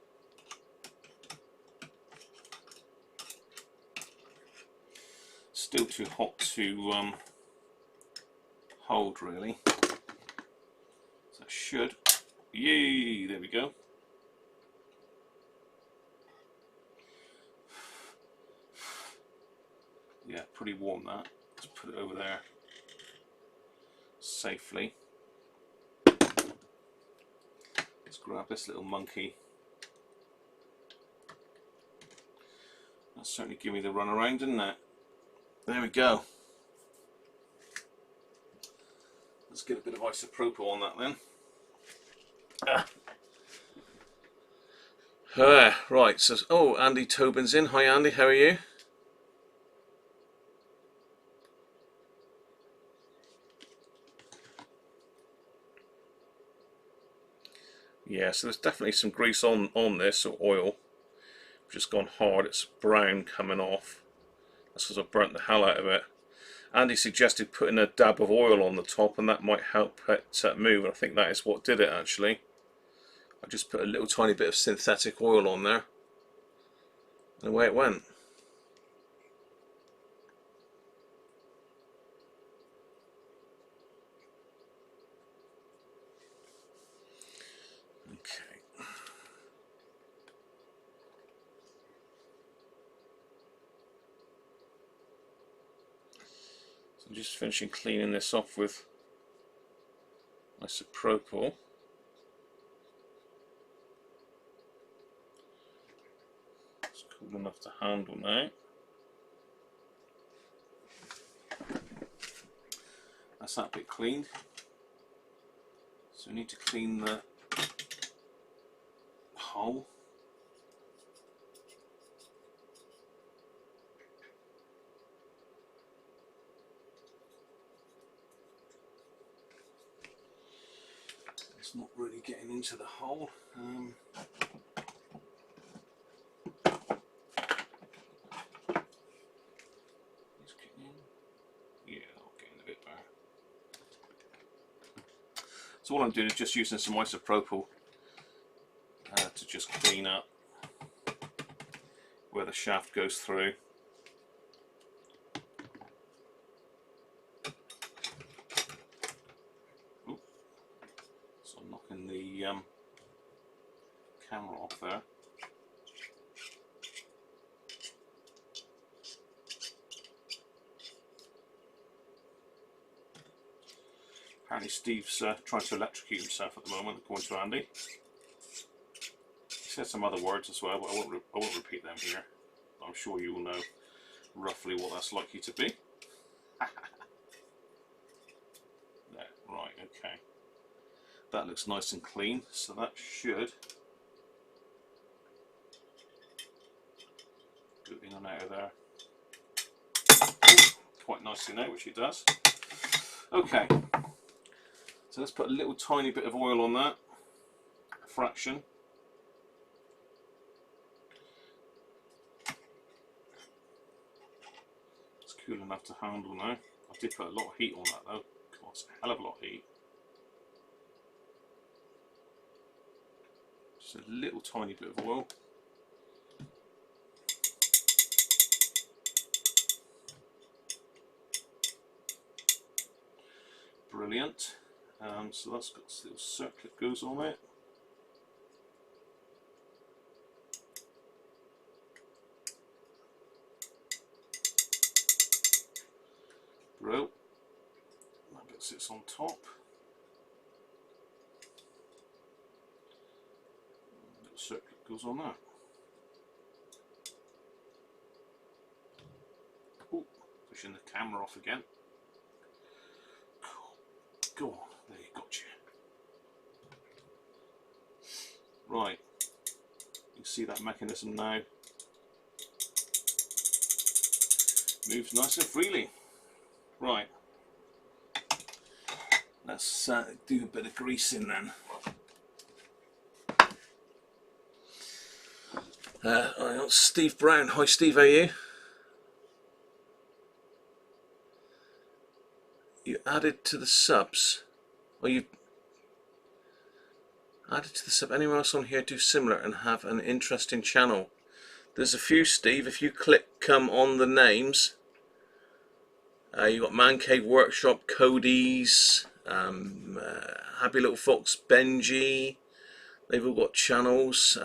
Still too hot to hold, really. So that should. Yay! There we go. Yeah, pretty warm that. Let's put it over there safely. Let's grab this little monkey. That certainly give me the run around, didn't it? There we go. Let's get a bit of isopropyl on that then. Right, so, oh, Andy Tobin's in. Hi Andy, how are you? Yeah, so there's definitely some grease on this, or oil. Just gone hard, it's brown coming off. That's because I've burnt the hell out of it. Andy suggested putting a dab of oil on the top and that might help it move, and I think that is what did it actually. I just put a little tiny bit of synthetic oil on there and away it went. Okay. So I'm just finishing cleaning this off with isopropyl. It's cool enough to handle now. That's that bit cleaned. So we need to clean the hole. It's not really getting into the hole. So all I'm doing is just using some isopropyl to just clean up where the shaft goes through. Ooh. So I'm knocking the camera off there. Apparently Steve's trying to electrocute himself at the moment, according to Andy. He said some other words as well, but I won't repeat them here. I'm sure you will know roughly what that's likely to be. There, right, okay. That looks nice and clean, so that should go in and out of there quite nicely now, which it does. Okay. So let's put a little tiny bit of oil on that, a fraction. It's cool enough to handle now. I did put a lot of heat on that though. God, it's a hell of a lot of heat. Just a little tiny bit of oil. Brilliant. So that's got this little circlet goes on it. Bro. That bit sits on top. Little circlet goes on that. Ooh, pushing the camera off again. Go on, there you got you. Right, you can see that mechanism now. Moves nice and freely. Right. Let's do a bit of greasing then. I got Steve Brown. Hi Steve, how are you? You added to the subs. Or you added to the sub. Anyone else on here do similar and have an interesting channel? There's a few, Steve. If you click on the names, you got Man Cave Workshop, Cody's, Happy Little Fox, Benji. They've all got channels.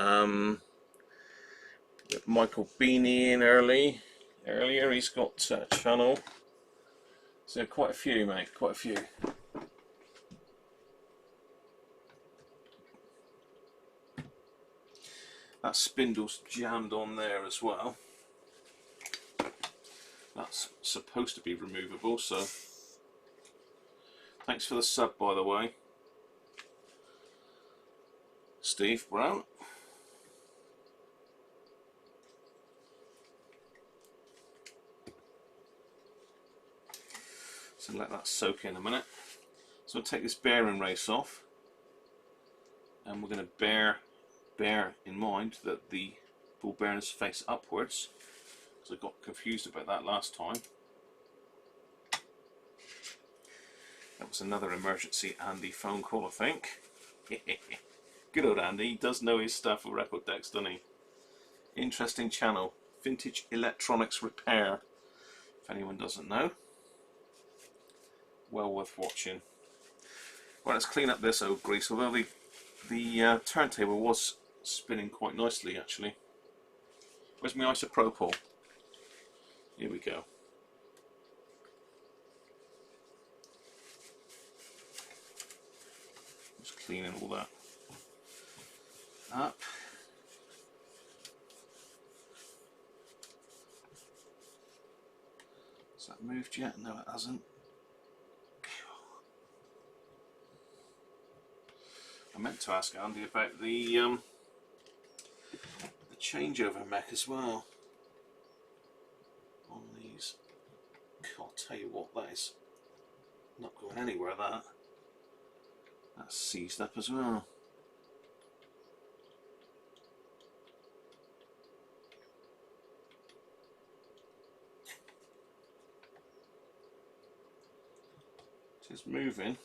Michael Beanie in earlier. He's got a channel. So quite a few, mate. Quite a few. That spindle's jammed on there as well. That's supposed to be removable, so thanks for the sub, by the way, Steve Brown. So let that soak in a minute. So I'll take this bearing race off, and we're going to bear in mind that the ball bearings face upwards, because I got confused about that last time. That was another emergency Andy phone call, I think. Good old Andy, he does know his stuff with record decks, doesn't he? Interesting channel, Vintage Electronics Repair, if anyone doesn't know. Well worth watching. Right, let's clean up this old grease, although the turntable was spinning quite nicely actually. Where's my isopropyl? Here we go. Just cleaning all that up. Has that moved yet? No, it hasn't. I meant to ask Andy about the changeover mech as well on these. I'll tell you what, that is not going anywhere. That's seized up as well. It's moving.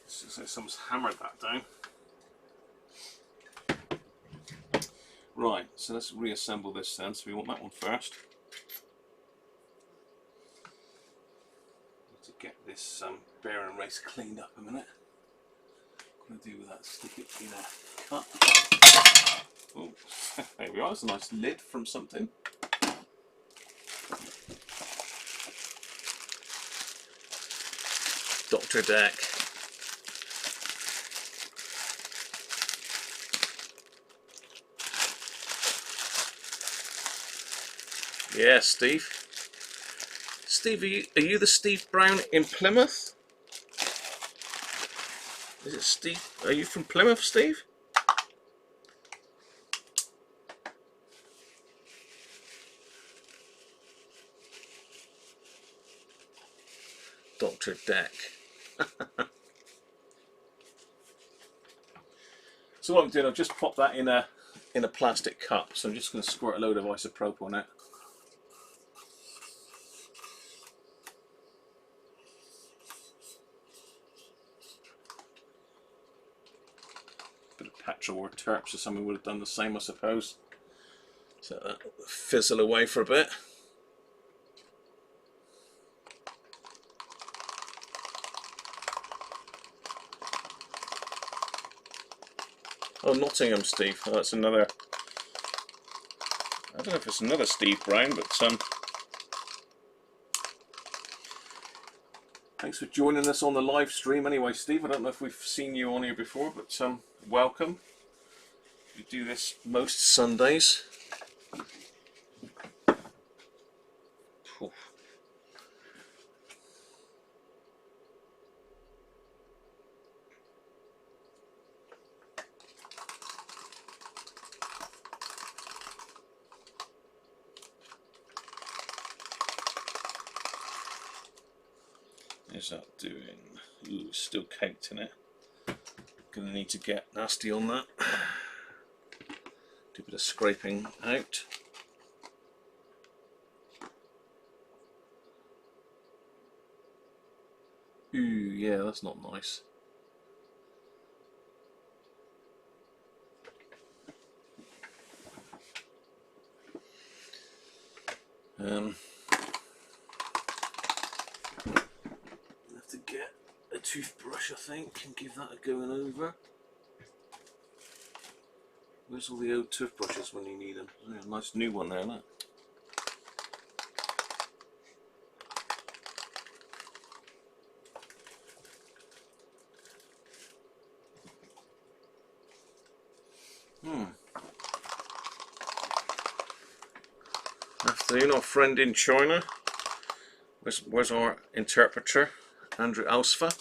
So someone's hammered that down. Right, so let's reassemble this then. So we want that one first. Need to get this bearing race cleaned up a minute. What can I do with that? Stick it in a cup. Oh, there we are. That's a nice lid from something. Dr. Deck. Yeah, Steve. Steve, are you the Steve Brown in Plymouth? Is it Steve? Are you from Plymouth, Steve? Dr. Deck. So what I'm doing, I've just popped that in a plastic cup. So I'm just going to squirt a load of isopropyl on it. Bit of petrol or terps or something would have done the same, I suppose. So that fizzle away for a bit. Oh, Nottingham, Steve. Oh, that's another. I don't know if it's another Steve Brown, but thanks for joining us on the live stream. Anyway, Steve, I don't know if we've seen you on here before, but welcome. We do this most Sundays. Phew. How's that doing? Ooh, still caked in it. Gonna need to get nasty on that. Do a bit of scraping out. Ooh, yeah, that's not nice. Have to get a toothbrush, I think, and give that a going over. Where's all the old toothbrushes when you need them? There's a nice new one there, isn't it? Afternoon, our friend in China. Where's our interpreter, Andrew Alsfa?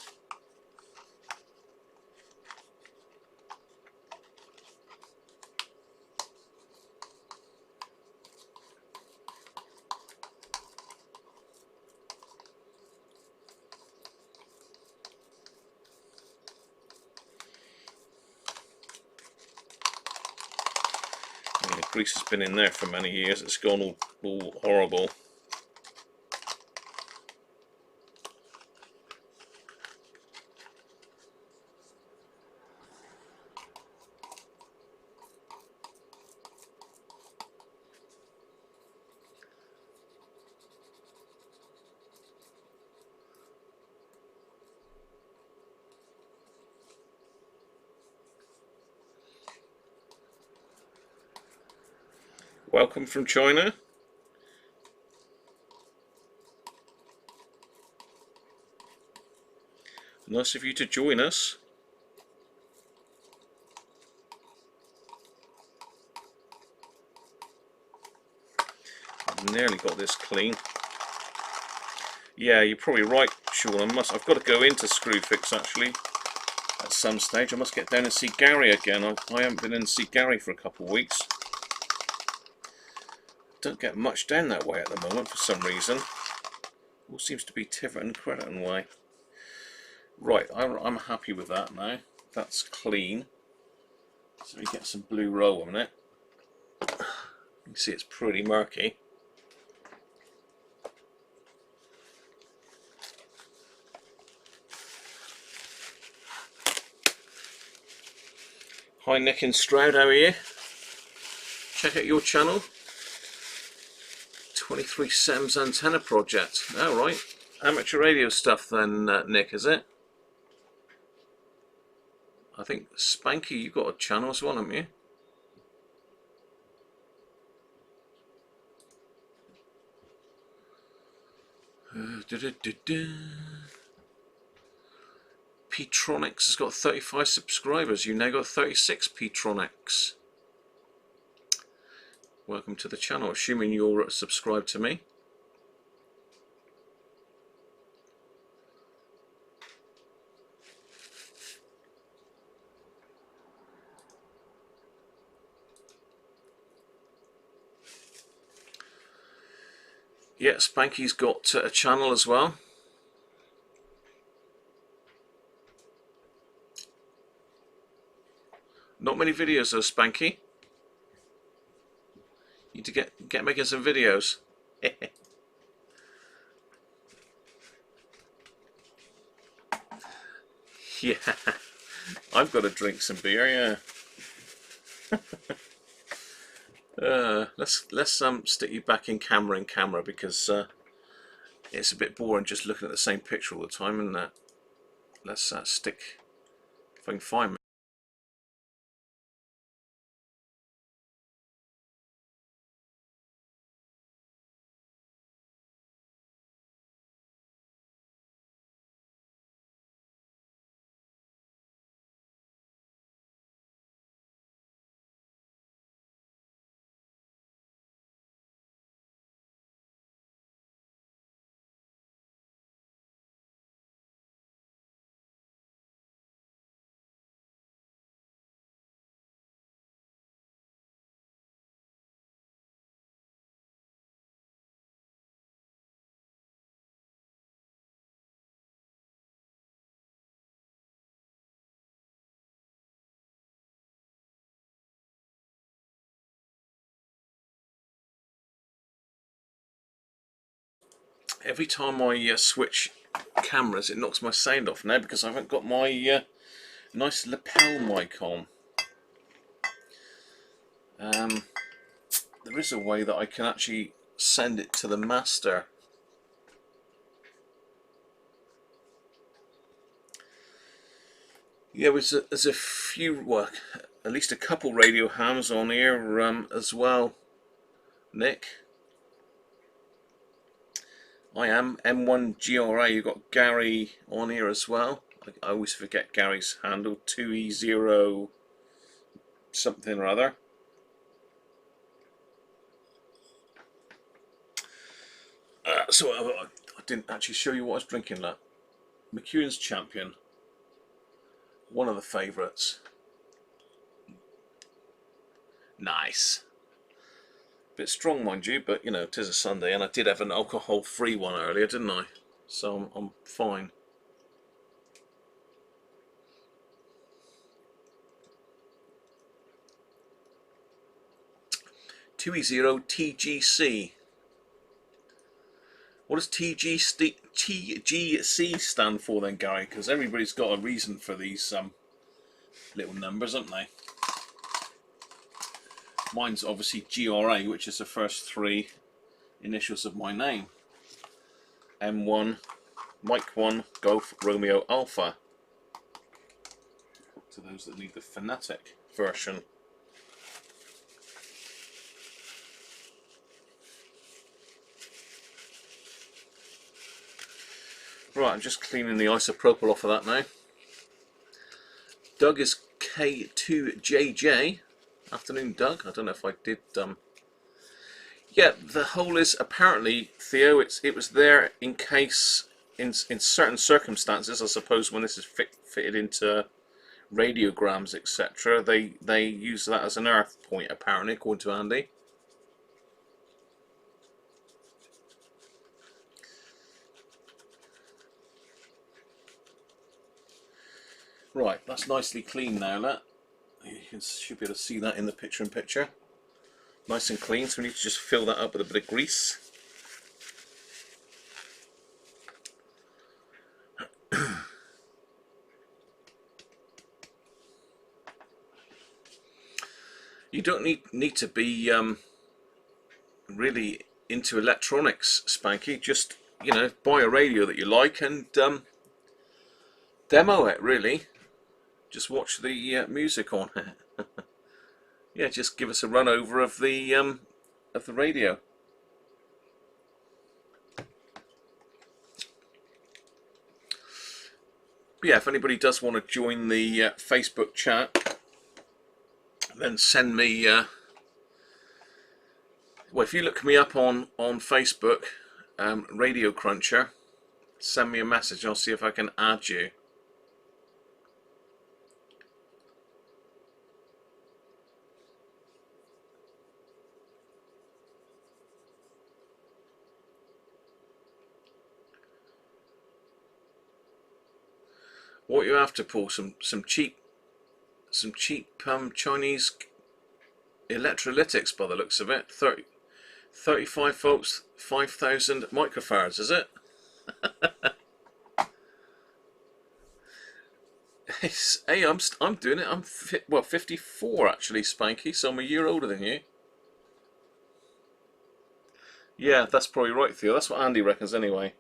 Yeah, the grease has been in there for many years. It's gone all horrible. Welcome from China. Nice of you to join us. I've nearly got this clean. Yeah, you're probably right, Sean. I've got to go into Screwfix actually at some stage. I must get down and see Gary again. I haven't been in to see Gary for a couple of weeks. Don't get much down that way at the moment for some reason. All seems to be Tiverton, Crediton way. Right, I'm happy with that now. That's clean. So we get some blue roll on it. You can see it's pretty murky. Hi Nick and Stroud, how are you? Check out your channel. 23 Sems Antenna Project. Oh right, amateur radio stuff then, Nick, is it? I think Spanky, you've got a channel as well, haven't you? Petronics has got 35 subscribers. You've now got 36, Petronics. Welcome to the channel, assuming you're subscribed to me. Yeah, Spanky's got a channel as well. Not many videos though, Spanky. You need to get making some videos. Yeah, I've got to drink some beer. Yeah. Let's stick you back in camera because it's a bit boring just looking at the same picture all the time, and let's stick if I can find. Every time I switch cameras, it knocks my sound off now because I haven't got my nice lapel mic on. There is a way that I can actually send it to the master. Yeah, there's a few, well, at least a couple radio hams on here as well, Nick. I am M1GRA. You've got Gary on here as well. I always forget Gary's handle, 2E0 something or other. So I didn't actually show you what I was drinking. That McEwen's Champion, one of the favourites. Nice. Bit strong, mind you, but you know, 'tis a Sunday, and I did have an alcohol-free one earlier, didn't I? So I'm fine. .2E0 TGC. What does TGC stand for then, Gary? Because everybody's got a reason for these little numbers, haven't they? Mine's obviously GRA, which is the first three initials of my name. M1, Mike 1, Golf, Romeo, Alpha. To those that need the phonetic version. Right, I'm just cleaning the isopropyl off of that now. Doug is K2JJ. Afternoon, Doug. I don't know if I did. Yeah, the hole is apparently, Theo. It was there in case, in certain circumstances, I suppose, when this is fitted into radiograms, etc. They use that as an earth point, apparently, according to Andy. Right, that's nicely clean now, that. You should be able to see that in the picture-in-picture. Nice and clean, so we need to just fill that up with a bit of grease. You don't need to be really into electronics, Spanky. Just, you know, buy a radio that you like and demo it, really. Just watch the music on it. Yeah, just give us a run over of the radio. But yeah, if anybody does want to join the Facebook chat, then send me. Well, if you look me up on Facebook, Radiocruncher, send me a message. I'll see if I can add you. What you after, Paul? Some cheap Chinese electrolytics by the looks of it. 35 volts, 5,000 microfarads, is it? Hey, I'm doing it. I'm 54 actually, Spanky. So I'm a year older than you. Yeah, that's probably right, Theo. That's what Andy reckons anyway.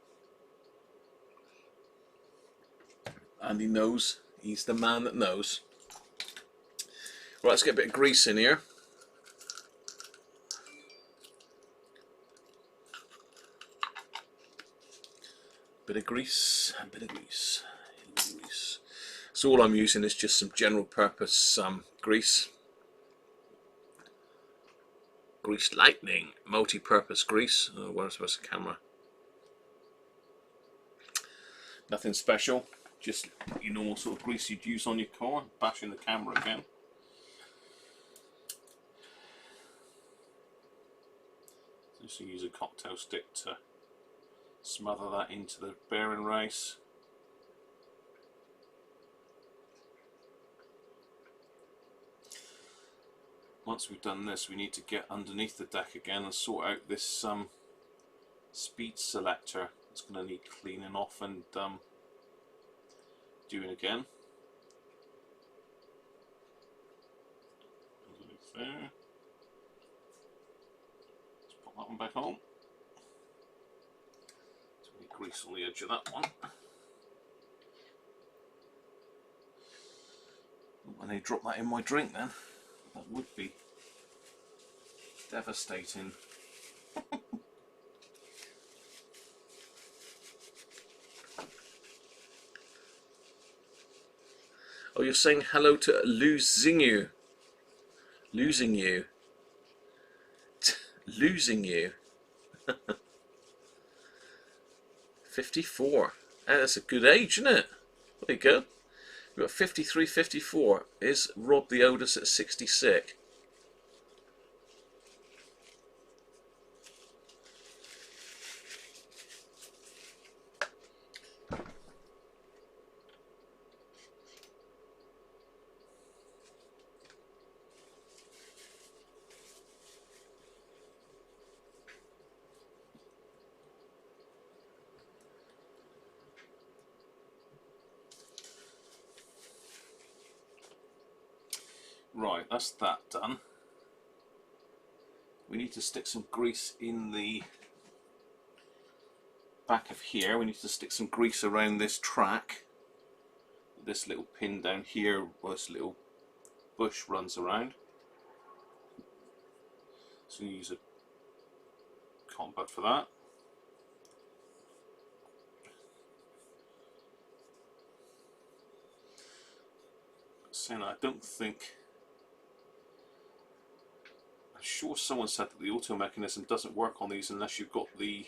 Andy knows. He's the man that knows. Right, let's get a bit of grease in here. Bit of grease, a bit of grease, a bit of grease. So all I'm using is just some general purpose grease. Grease Lightning, multi-purpose grease. Oh, where's the camera? Nothing special. Just your normal sort of grease you'd use on your car. Bashing the camera again. Just use a cocktail stick to smother that into the bearing race. Once we've done this, we need to get underneath the deck again and sort out this speed selector. It's going to need cleaning off and doing again. There. Let's put that one back on. So we grease on the edge of that one. When they drop that in my drink, then that would be devastating. Oh, you're saying hello to losing you. Losing you. Losing you. 54. That's a good age, isn't it? There you go. We've got 53, 54. Is Rob the oldest at 66? Right, that's that done. We need to stick some grease in the back of here. We need to stick some grease around this track. This little pin down here, where this little bush runs around. So you use a cotton bud for that. Saying I don't think. I'm sure someone said that the auto mechanism doesn't work on these unless you've got the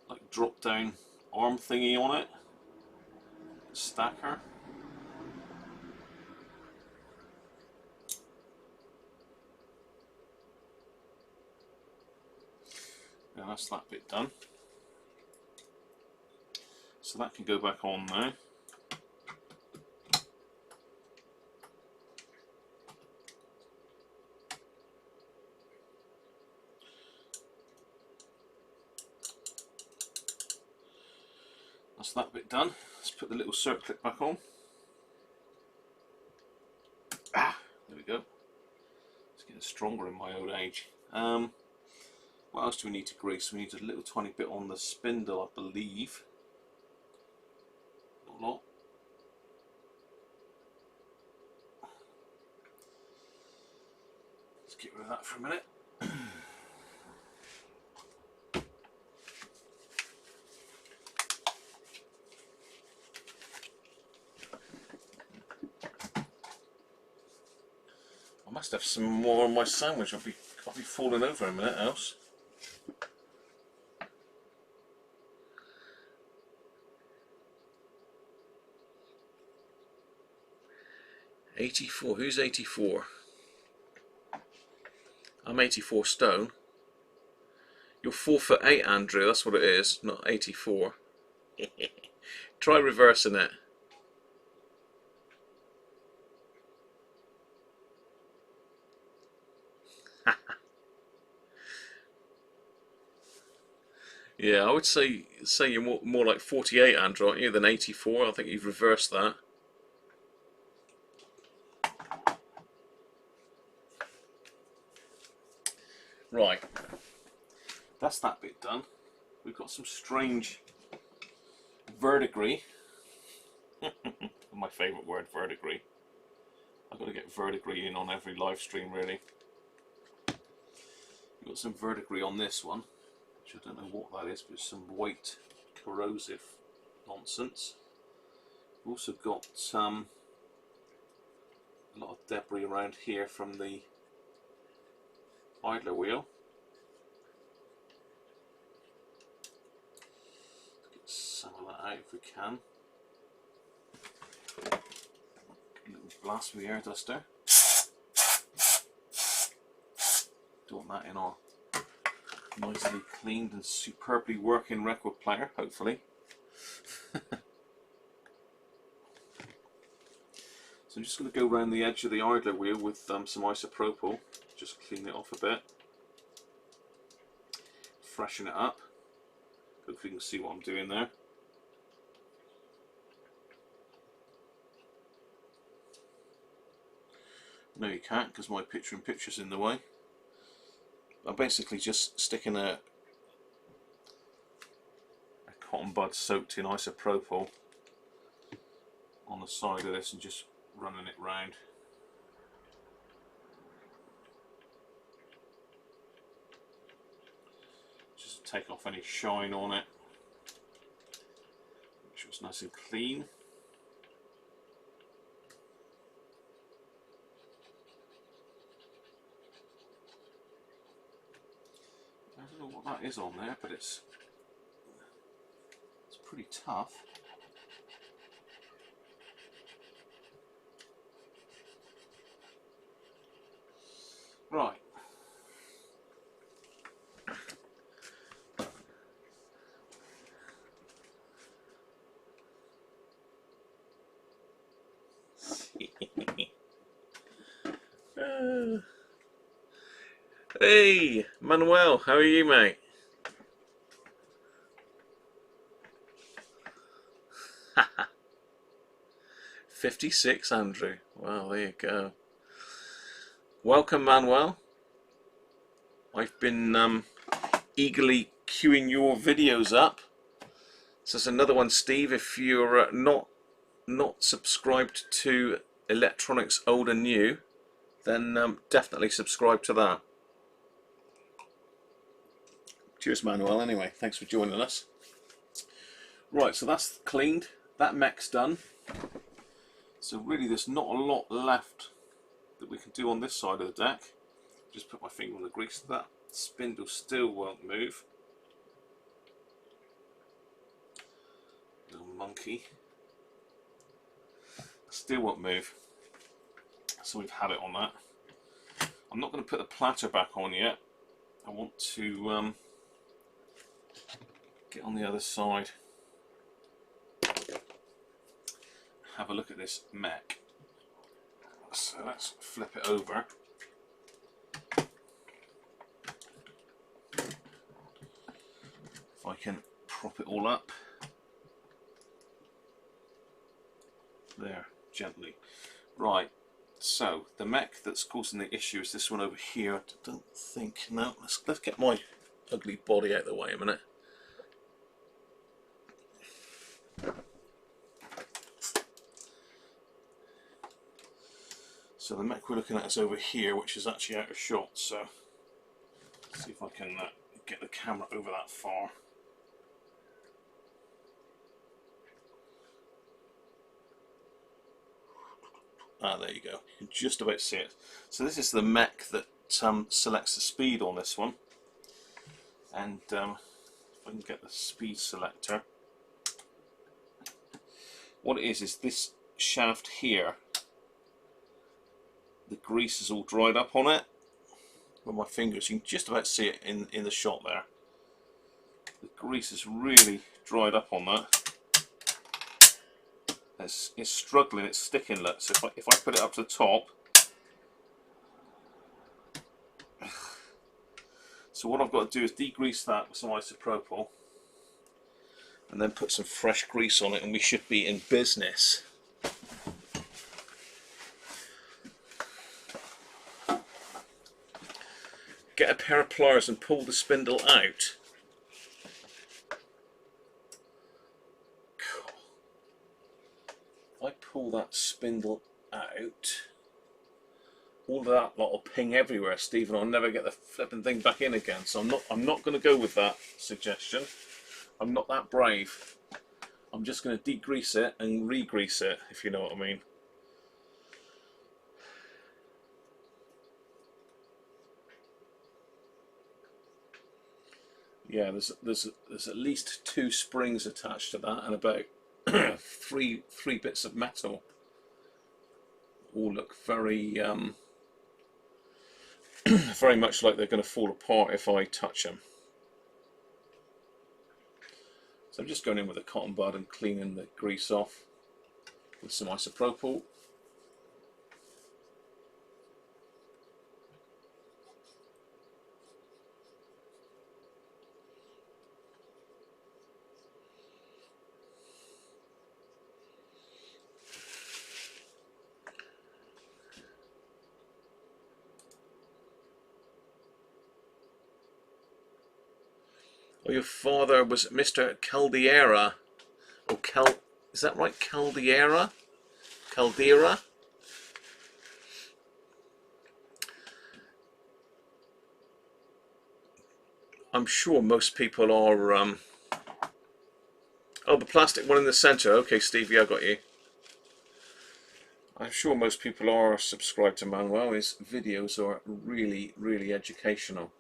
like drop down arm thingy on it. Stacker. Yeah, that's that bit done. So that can go back on now. That's that bit done. Let's put the little circlip back on. Ah, there we go. It's getting stronger in my old age. What else do we need to grease? We need a little tiny bit on the spindle, I believe. Not a lot. Let's get rid of that for a minute. I must have some more on my sandwich. I'll be falling over in a minute else. '84. Who's 84? I'm 84 stone. You're 4'8", Andrew. That's what it is, not 84. Try reversing it. Yeah, I would say you're more like 48, Andrew, aren't you, than 84. I think you've reversed that. Right, that's that bit done. We've got some strange verdigris. My favourite word, verdigris. I've got to get verdigris in on every live stream, really. We've got some verdigris on this one, which I don't know what that is, but it's some white corrosive nonsense. We've also got a lot of debris around here from the idler wheel. Let's get some of that out if we can. A little blast with the air duster. Don't want that in our nicely cleaned and superbly working record player, hopefully. So I'm just going to go around the edge of the idler wheel with some isopropyl, just clean it off a bit, freshen it up. Hopefully you can see what I'm doing there. No, you can't because my picture-in-picture's in the way. I'm basically just sticking a cotton bud soaked in isopropyl on the side of this and just running it round. Just to take off any shine on it. Make sure it's nice and clean. I don't know what that is on there, but it's pretty tough. Right. Hey, Manuel, how are you, mate? Haha. 56, Andrew. Wow, there you go. Welcome, Manuel. I've been eagerly queuing your videos up. So there's another one, Steve. If you're not subscribed to Electronics Old and New, then definitely subscribe to that. Cheers, Manuel. Anyway, thanks for joining us. Right, so that's cleaned. That mech's done. So really, there's not a lot left that we can do on this side of the deck. Just put my finger on the grease. That spindle still won't move. Little monkey. Still won't move. So we've had it on that. I'm not going to put the platter back on yet. I want to get on the other side. Have a look at this mech. So let's flip it over. If I can prop it all up. There, gently. Right, so the mech that's causing the issue is this one over here. I don't think, no, let's get my ugly body out of the way a minute. So the mech we're looking at is over here, which is actually out of shot, so let's see if I can get the camera over that far. Ah, there you go. You can just about see it. So this is the mech that selects the speed on this one. And if I can get the speed selector. What it is this shaft here. The grease is all dried up on it. With my fingers, you can just about see it in the shot there. The grease is really dried up on that. It's struggling, it's sticking. Look, so if I put it up to the top, so what I've got to do is degrease that with some isopropyl, and then put some fresh grease on it, and we should be in business. Get a pair of pliers and pull the spindle out. If I pull that spindle out, all of that lot will ping everywhere, Steve, and I'll never get the flipping thing back in again. So I'm not going to go with that suggestion. I'm not that brave. I'm just going to degrease it and re-grease it, if you know what I mean. Yeah, there's at least 2 springs attached to that, and about three bits of metal. All look very very much like they're going to fall apart if I touch them. So I'm just going in with a cotton bud and cleaning the grease off with some isopropyl. Oh, your father was Mr. Caldera. Or is that right? Caldera? Caldera? I'm sure most people are... Oh, the plastic one in the centre. Okay, Stevie, I got you. I'm sure most people are subscribed to Manuel. His videos are really, really educational.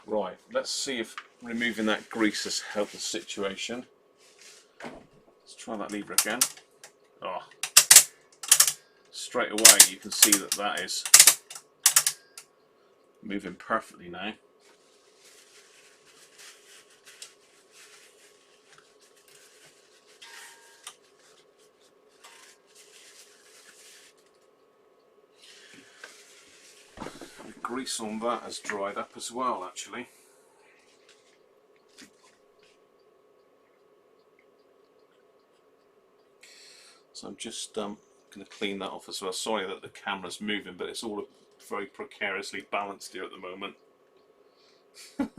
Right, let's see if removing that grease has helped the situation. Let's try that lever again. Oh, straight away you can see that that is moving perfectly now. The grease on that has dried up as well, actually. So I'm just going to clean that off as well. Sorry that the camera's moving, but it's all very precariously balanced here at the moment. Can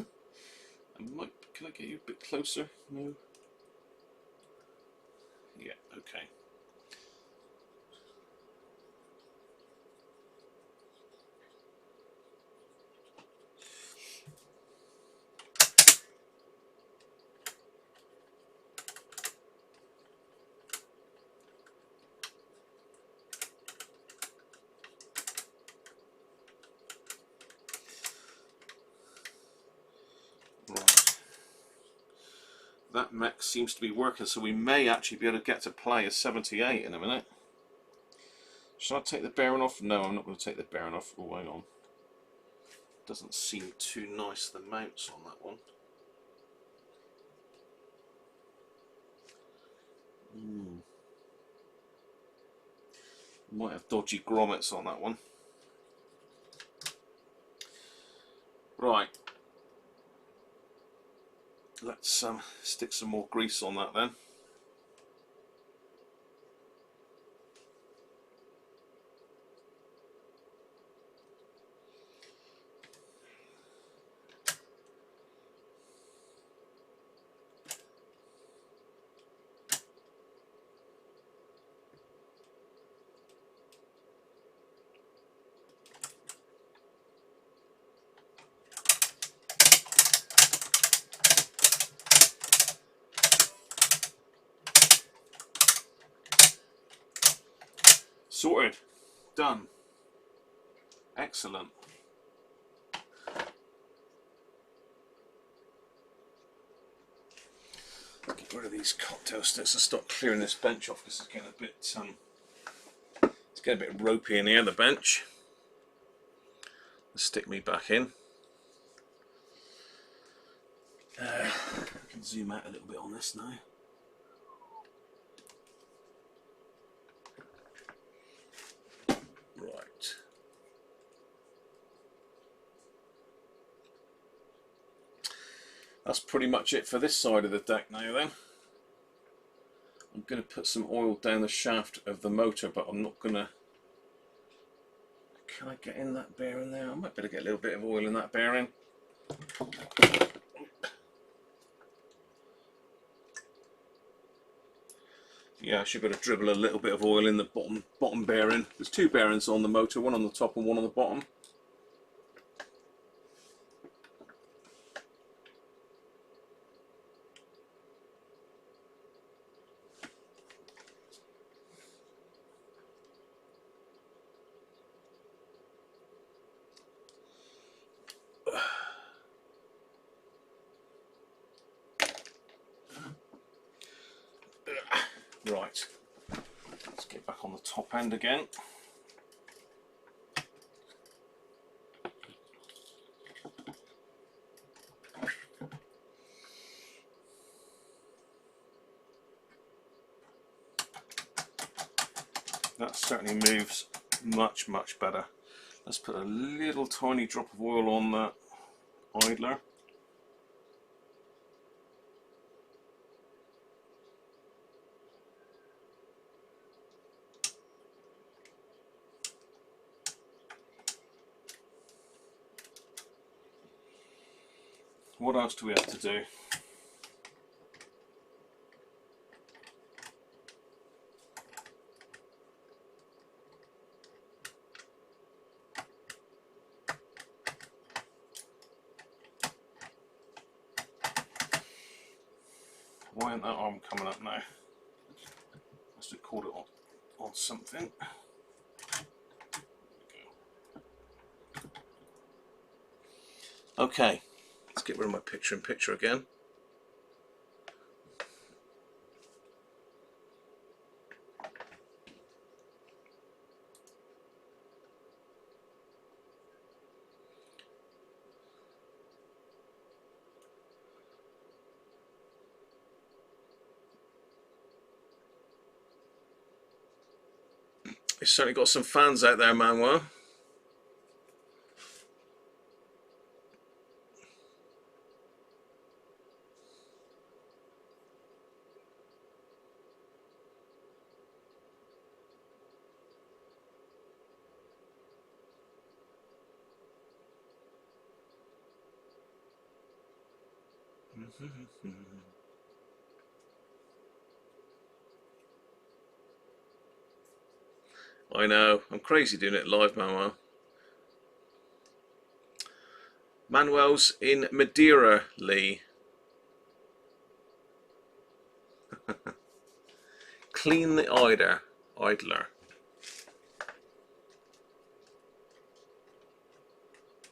I get you a bit closer? No? Yeah, okay. Right. That mech seems to be working, so we may actually be able to get to play a 78 in a minute. Shall I take the bearing off? No, I'm not going to take the bearing off. Oh, hang on. Doesn't seem too nice, the mounts on that one. Might have dodgy grommets on that one. Right. Let's stick some more grease on that then. Sorted. Done. Excellent. Get rid of these cocktail sticks and start clearing this bench off because it's getting a bit ropey in here, the bench. Let's stick me back in. I can zoom out a little bit on this now. Right. That's pretty much it for this side of the deck now then. I'm going to put some oil down the shaft of the motor, but I'm not going to... Can I get in that bearing there? I might better get a little bit of oil in that bearing. Yeah, I should be able to dribble a little bit of oil in the bottom bearing. There's two bearings on the motor, one on the top and one on the bottom. Right, let's get back on the top end again. That certainly moves much, much better. Let's put a little tiny drop of oil on that idler. What else do we have to do? Why isn't that arm coming up now? Must have caught it on something. Okay, let's get rid of my picture-in-picture again. You've certainly got some fans out there, Manuel. I know, I'm crazy doing it live, Manuel. Manuel's in Madeira, Lee. Clean the idler.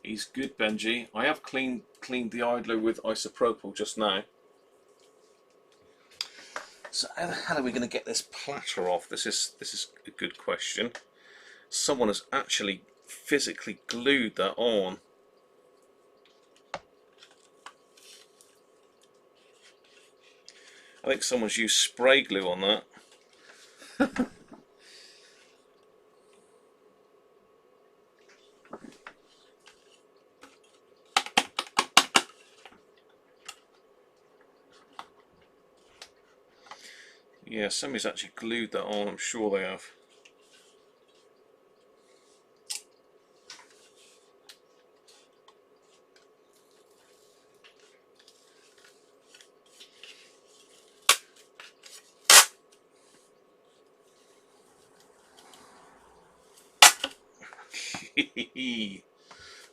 He's good, Benji. I have cleaned the idler with isopropyl just now. So how the hell are we going to get this platter off? This is a good question. Someone has actually physically glued that on. I think someone's used spray glue on that. Yeah, somebody's actually glued that on, I'm sure they have.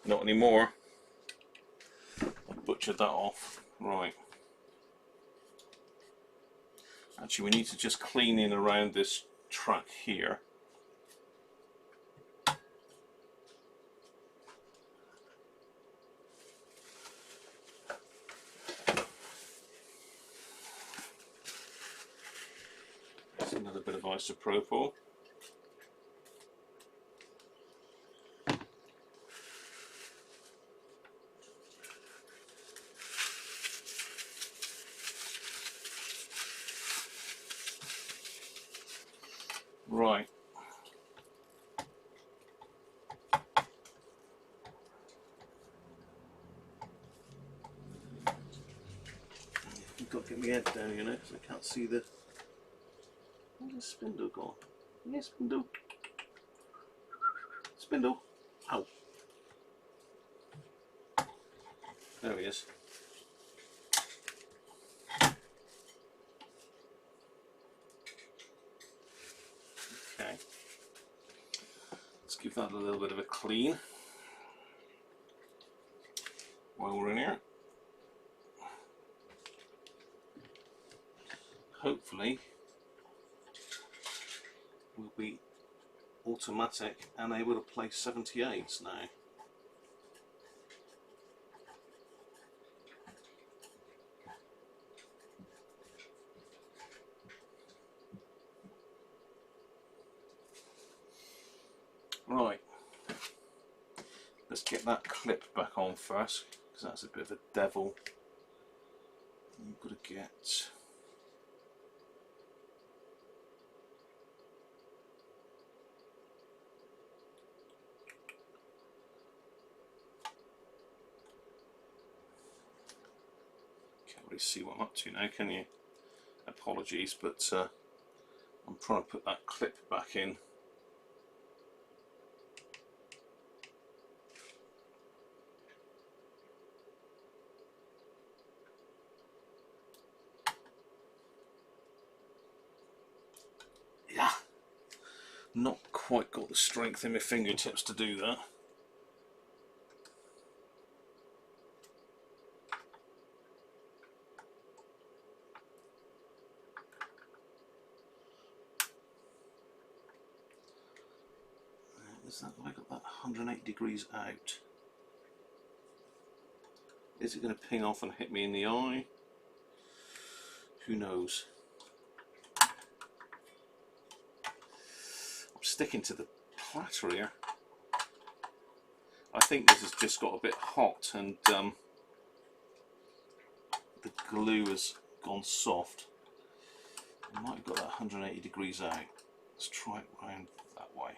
Not anymore. I butchered that off. Right. Actually, we need to just clean in around this track here. That's another bit of isopropyl. Right. I've got to get my head down, you know, because I can't see the... Where's the spindle gone? Yeah, spindle. Spindle. Ow. There he is. Okay. Let's give that a little bit of a clean while we're in here. Hopefully we'll be automatic and able to play 78s now. Right, let's get that clip back on first, because that's a bit of a devil. You've got to get... Can't really see what I'm up to now, can you? Apologies, but I'm trying to put that clip back in. Not quite got the strength in my fingertips to do that. Is that, have I got that 180 degrees out? Is it going to ping off and hit me in the eye? Who knows? I'm sticking to the platter here. I think this has just got a bit hot and the glue has gone soft. I might have got that 180 degrees out. Let's try it round that way.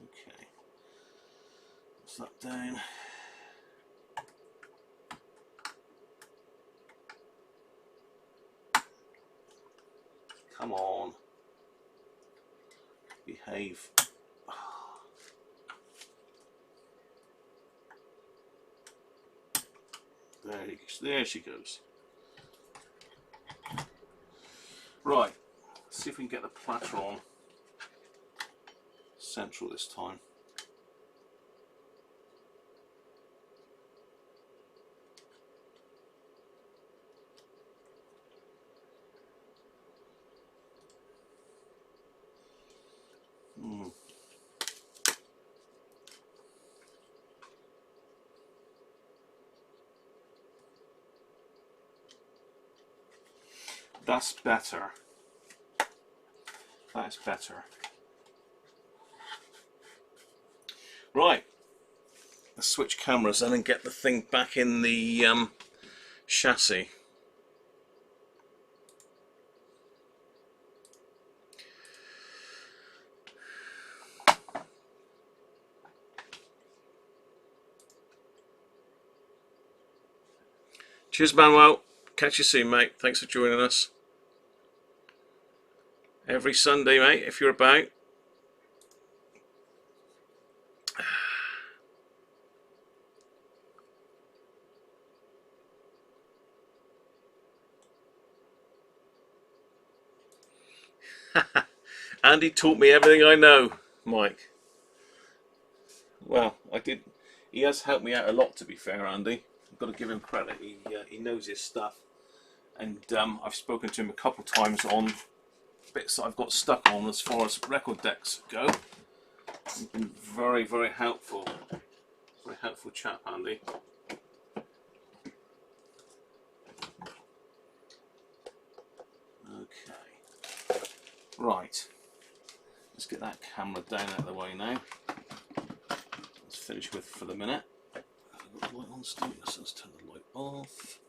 Okay. What's that down? Come on. Behave. There she goes. Right, let's see if we can get the platter on central this time. That's better. That's better. Right. Let's switch cameras then and get the thing back in the chassis. Cheers, Manuel. Catch you soon, mate. Thanks for joining us. Every Sunday, mate, if you're about. Andy taught me everything I know, Mike. Well, I did. He has helped me out a lot, to be fair, Andy. I've got to give him credit. He knows his stuff, and I've spoken to him a couple of times on bits that I've got stuck on as far as record decks go. He's been very, very helpful. Very helpful chap, Andy. Okay. Right. Let's get that camera down out of the way now. Let's finish with for the minute. I've got the light on still. Yes, let's turn the light off.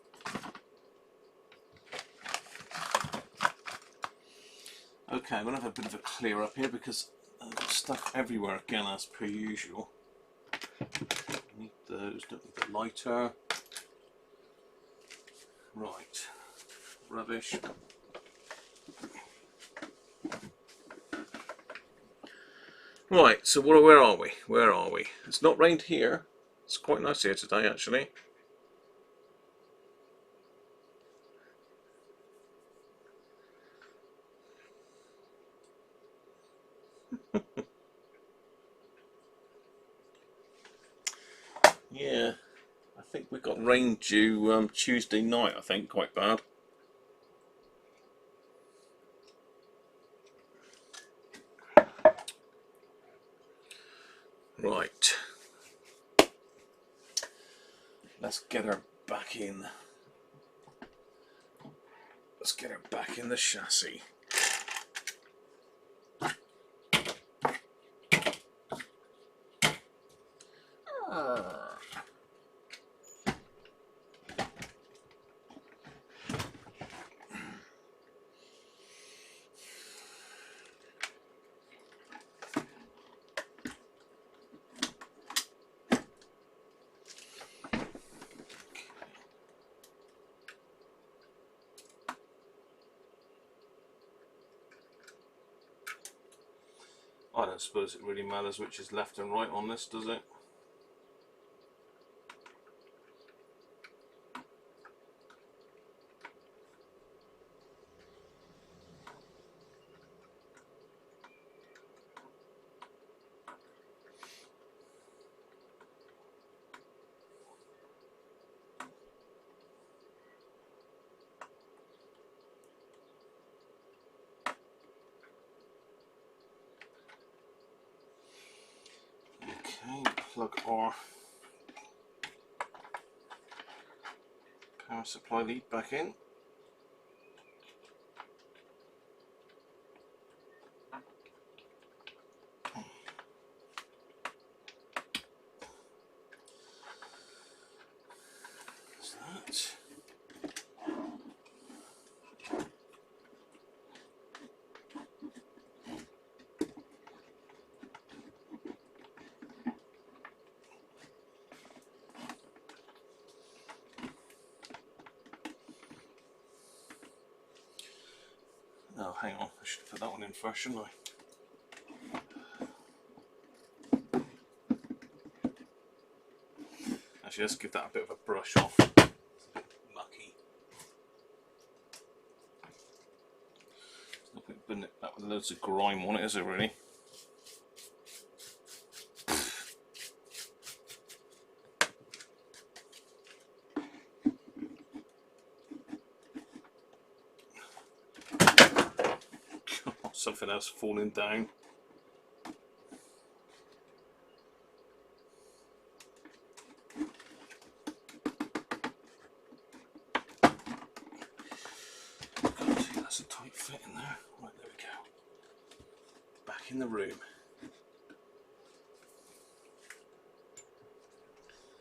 Okay, I'm going to have a bit of a clear up here because I've got stuff everywhere again as per usual. Need those, don't need the lighter. Right, rubbish. Right, so where are we? Where are we? It's not rained here. It's quite nice here today, actually. Yeah, I think we got rain due Tuesday night, I think, quite bad. Right. Let's get her back in. Let's get her back in the chassis. I don't suppose it really matters which is left and right on this, does it? plug our power supply lead back in. That's that. Oh, hang on, I should have put that one in first, shouldn't I? Actually, let's give that a bit of a brush off. It's a bit mucky. There's no point putting it back with loads of grime on it, is it really? Something else falling down. That's a tight fit in there. Right, there we go. Back in the room.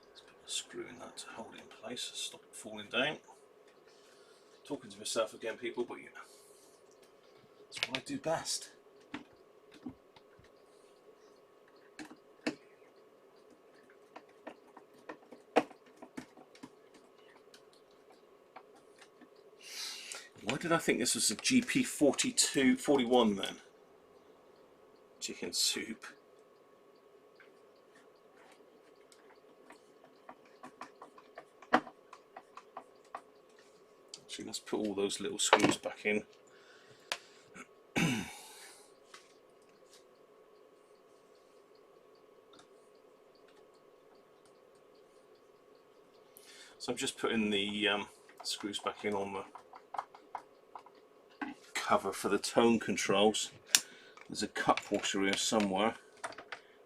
Let's put a screw in that to hold it in place, stop it falling down. Talking to myself again, people, but you know, that's what I do best. Why did I think this was a GP41 then? Chicken soup. Actually, let's put all those little screws back in. So I'm just putting the screws back in on the cover for the tone controls. There's a cup washer here somewhere.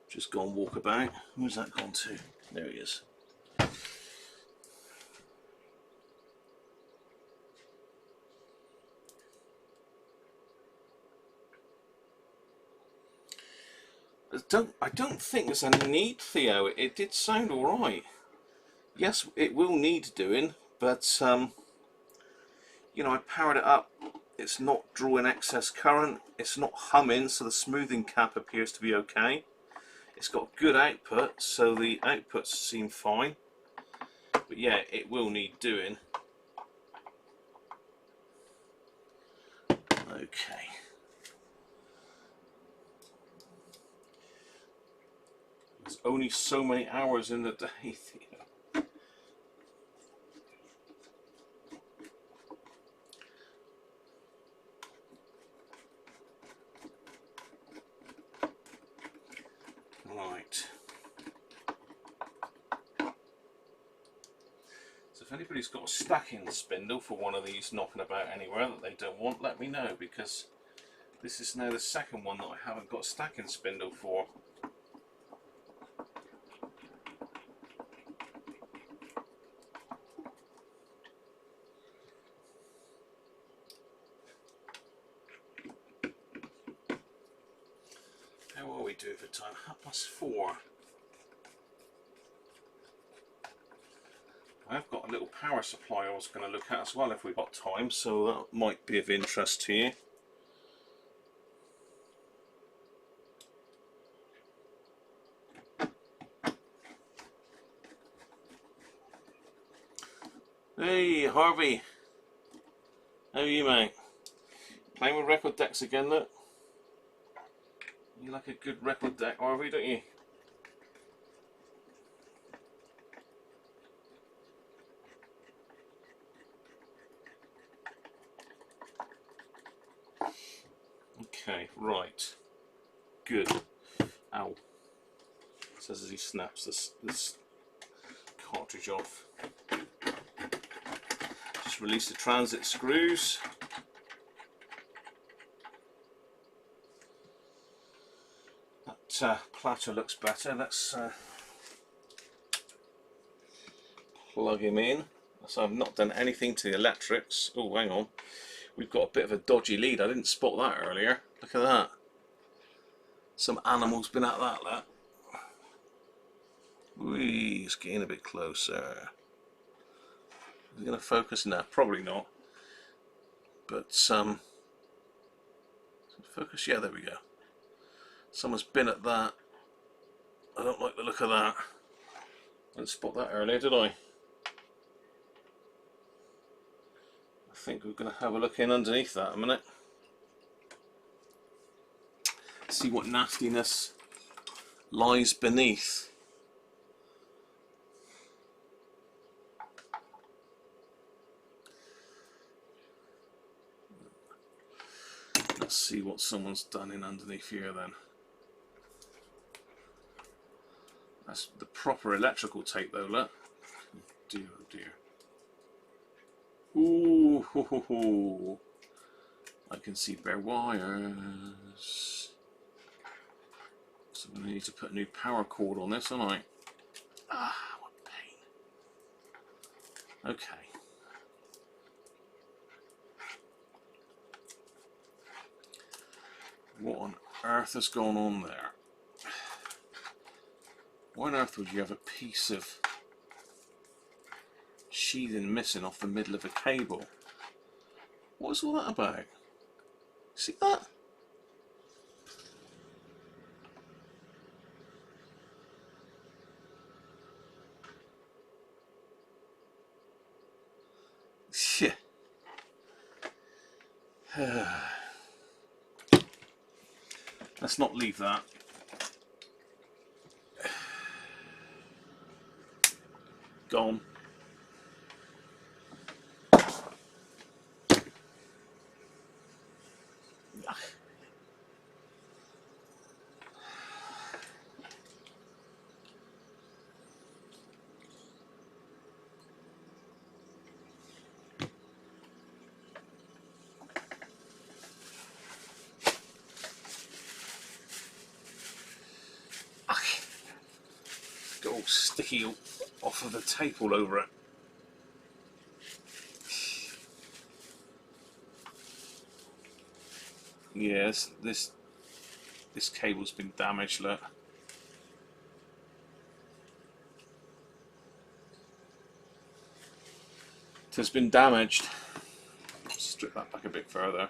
Just gone walkabout. Where's that gone to? There he is. I don't think there's any need, Theo. It did sound alright. Yes, it will need doing, but you know, I powered it up. It's not drawing excess current. It's not humming, so the smoothing cap appears to be okay. It's got good output, so the outputs seem fine. But yeah, it will need doing. Okay. There's only so many hours in the day, Theo. Right. So if anybody's got a stacking spindle for one of these knocking about anywhere that they don't want, let me know, because this is now the second one that I haven't got a stacking spindle for. How are we doing for time? 4:30. I've got a little power supply I was going to look at as well if we've got time, so that might be of interest to you. Hey Harvey, how are you, mate? Playing with record decks again, look. You like a good record deck, Harvey, don't you? Okay, right. Good. Ow. Says as he snaps this cartridge off. Just release the transit screws. That platter looks better. Let's plug him in. So I've not done anything to the electrics. Oh, hang on. We've got a bit of a dodgy lead. I didn't spot that earlier. Look at that. Some animal's been at that, look. Whee, it's getting a bit closer. Is it going to focus? No, probably not. But focus, yeah, there we go. Someone's been at that. I don't like the look of that. I didn't spot that earlier, did I? I think we're going to have a look in underneath that a minute. See what nastiness lies beneath. Let's see what someone's done in underneath here then. That's the proper electrical tape though, look. Oh dear, oh dear. Ooh, ho, ho, ho. I can see bare wires. So I'm going to need to put a new power cord on this, aren't I? Ah, what pain. Okay. What on earth has gone on there? Why on earth would you have a piece of sheathing missing off the middle of a cable? What's all that about? See that? Yeah. Let's not leave that. Gone. Got all sticky off of the tape all over it. Yes, this cable's been damaged, look. It has been damaged. Strip that back a bit further.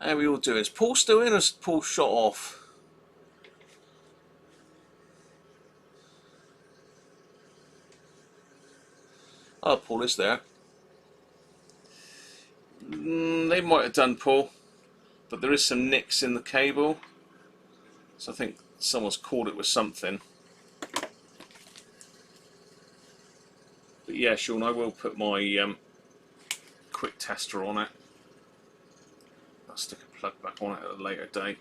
How we all do? Is Paul still in or is Paul shot off? Oh, Paul is there. They might have done, Paul, but there is some nicks in the cable, so I think someone's caught it with something. But yeah, Sean, I will put my quick tester on it. I'll stick a plug back on it at a later date.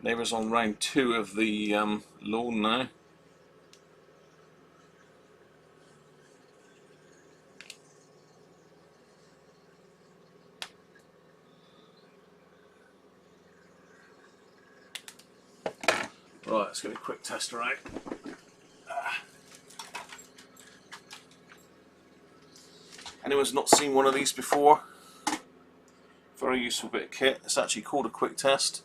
Neighbours on round 2 of the lawn now. Right, let's get a quick tester out. Anyone's not seen one of these before? Very useful bit of kit. It's actually called a quick test.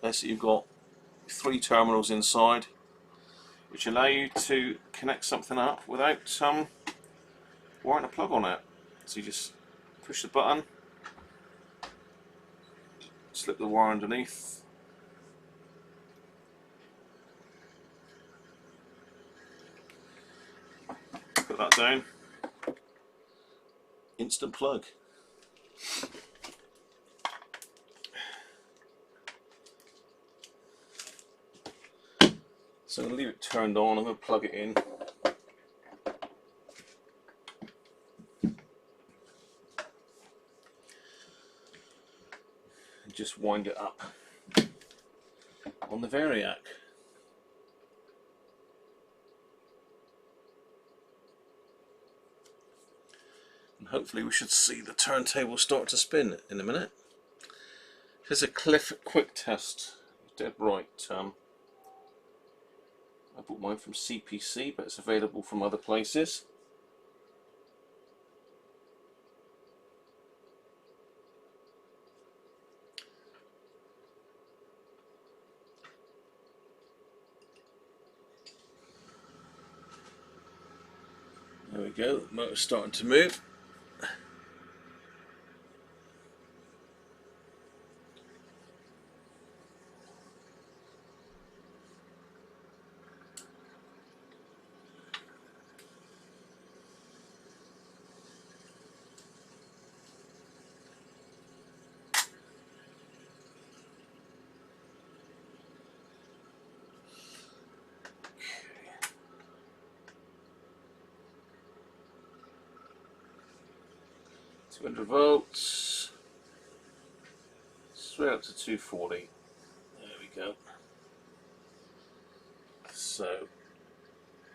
Basically, you've got 3 terminals inside, which allow you to connect something up without wiring a plug on it. So you just push the button, slip the wire underneath, put that down, instant plug. So I'm going to leave it turned on, I'm going to plug it in. wind it up on the Variac. And hopefully we should see the turntable start to spin in a minute. Here's a Cliff quick test. Dead right. I bought mine from CPC, but it's available from other places. There we go, the motor's starting to move. Okay. 200 volts, straight up to 240. There we go. So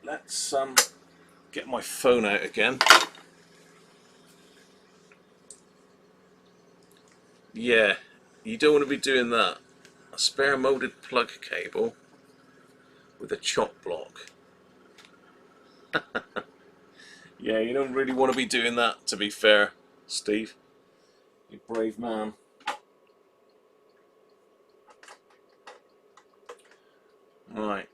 let's get my phone out again. Yeah, you don't want to be doing that. A spare molded plug cable with a chop block. Yeah, you don't really want to be doing that, to be fair, Steve. You brave man. Right.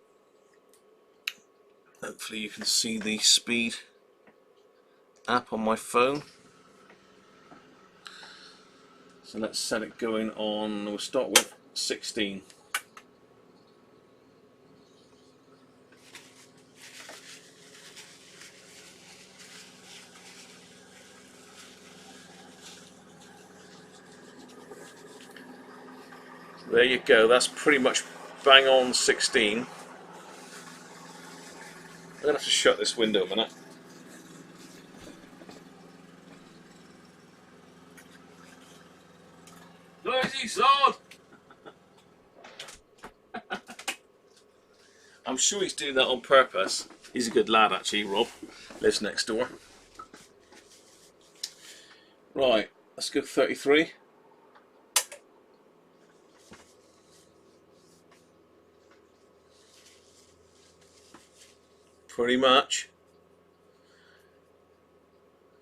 Hopefully you can see the speed app on my phone. So let's set it going on, we'll start with 16. There you go, that's pretty much bang on 16. I'm going to have to shut this window a minute. Noisy sod! I'm sure he's doing that on purpose. He's a good lad actually, Rob. Lives next door. Right, let's go 33. Pretty much.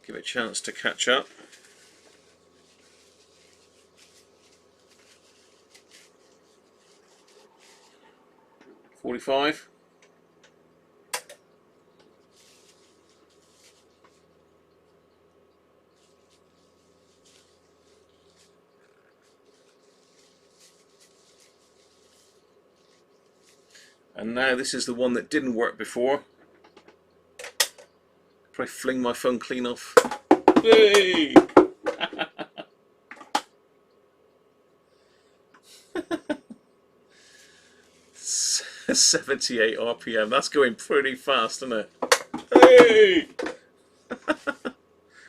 Give it a chance to catch up. 45. And now this is the one that didn't work before. Probably fling my phone clean off. Hey! 78 RPM. That's going pretty fast, isn't it? Hey!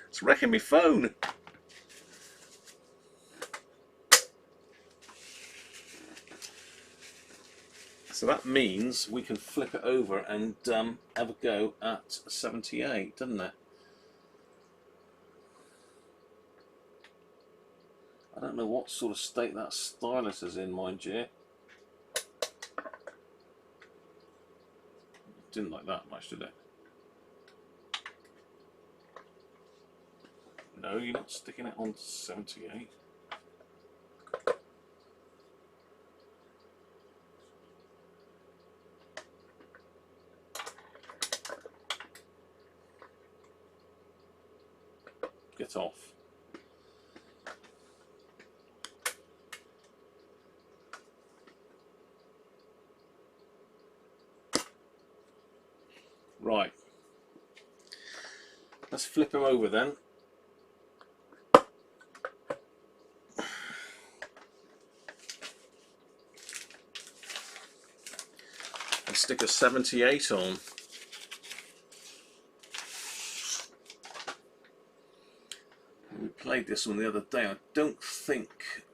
It's wrecking my phone. So that means we can flip it over and have a go at 78, doesn't it? I don't know what sort of state that stylus is in, mind you. Didn't like that much, did it? No, you're not sticking it on 78. Get off. Right. Let's flip him over then. And stick a 78 on. We played this one the other day. I don't think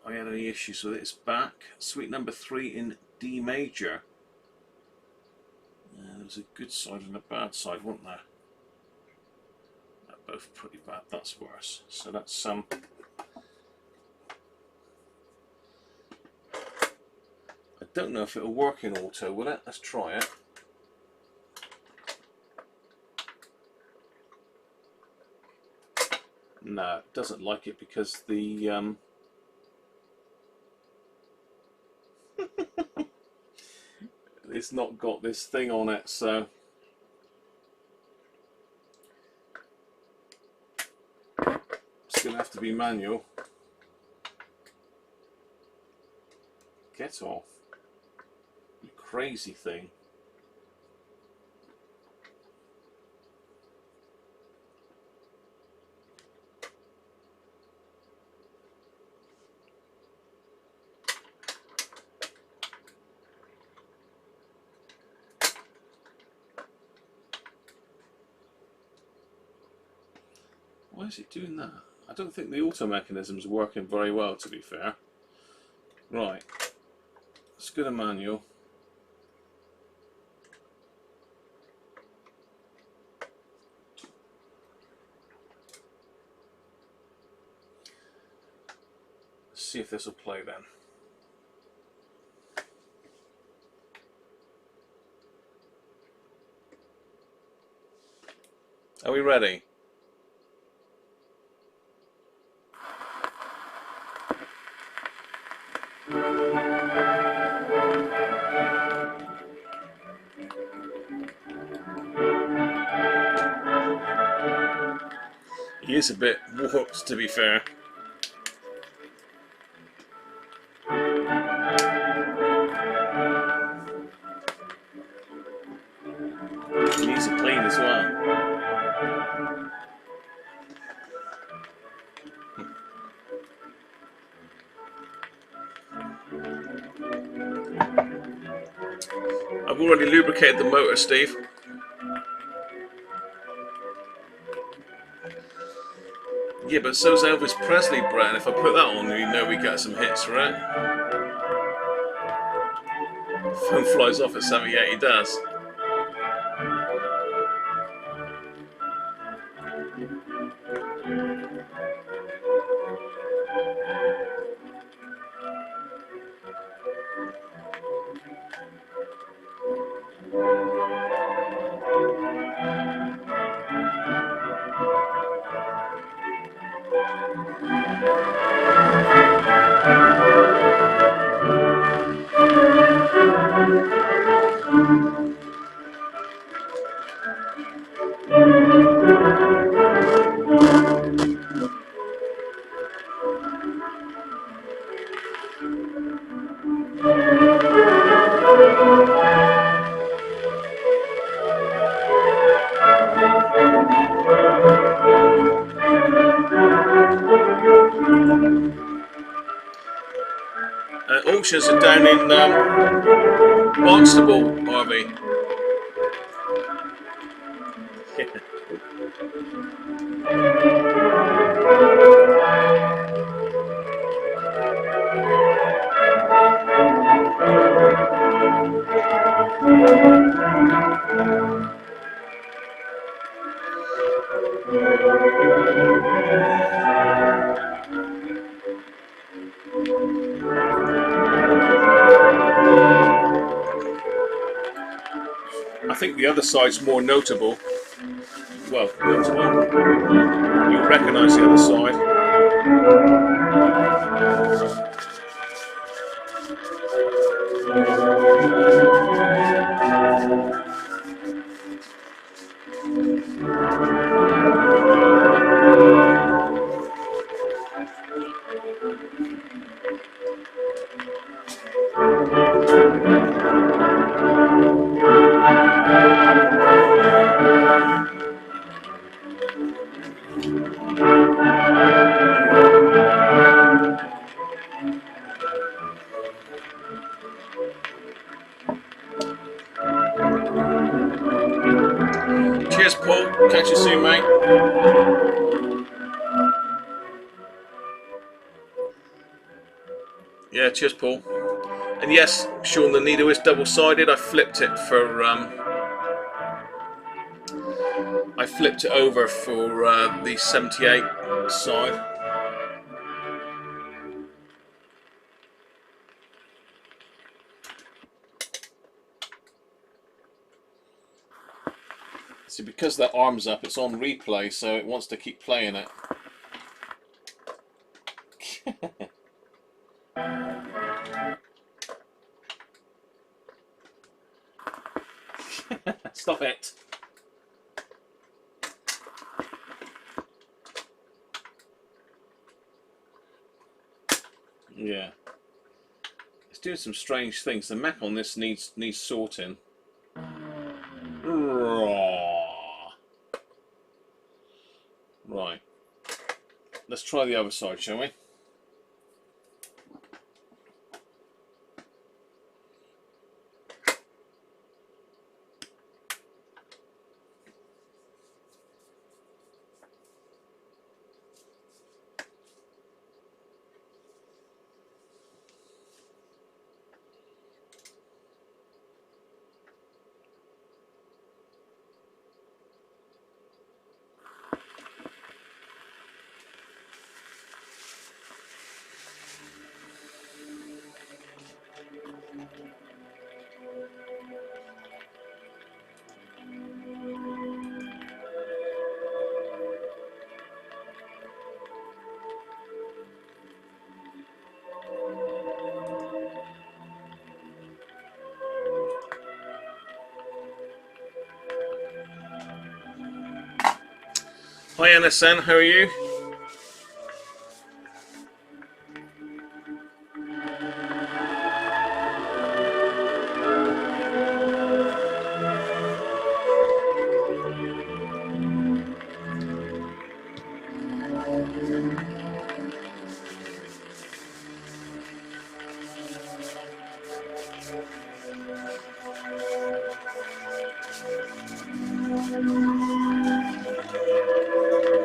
I had any issues with it. It's back. Suite number 3 in D major. There was a good side and a bad side, wasn't there? They're both pretty bad. That's worse. So that's I don't know if it'll work in auto, will it? Let's try it. No, it doesn't like it because the it's not got this thing on it, so it's gonna have to be manual. Get off, you crazy thing. Why is it doing that? I don't think the auto mechanism's working very well, to be fair. Right, let's go to manual. Let's see if this will play then. Are we ready? He is a bit warped, to be fair. He needs a clean as well. I've already lubricated the motor, Steve. Yeah, but so's Elvis Presley, Brett. If I put that on, you know we get some hits, right? Phone flies off at 78, he does. Auctions are down in Barnstable, Harvey. I think the other side's more notable. Well, notable. You recognise the other side. Cheers, Paul. Catch you soon, mate. Yeah, cheers, Paul. And yes, Sean, the needle is double-sided. I flipped it for I flipped it over for the 78 side. See, because that arm's up, it's on replay, so it wants to keep playing it. Stop it. Yeah. It's doing some strange things. The mech on this needs sorting. Right. Let's try the other side, shall we? Hi NSN, how are you?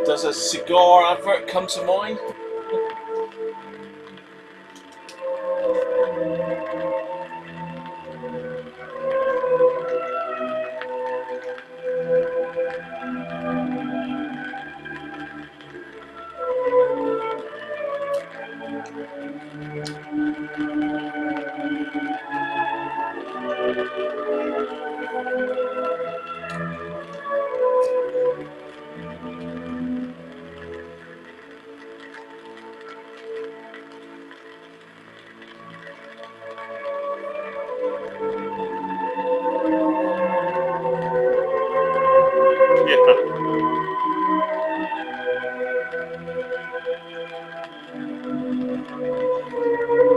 Does a cigar advert come to mind? Yeah.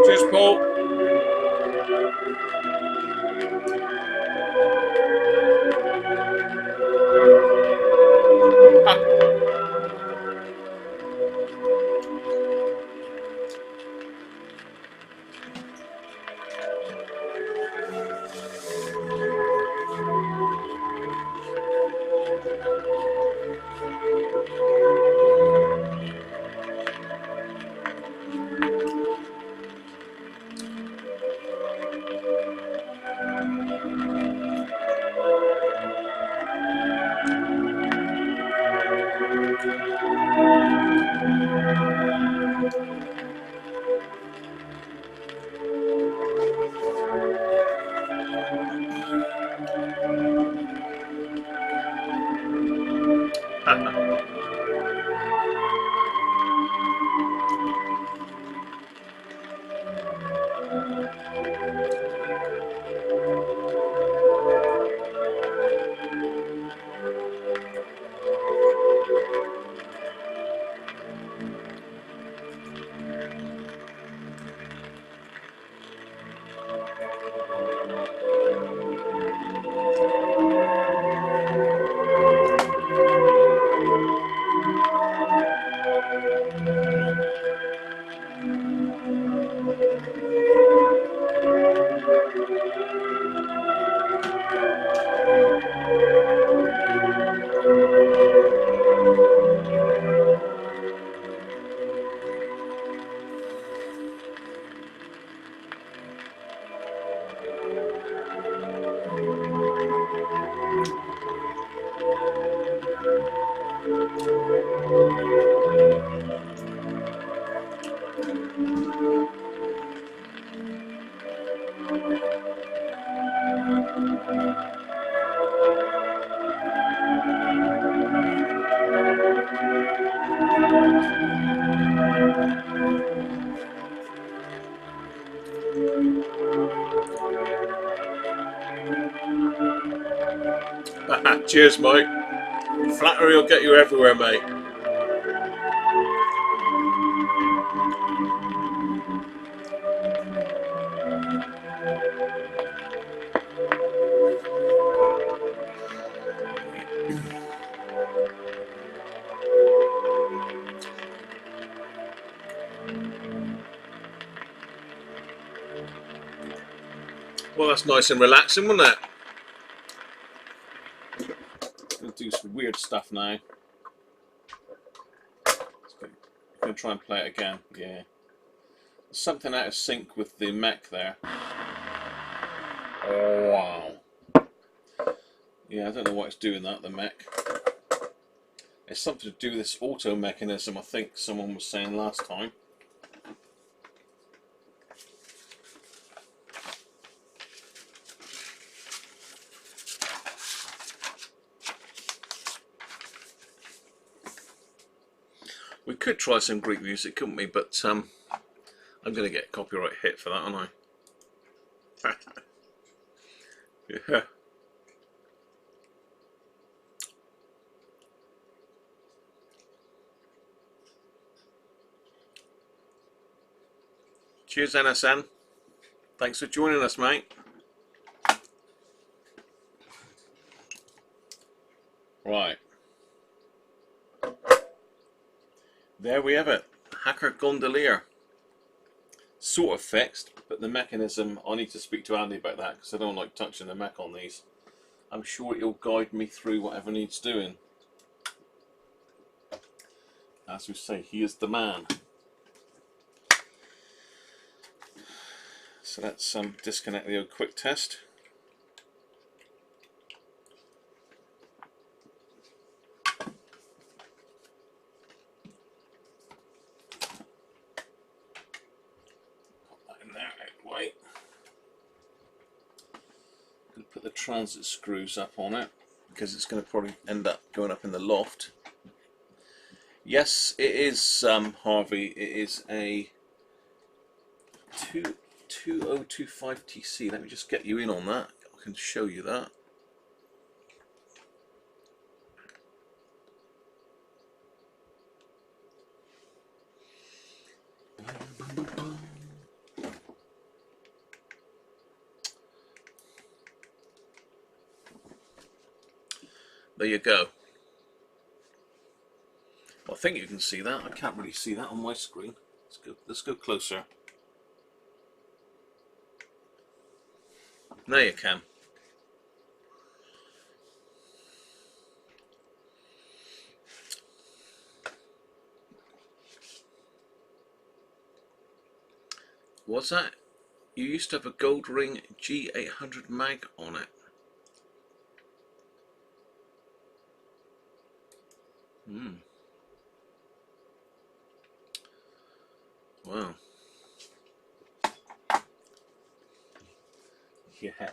Cheers, Paul. Cheers, Mike. Flattery will get you everywhere, mate. Well, that's nice and relaxing, wasn't it? Gonna do some weird stuff now. Gonna try and play it again. Yeah. There's something out of sync with the mech there. Oh, wow. Yeah, I don't know why it's doing that, the mech. It's something to do with this auto mechanism, I think someone was saying last time. We could try some Greek music, couldn't we? But I'm going to get a copyright hit for that, aren't I? Yeah. Cheers, NSN. Thanks for joining us, mate. Right. There we have it. Hacker Gondolier. Sort of fixed, but the mechanism, I need to speak to Andy about that because I don't like touching the mech on these. I'm sure he'll guide me through whatever needs doing. As we say, he is the man. So let's disconnect the old quick test. Put the transit screws up on it because it's going to probably end up going up in the loft. Yes, it is Harvey. It is a 2025 TC. Let me just get you in on that. I can show you that. There you go. Well, I think you can see that. I can't really see that on my screen. Let's go closer. There you can. What's that? You used to have a gold ring G800 mag on it. Wow. Yeah.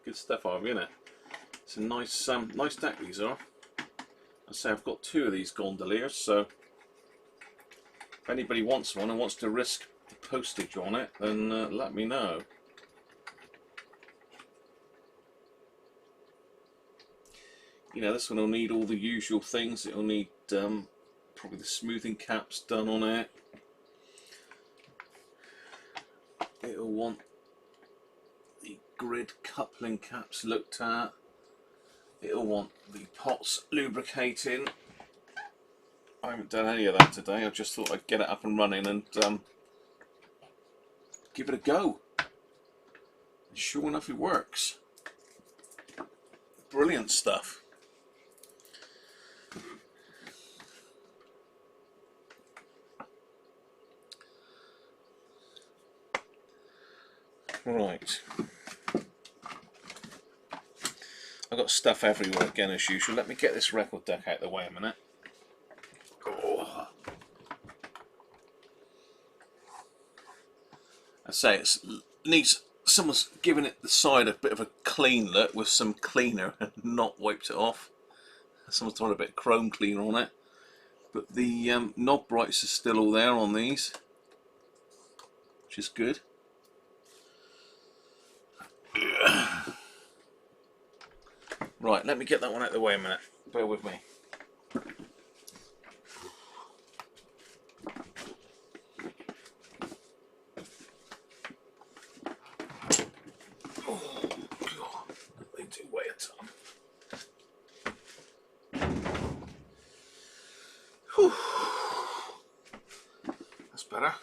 Good stuff, Harvey, isn't it? It's a nice nice deck these are. I say I've got two of these gondoliers, so if anybody wants one and wants to risk the postage on it, then let me know. You know, this one will need all the usual things. It'll need probably the smoothing caps done on it. It'll want the grid coupling caps looked at. It'll want the pots lubricating. I haven't done any of that today. I just thought I'd get it up and running and give it a go. And sure enough, it works. Brilliant stuff. Right. I've got stuff everywhere again as usual. Let me get this record deck out of the way a minute. Oh. I say it needs someone's given it the side a bit of a clean look with some cleaner and not wiped it off. Someone's thrown a bit of chrome cleaner on it, but the knob brights are still all there on these, which is good. Right, let me get that one out of the way a minute. Bear with me. Oh, God, they do weigh a ton. Whew. That's better.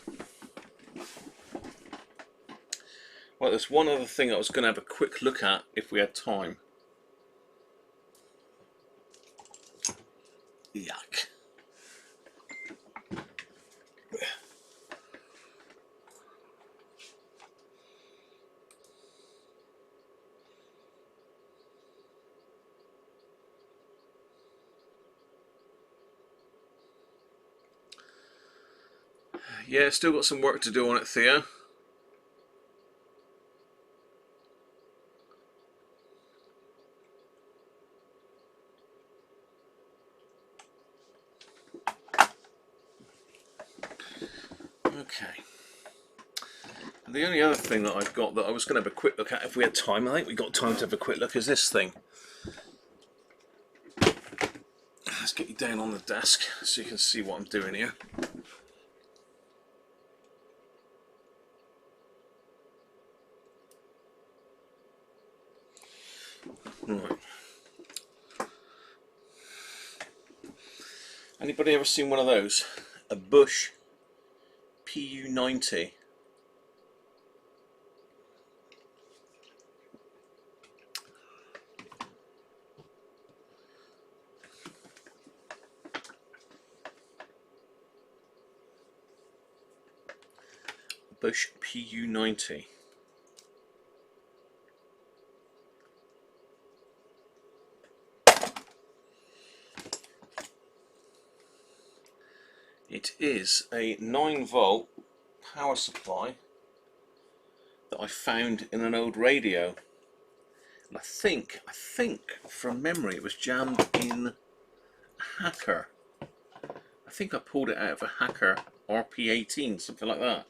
Well, there's one other thing I was going to have a quick look at if we had time. Yuck. Yeah, still got some work to do on it, Theo. Okay. And the only other thing that I've got that I was going to have a quick look at if we had time, I think we got time to have a quick look, is this thing. Let's get you down on the desk so you can see what I'm doing here. Right. Anybody ever seen one of those? A Bush PU90. Bush PU90. It is a 9-volt power supply that I found in an old radio. And I think from memory it was jammed in a Hacker. I think I pulled it out of a Hacker RP18, something like that.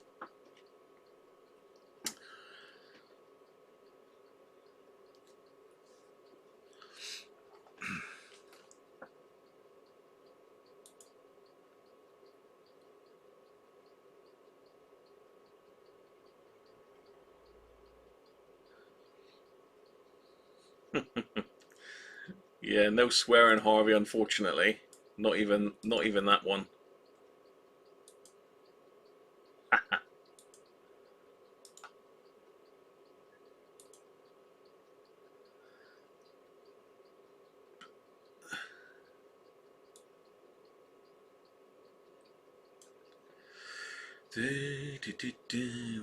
Yeah, no swearing, Harvey, unfortunately. Not even that one.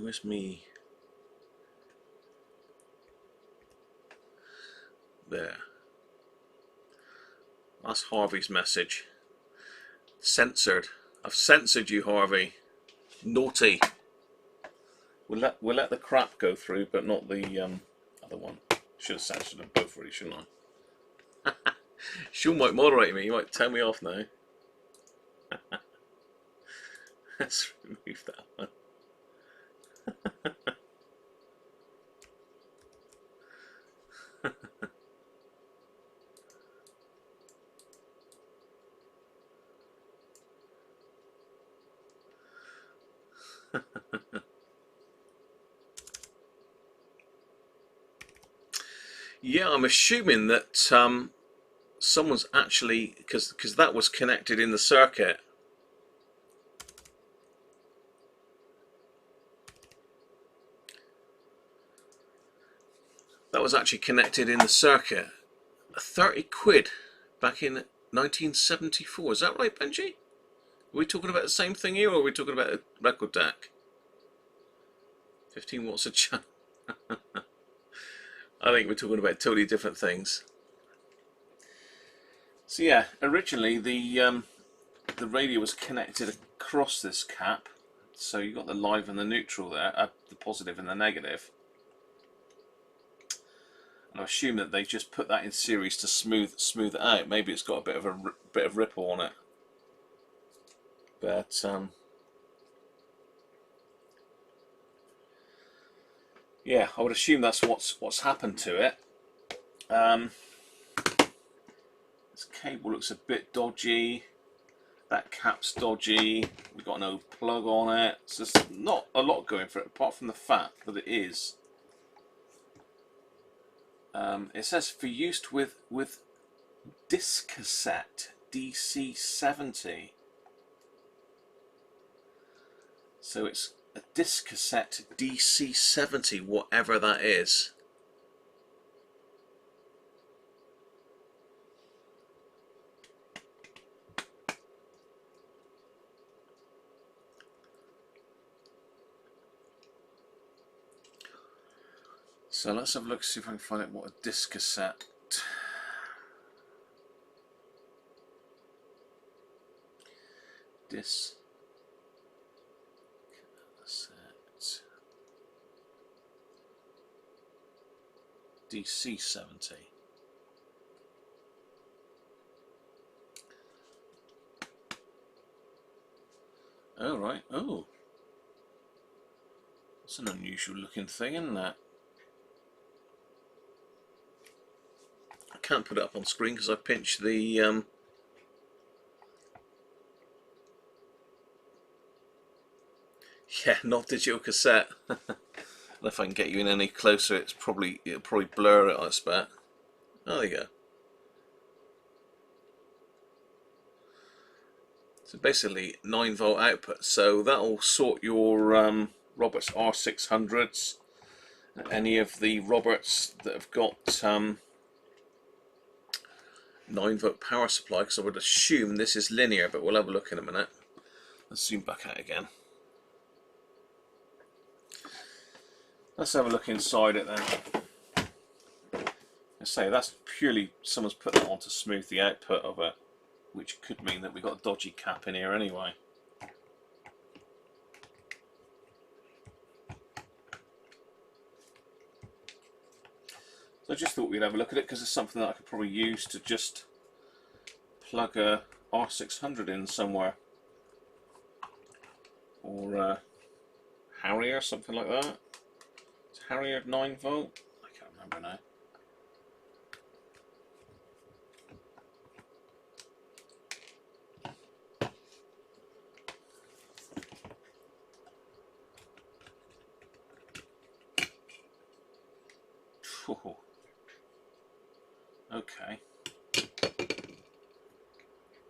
Where's me? There. That's Harvey's message. Censored. I've censored you, Harvey. Naughty. We'll let the crap go through, but not the other one. Should have censored them both, really, shouldn't I? Sean might moderate me. He might tell me off now. Let's remove that one. Yeah, I'm assuming that someone's actually, because that was connected in the circuit. That was actually connected in the circuit. 30 quid back in 1974. Is that right, Benji? Are we talking about the same thing here, or are we talking about a record deck? 15 watts a channel. I think we're talking about totally different things. So yeah, originally the radio was connected across this cap, so you got the live and the neutral there, the positive and the negative. assume that they just put that in series to smooth it out. Maybe it's got a bit of ripple on it, but yeah, I would assume that's what's happened to it. This cable looks a bit dodgy. That cap's dodgy. We've got no plug on it. So there's not a lot going for it, apart from the fact that it is. It says for use with disc cassette DC70. So it's a disc cassette DC70, whatever that is. So let's have a look, see if I can find out what a disc cassette. Disc cassette DC70. Oh right, oh. That's an unusual looking thing, isn't that? I can't put it up on screen because I pinched the yeah, not digital cassette. If I can get you in any closer, it'll probably blur it, I expect. Oh, there you go. So basically 9-volt output. So that'll sort your Roberts R600s, any of the Roberts that have got 9-volt power supply, because I would assume this is linear, but we'll have a look in a minute. Let's zoom back out again. Let's have a look inside it then. I say that's purely someone's put that on to smooth the output of it, which could mean that we've got a dodgy cap in here anyway. So I just thought we'd have a look at it because it's something that I could probably use to just plug a R600 in somewhere, or a Harrier, something like that. Is Harrier 9-volt? I can't remember now. Whew. Okay.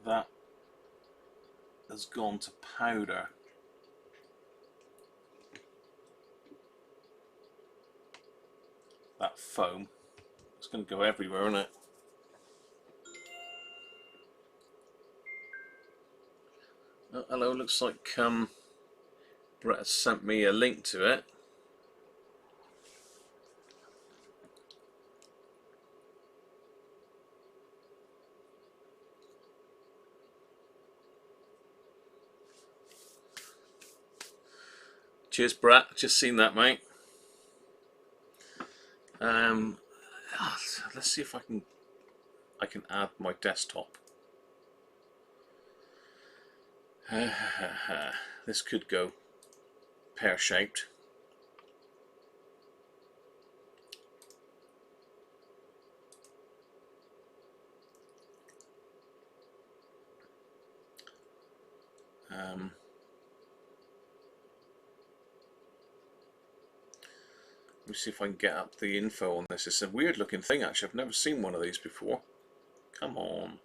That has gone to powder. That foam. It's going to go everywhere, isn't it? Oh, hello, looks like Brett has sent me a link to it. Cheers, Brett. Just seen that, mate. Let's see if I can add my desktop. This could go pear-shaped. Let me see if I can get up the info on this. It's a weird looking thing actually. I've never seen one of these before. Come on.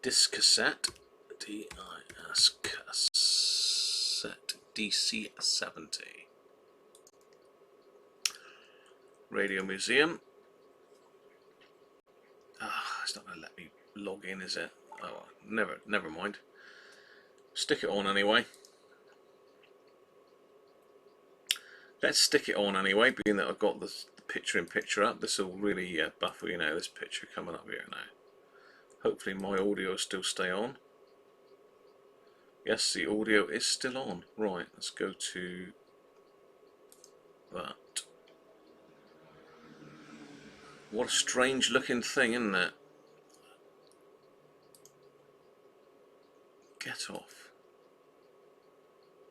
Disc cassette. D-I-S cassette. DC70. Radio Museum. It's not going to let me log in, is it? Oh, never mind. Stick it on anyway. Let's stick it on anyway, being that I've got the picture-in-picture up. This will really buffer, you know, this picture coming up here now. Hopefully my audio will still stay on. Yes, the audio is still on. Right, let's go to that. What a strange looking thing, isn't it? Get off.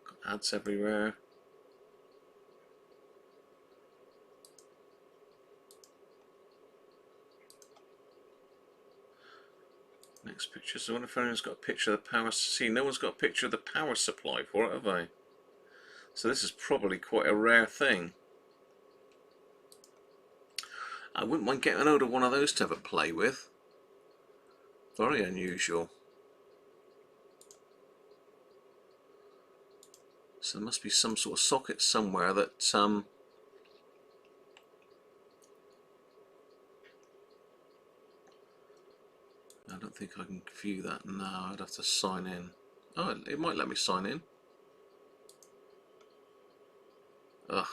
Got ads everywhere. Next picture. So I wonder if anyone's got a picture of the power. See, no one's got a picture of the power supply for it, have they? So this is probably quite a rare thing. I wouldn't mind getting hold of one of those to have a play with. Very unusual. So there must be some sort of socket somewhere that I don't think I can view that now. I'd have to sign in. Oh, it might let me sign in. Ugh.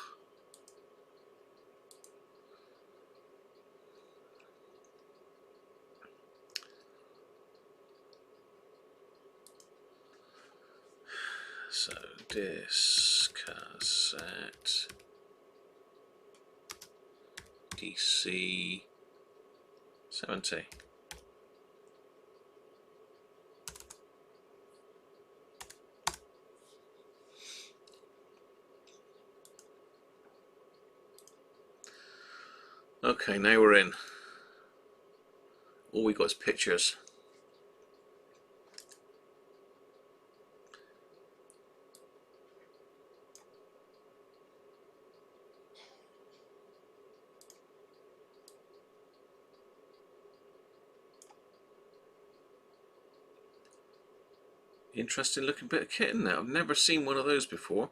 So disc, cassette, DC 70. Okay, now we're in. All we got is pictures. Interesting looking bit of kit in there. I've never seen one of those before.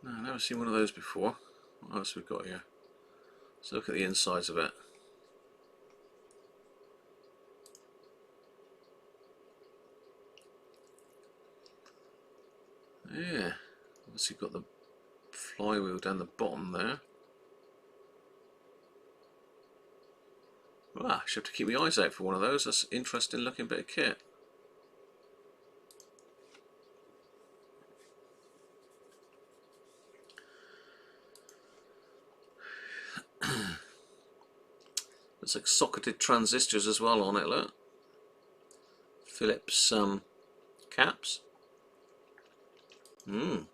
No, I've never seen one of those before. What else have we got here? Let's look at the insides of it. Yeah, obviously got the flywheel down the bottom there. Ah, I should have to keep my eyes out for one of those. That's an interesting looking bit of kit. There's like socketed transistors as well on it, look. Philips caps. Oh,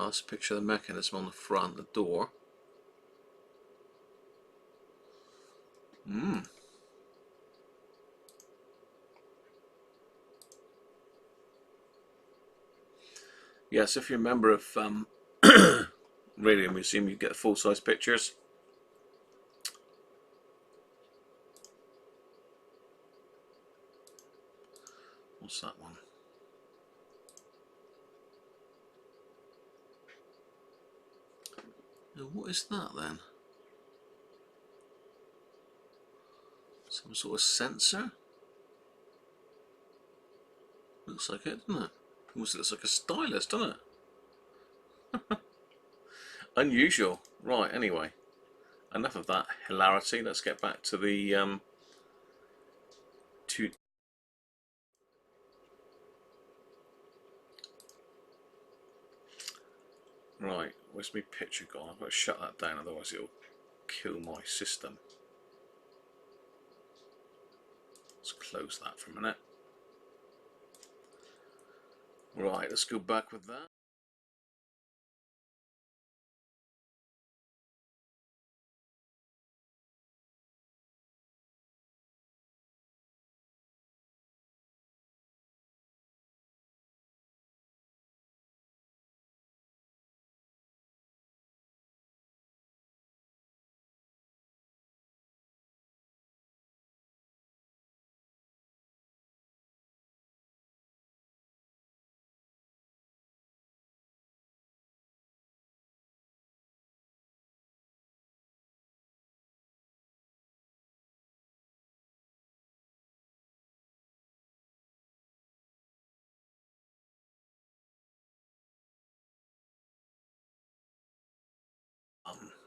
that's a picture of the mechanism on the front, the door. Yes, if you're a member of Radio Museum, you get full-size pictures. What's that one? Now, what is that then? Some sort of sensor? Looks like it, doesn't it? Almost looks like a stylus, doesn't it? Unusual. Right, anyway. Enough of that hilarity. Let's get back to the Right, where's my picture gone? I've got to shut that down, otherwise it'll kill my system. Let's close that for a minute. Right, let's go back with that.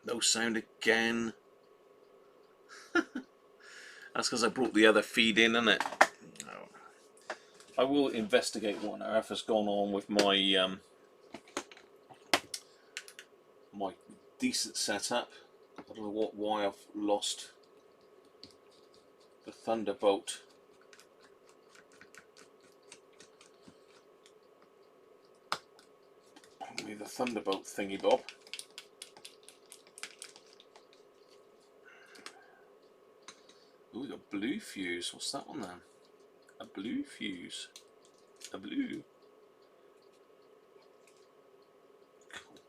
No sound again. That's because I brought the other feed in, isn't it? I will investigate what on earth has gone on with my my decent setup. I don't know why I've lost the Thunderbolt. Only the Thunderbolt thingy bob. Oh, we got blue fuse. What's that one then? A blue fuse. A blue. Cool.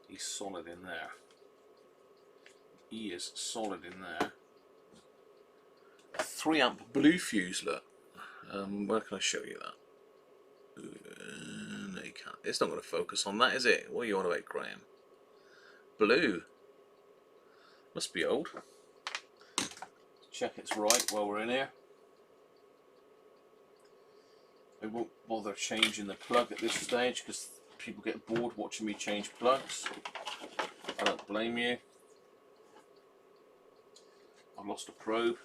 He's solid in there. He is solid in there. A 3 amp blue fuse, look. Where can I show you that? No, you can't. It's not going to focus on that, is it? What are you on about, Graham? Blue. Must be old. Check it's right while we're in here. I won't bother changing the plug at this stage because people get bored watching me change plugs. I don't blame you. I lost a probe.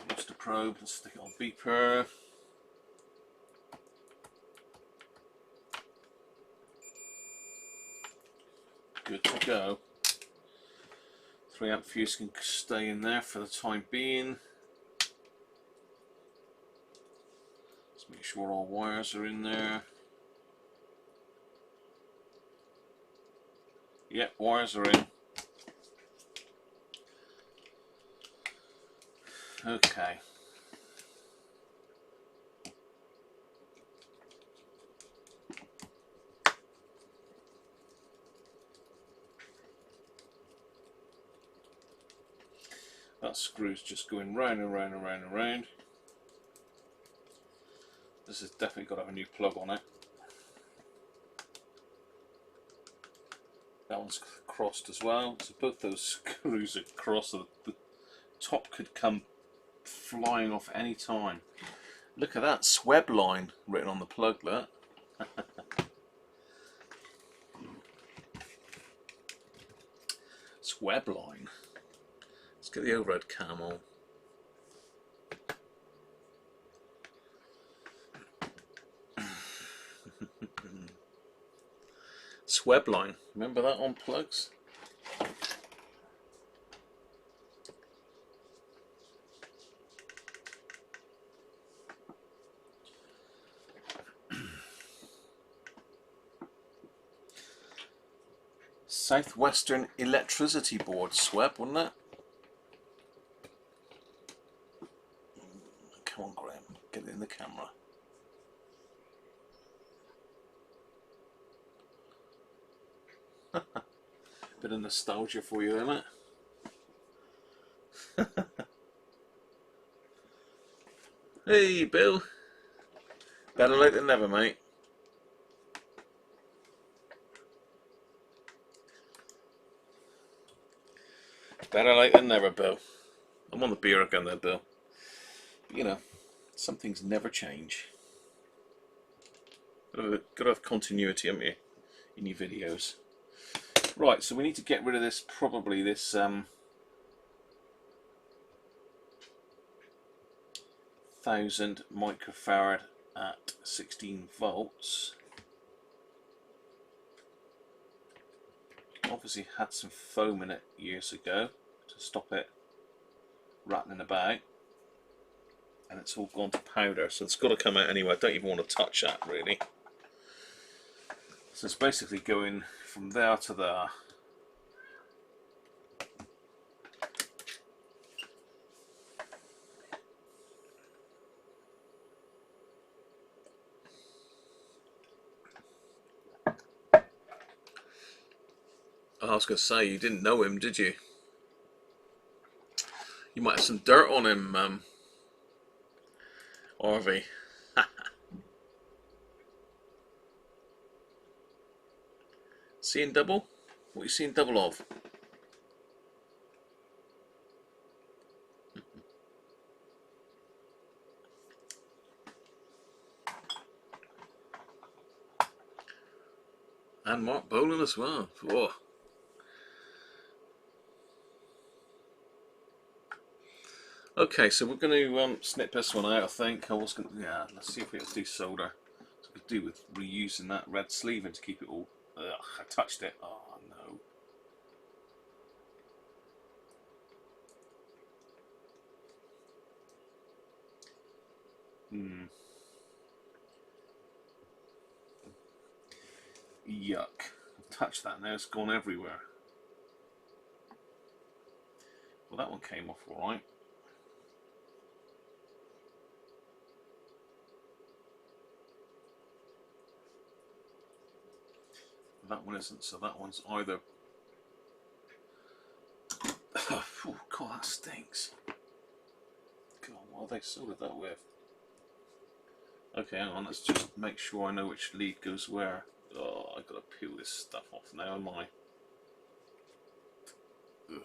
Lost a probe. Let's stick it on beeper. Good to go. 3 amp fuse can stay in there for the time being. Let's make sure all wires are in there. Yep, wires are in. Okay. That screw's just going round and round and round and round. This has definitely got to have a new plug on it. That one's crossed as well. So both those screws are crossed. So the top could come flying off any time. Look at that sweb line written on the plug, look. Sweb line. Let's get the overhead cam on. Sweb line. Remember that on plugs? Southwestern Electricity Board sweb, wasn't it? Come on, Graham, get it in the camera. Bit of nostalgia for you, isn't it? Hey, Bill. Better late than never, mate. Better late than never, Bill. I'm on the beer again there, Bill. But, you know, some things never change. Gotta have continuity, haven't you, in your videos. Right, so we need to get rid of this, probably this 1000 microfarad at 16 volts. Obviously had some foam in it years ago to stop it rattling about, and it's all gone to powder, so it's got to come out anyway. I don't even want to touch that really. So it's basically going from there to there. I was going to say, you didn't know him, did you? You might have some dirt on him, Harvey. Seeing double? What are you seeing double of? And Mark Bolan as well. Whoa. Okay, so we're going to snip this one out, I think. Yeah, let's see if we can do solder. So we could do with reusing that red sleeving to keep it all... Ugh, I touched it. Oh, no. Yuck. I've touched that now, it's gone everywhere. Well, that one came off alright. That one isn't, so that one's either... Oh, God, that stinks. God, what have they soldered that with? Okay, hang on, let's just make sure I know which lead goes where. Oh, I've got to peel this stuff off now, am I? Ugh.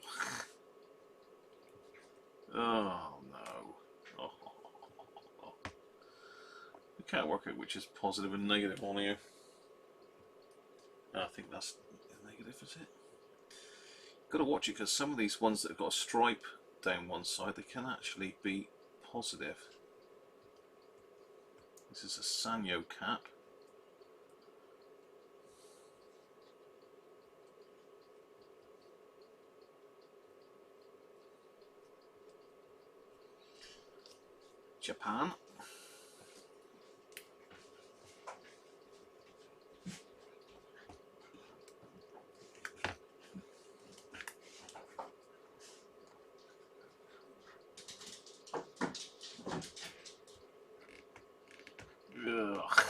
Oh, no. Oh. You can't work out which is positive and negative on here. I think that's negative, is it? Got to watch it because some of these ones that have got a stripe down one side, they can actually be positive. This is a Sanyo cap. Japan. Ugh.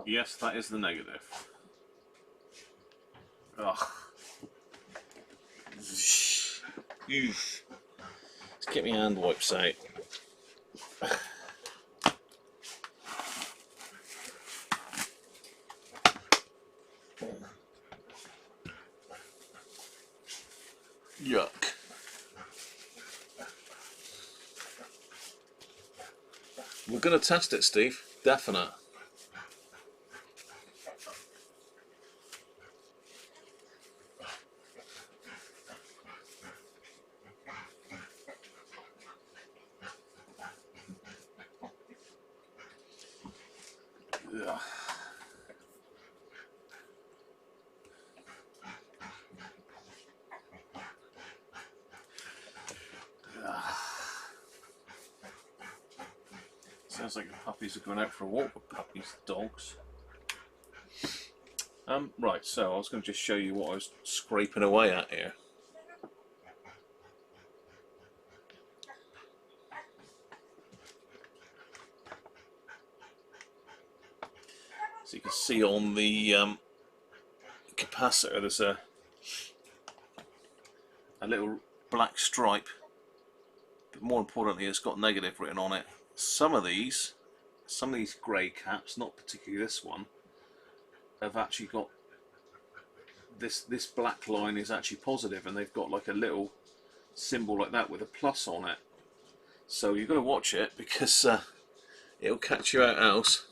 Yes, that is the negative. Ugh. Let's get my hand wipes out. Yuck. We're going to test it, Steve. Definite. Ugh. Sounds like the puppies are going out for a walk with puppies, dogs. Right, so I was going to just show you what I was scraping away at here. So you can see on the capacitor there's a little black stripe, but more importantly it's got negative written on it. Some of these grey caps, not particularly this one, have actually got this black line is actually positive, and they've got like a little symbol like that with a plus on it. So you've got to watch it because it'll catch you out else.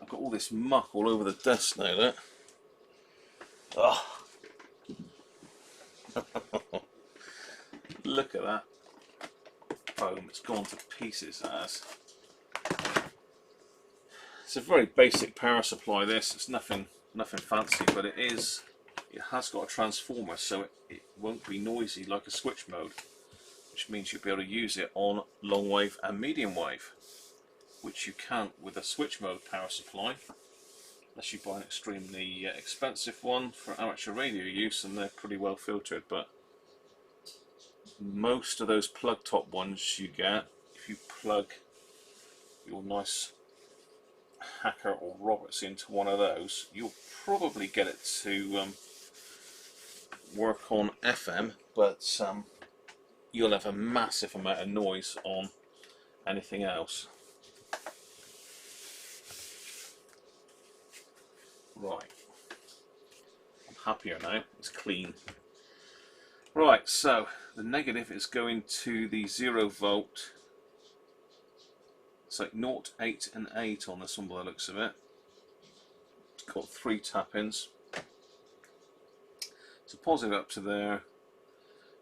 I've got all this muck all over the desk now, look. Oh. Look at that. Boom, it's gone to pieces, that has. It's a very basic power supply, this. It's nothing fancy, but it has got a transformer, so it won't be noisy like a switch mode, which means you'll be able to use it on long wave and medium wave, which you can't with a switch mode power supply, unless you buy an extremely expensive one for amateur radio use, and they're pretty well filtered. But most of those plug top ones you get, if you plug your nice Hacker or Roberts into one of those, you'll probably get it to work on FM, but you'll have a massive amount of noise on anything else. Right, I'm happier now, it's clean. Right, so the negative is going to the 0 volt. It's like 0, 8 and 8 on this one by the looks of it. It's got 3 tap-ins. So positive up to there,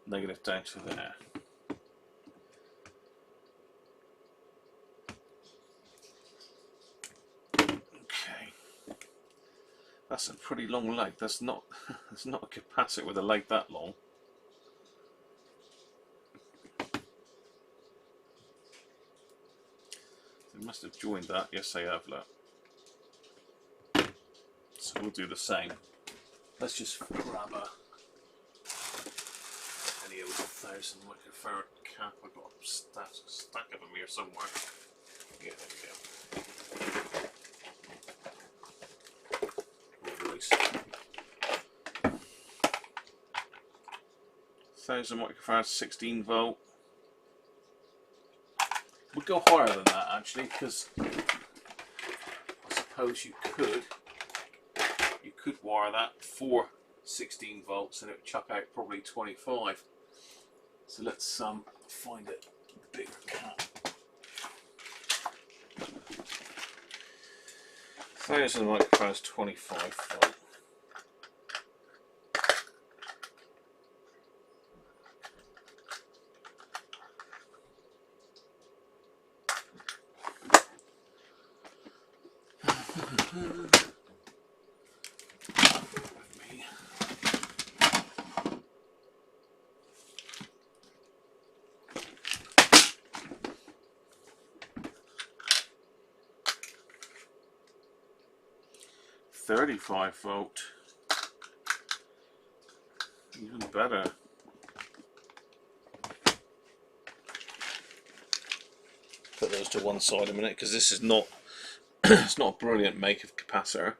negative down to there. Okay. That's a pretty long leg. That's not a capacitor with a leg that long. They must have joined that. Yes, they have. Look. So we'll do the same. Let's just grab any old 1000 microfarad cap. I've got a stack of them here somewhere. Yeah, there we go. Release. 1000 microfarad, 16 volt. We'll go higher than that actually, because I suppose you could wire that for 16 volts and it would chuck out probably 25. So let's find a bigger cap. 1000 microfarads, 25 volt. .35 volt, even better. Put those to one side a minute because this is not it's not a brilliant make of capacitor.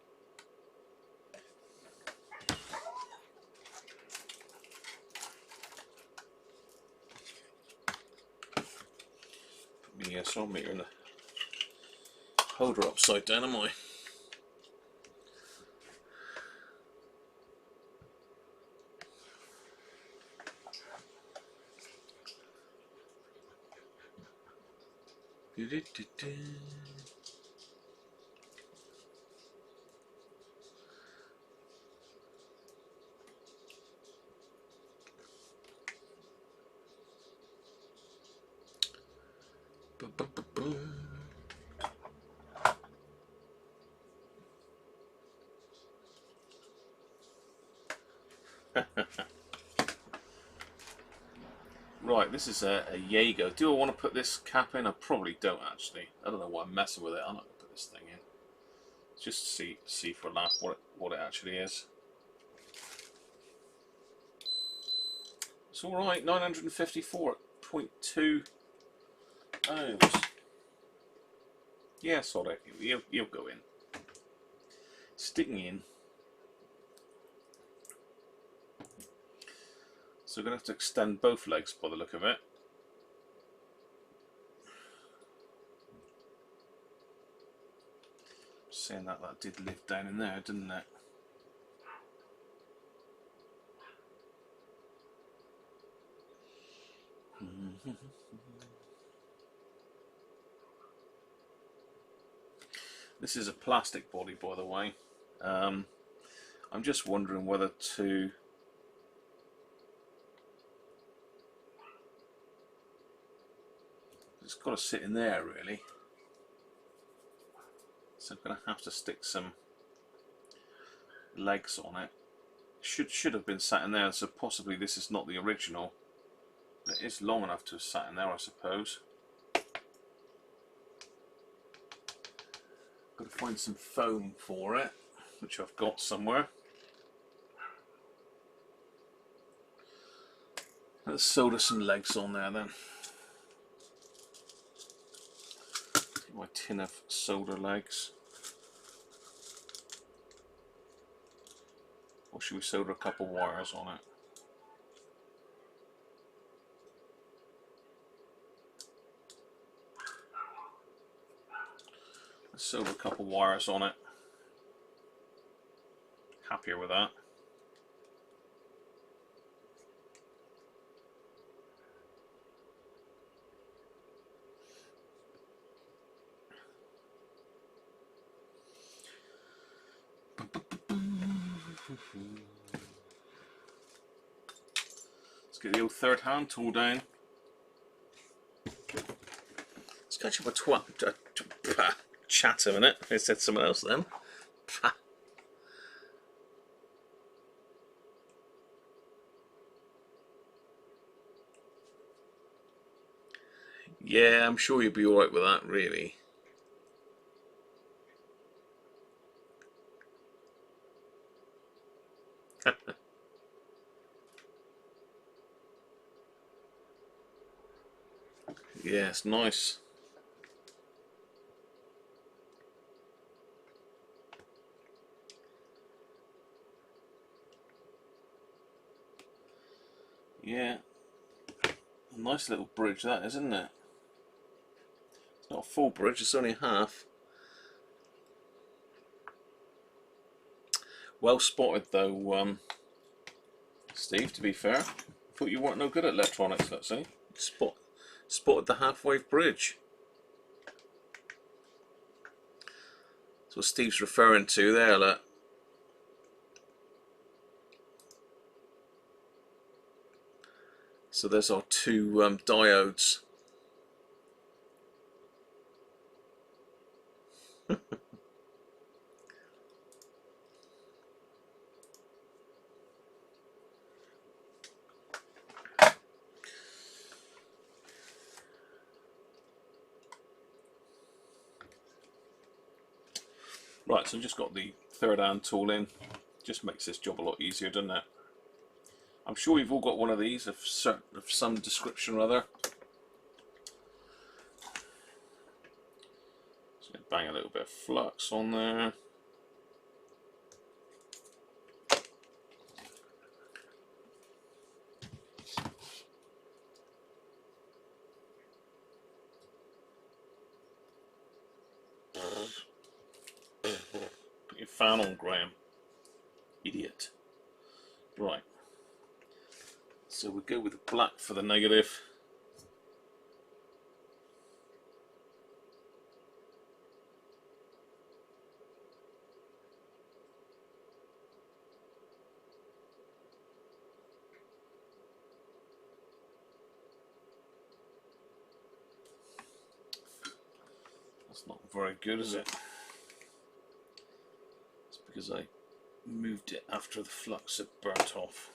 Put the SR meter in the holder upside down, am I? Right, this is a Jaeger. Do I want to put this cap in? I probably don't actually. I don't know why I'm messing with it. I'm not going to put this thing in. Just to see for a laugh what it actually is. It's alright, 954.2 ohms. Yeah, sorry, you'll go in. Sticking in. So we're going to have to extend both legs by the look of it. Saying that did live down in there, didn't it? This is a plastic body, by the way. I'm just wondering whether to it's got to sit in there really, so I'm going to have to stick some legs on it. Should have been sat in there, so possibly this is not the original. It is long enough to have sat in there, I suppose. Got to find some foam for it, which I've got somewhere. Let's solder some legs on there then. My tin of solder legs. Or should we solder a couple wires on it? Let's solder a couple wires on it. Happier with that. get the old third hand tool down. Let's catch up a chat a minute. I said someone else then. Yeah, I'm sure you'll be alright with that, really. Yeah, it's nice. Yeah, a nice little bridge that is, isn't it? It's not a full bridge, it's only half. Well spotted though, Steve, to be fair. Thought you weren't no good at electronics, let's see. Spotted the half-wave bridge. That's what Steve's referring to there, look. So there's our two diodes. Right, so I've just got the third hand tool in. Just makes this job a lot easier, doesn't it? I'm sure you've all got one of these of some description or other. So bang a little bit of flux on there. Put your fan on, Graham. Idiot. Right. So we go with the black for the negative. That's not very good, is it? It's because I moved it after the flux had burnt off.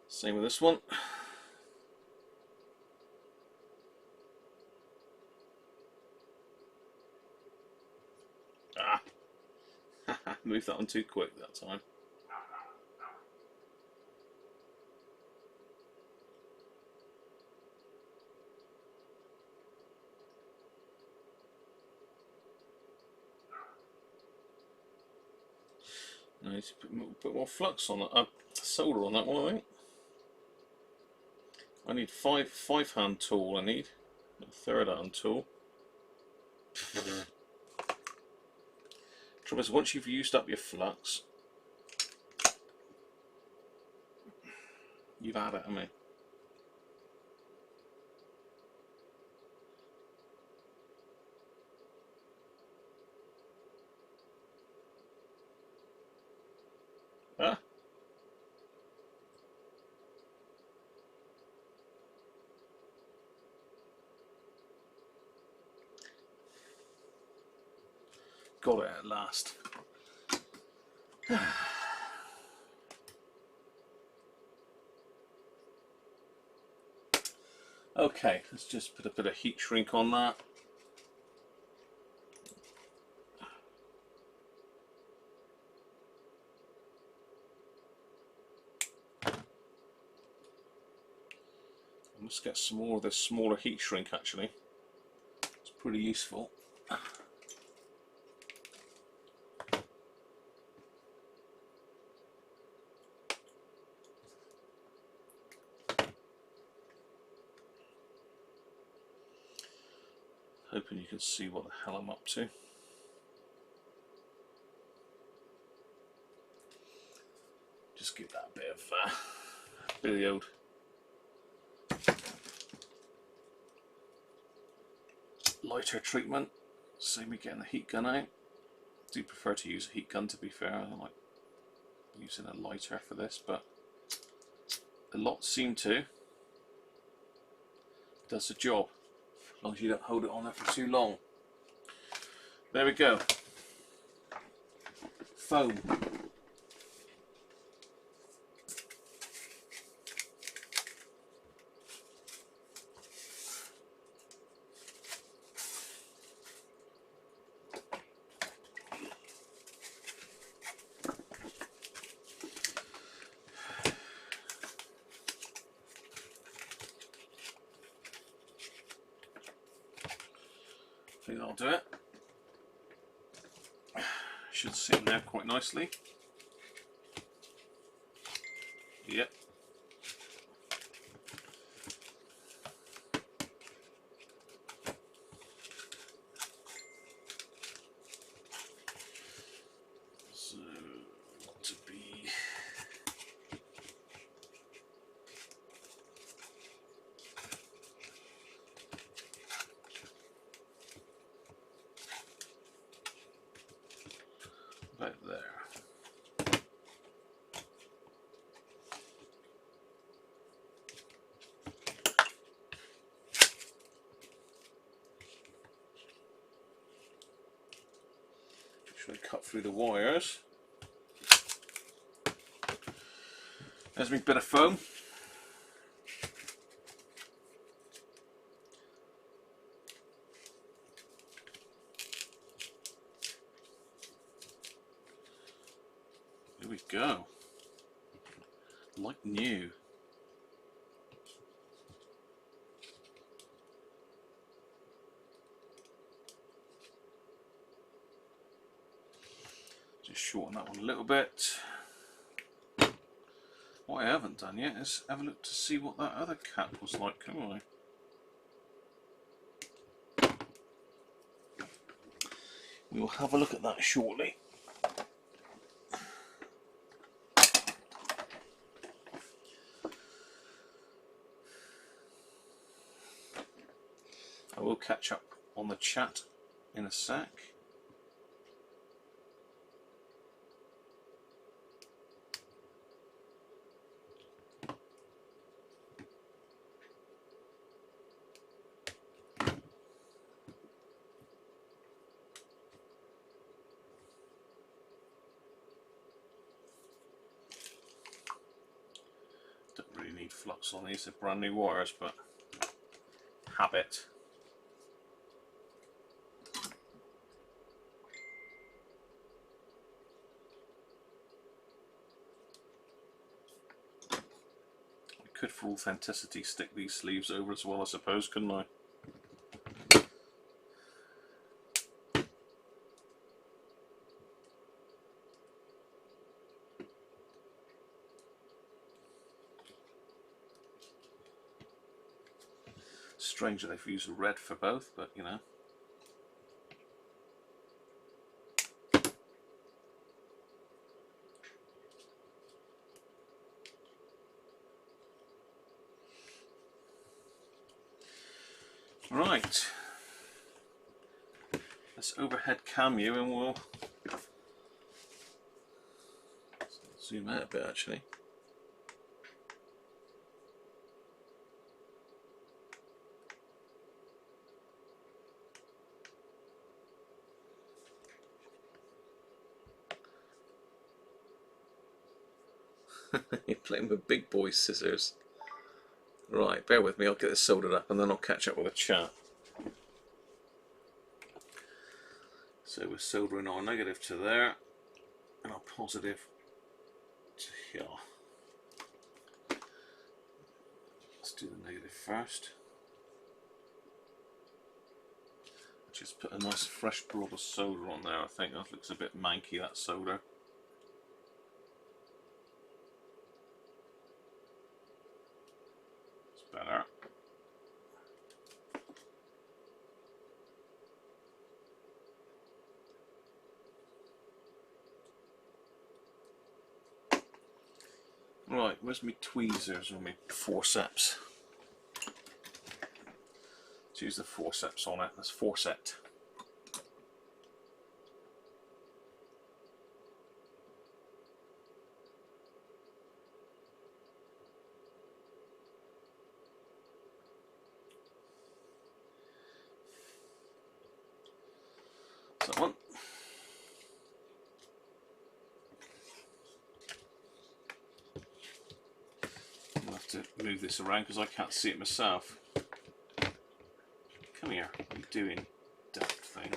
Same with this one. Ah! Moved that one too quick that time. I need to put a bit more flux on that, solder on that one, I think. I need five hand tool, I need. A third hand tool. Trouble is, once you've used up your flux, you've had it, haven't you? Ah! Got it at last. Okay, let's just put a bit of heat shrink on that. Let's get some more of this smaller heat shrink actually. It's pretty useful. Hoping you can see what the hell I'm up to. Just give that a bit of the old lighter treatment, save me getting the heat gun out. I do prefer to use a heat gun, to be fair. I don't like using a lighter for this, but a lot seem to. Does the job, as long as you don't hold it on there for too long. There we go. Foam. I think that'll do it. Should sit in there quite nicely. Yep. So, to be about there. Should I cut through the wires? There's my bit of foam. Here we go. Like new. Just shorten that one a little bit. What I haven't done yet is have a look to see what that other cap was like, can I? We'll have a look at that shortly. I will catch up on the chat in a sec. Don't really need flux on these, they're brand new wires, but habit. I could, for authenticity, stick these sleeves over as well, I suppose, couldn't I? Strange that they've used red for both, but you know. Right, let's overhead cam you and we'll zoom out a bit actually. You're playing with big boy scissors. Right, bear with me, I'll get this soldered up and then I'll catch up with the chat. So we're soldering our negative to there and our positive to here. Let's do the negative first. Just put a nice fresh blob of solder on there. I think that looks a bit manky, that solder. It's better. Right, where's my tweezers or my forceps? Let's use the forceps on it. That's forcet. That one. I'll have to move this around because I can't see it myself. Come here. What are you doing, daft thing?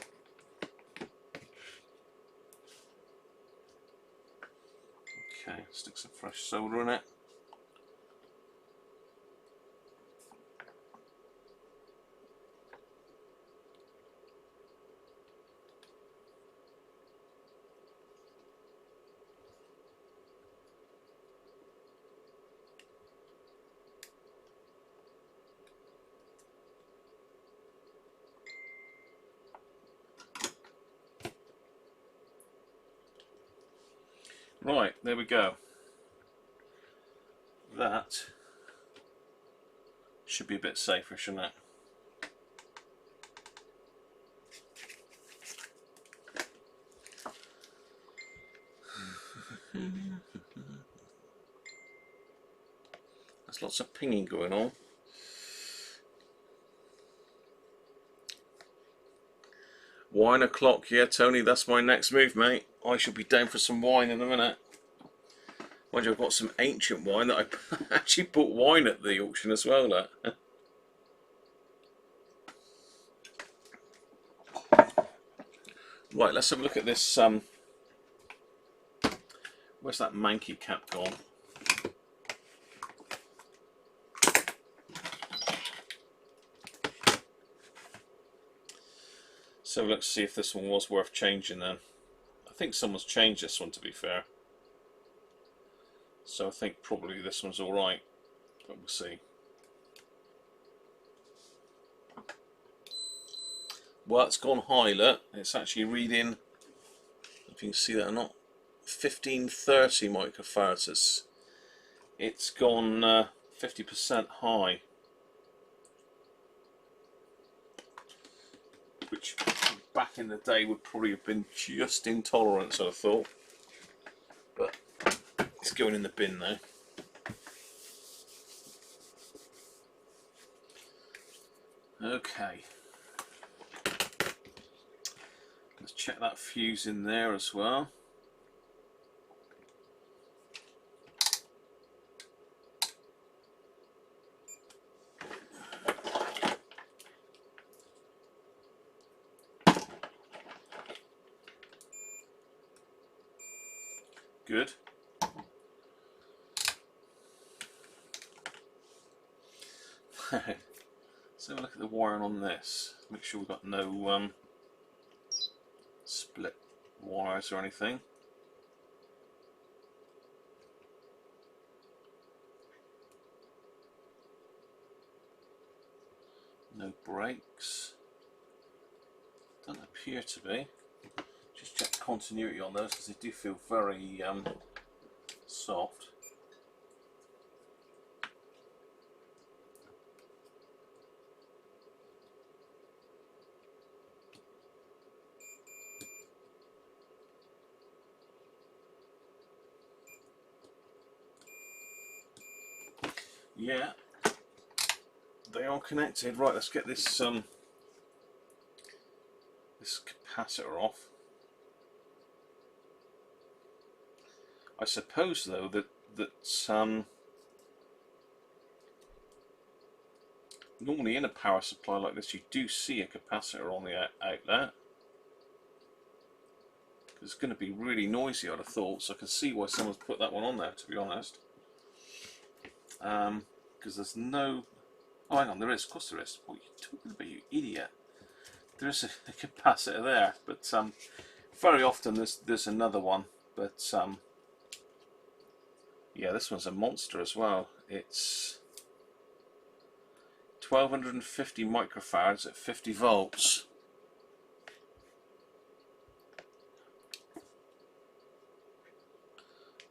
Okay, stick some fresh solder in it. Right, there we go. That should be a bit safer, shouldn't it? There's lots of pinging going on. Wine o'clock, yeah, Tony, that's my next move, mate. I shall be down for some wine in a minute. Mind you, I've got some ancient wine that I actually bought wine at the auction as well. That. Right, let's have a look at this. Where's that manky cap gone? So let's see if this one was worth changing then. I think someone's changed this one, to be fair. So I think probably this one's alright, but we'll see. Well, it's gone high, look. It's actually reading, if you can see that or not, 1530 microfarads. It's gone 50% high, which back in the day would probably have been just intolerance, I thought. But it's going in the bin now. Okay. Let's check that fuse in there as well. Good. So look at the wiring on this. Make sure we've got no split wires or anything. No breaks. Don't appear to be. Just check continuity on those because they do feel very soft. Yeah, they are connected. Right, let's get this this capacitor off. I suppose though that normally in a power supply like this you do see a capacitor on the outlet. It's going to be really noisy, I'd have thought, so I can see why someone's put that one on there, to be honest. Because there's no... Oh, hang on, there is. Of course there is. What are you talking about, you idiot? There is a capacitor there, but very often there's another one. But yeah, this one's a monster as well. It's 1250 microfarads at 50 volts.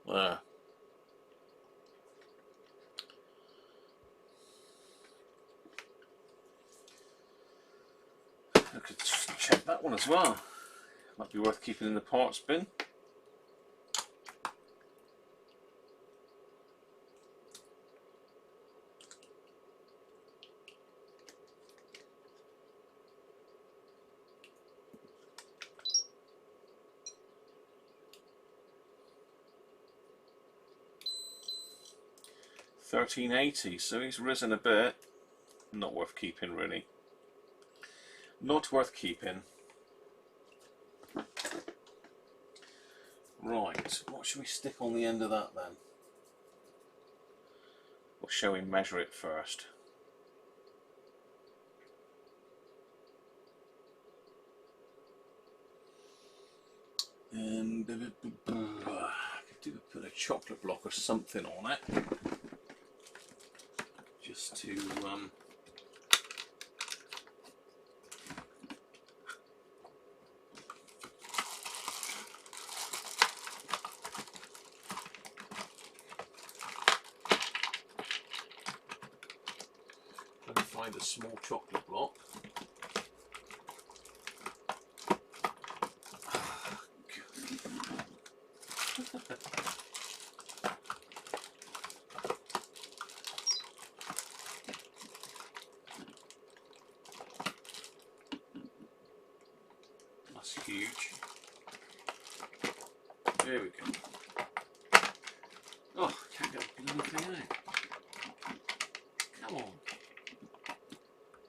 There. could check that one as well. Might be worth keeping in the parts bin. $13.80, so he's risen a bit. Not worth keeping, really. Not worth keeping. Right, what should we stick on the end of that then? Or shall we measure it first? I could put a chocolate block or something on it, just to let me find a small chocolate block. That's huge. There we go. Oh, can't get the bloody thing out. Come on.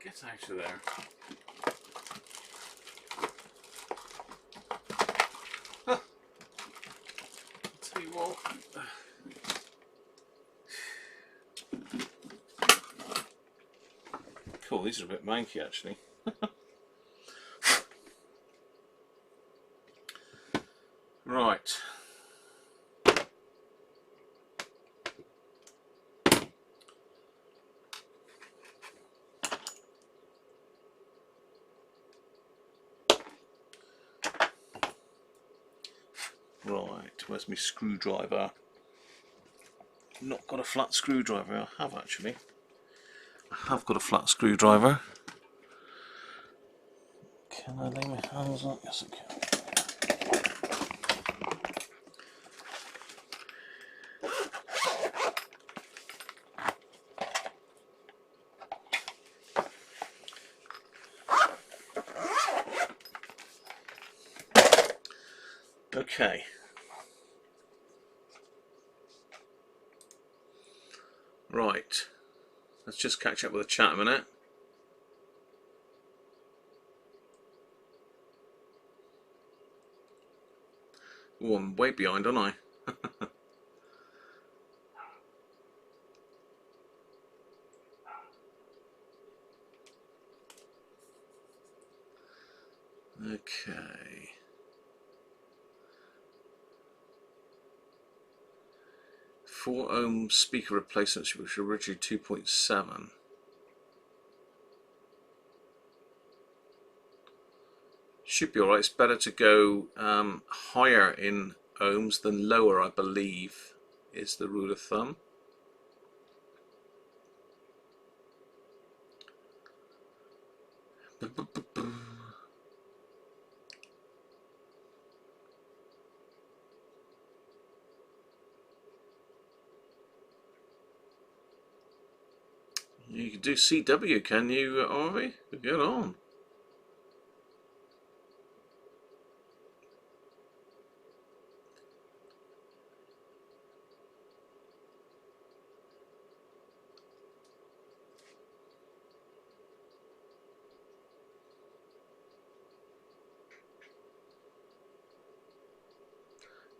Get out of there. Huh. I'll tell you what. Cool, these are a bit manky actually. Right. Right, where's my screwdriver? Not got a flat screwdriver. I have actually. I have got a flat screwdriver. Can I lay my hands on? Yes, I can. Okay. Right. Let's just catch up with the chat a minute. Oh, I'm way behind, aren't I? Okay. 4-ohm speaker replacements, which were originally 2.7. Should be alright. It's better to go higher in ohms than lower, I believe, is the rule of thumb. You can do CW, can you, Harvey? Get on.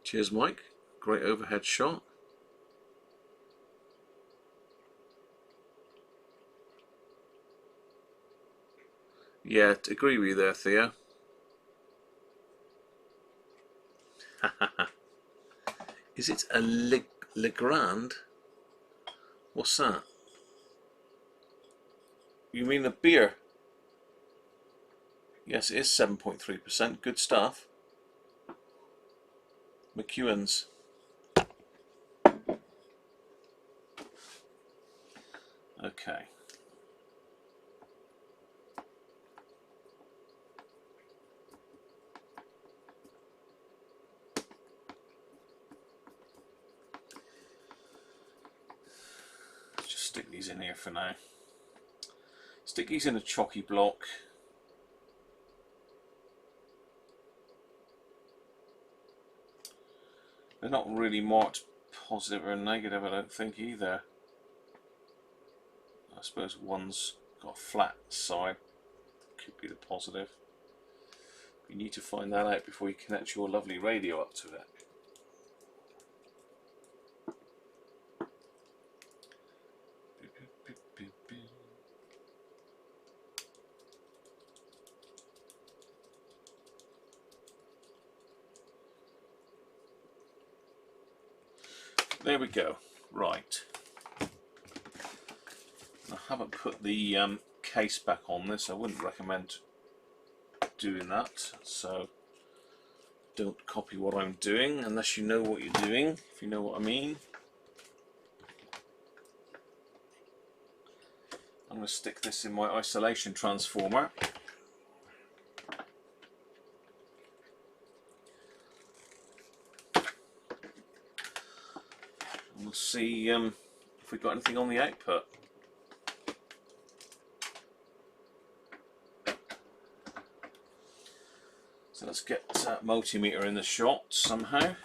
Cheers, Mike. Great overhead shot. Yeah, agree with you there, Theo. Is it a Legrand? What's that? You mean a beer? Yes, it is 7.3%. Good stuff. McEwen's. Okay. stick these in here for now. Stick these in a chalky block. They're not really marked positive or negative, I don't think, either. I suppose one's got a flat side, could be the positive. You need to find that out before you connect your lovely radio up to it. There we go. Right. I haven't put the case back on this. I wouldn't recommend doing that. So don't copy what I'm doing unless you know what you're doing, if you know what I mean. I'm going to stick this in my isolation transformer. We'll see if we've got anything on the output. So let's get that multimeter in the shot somehow.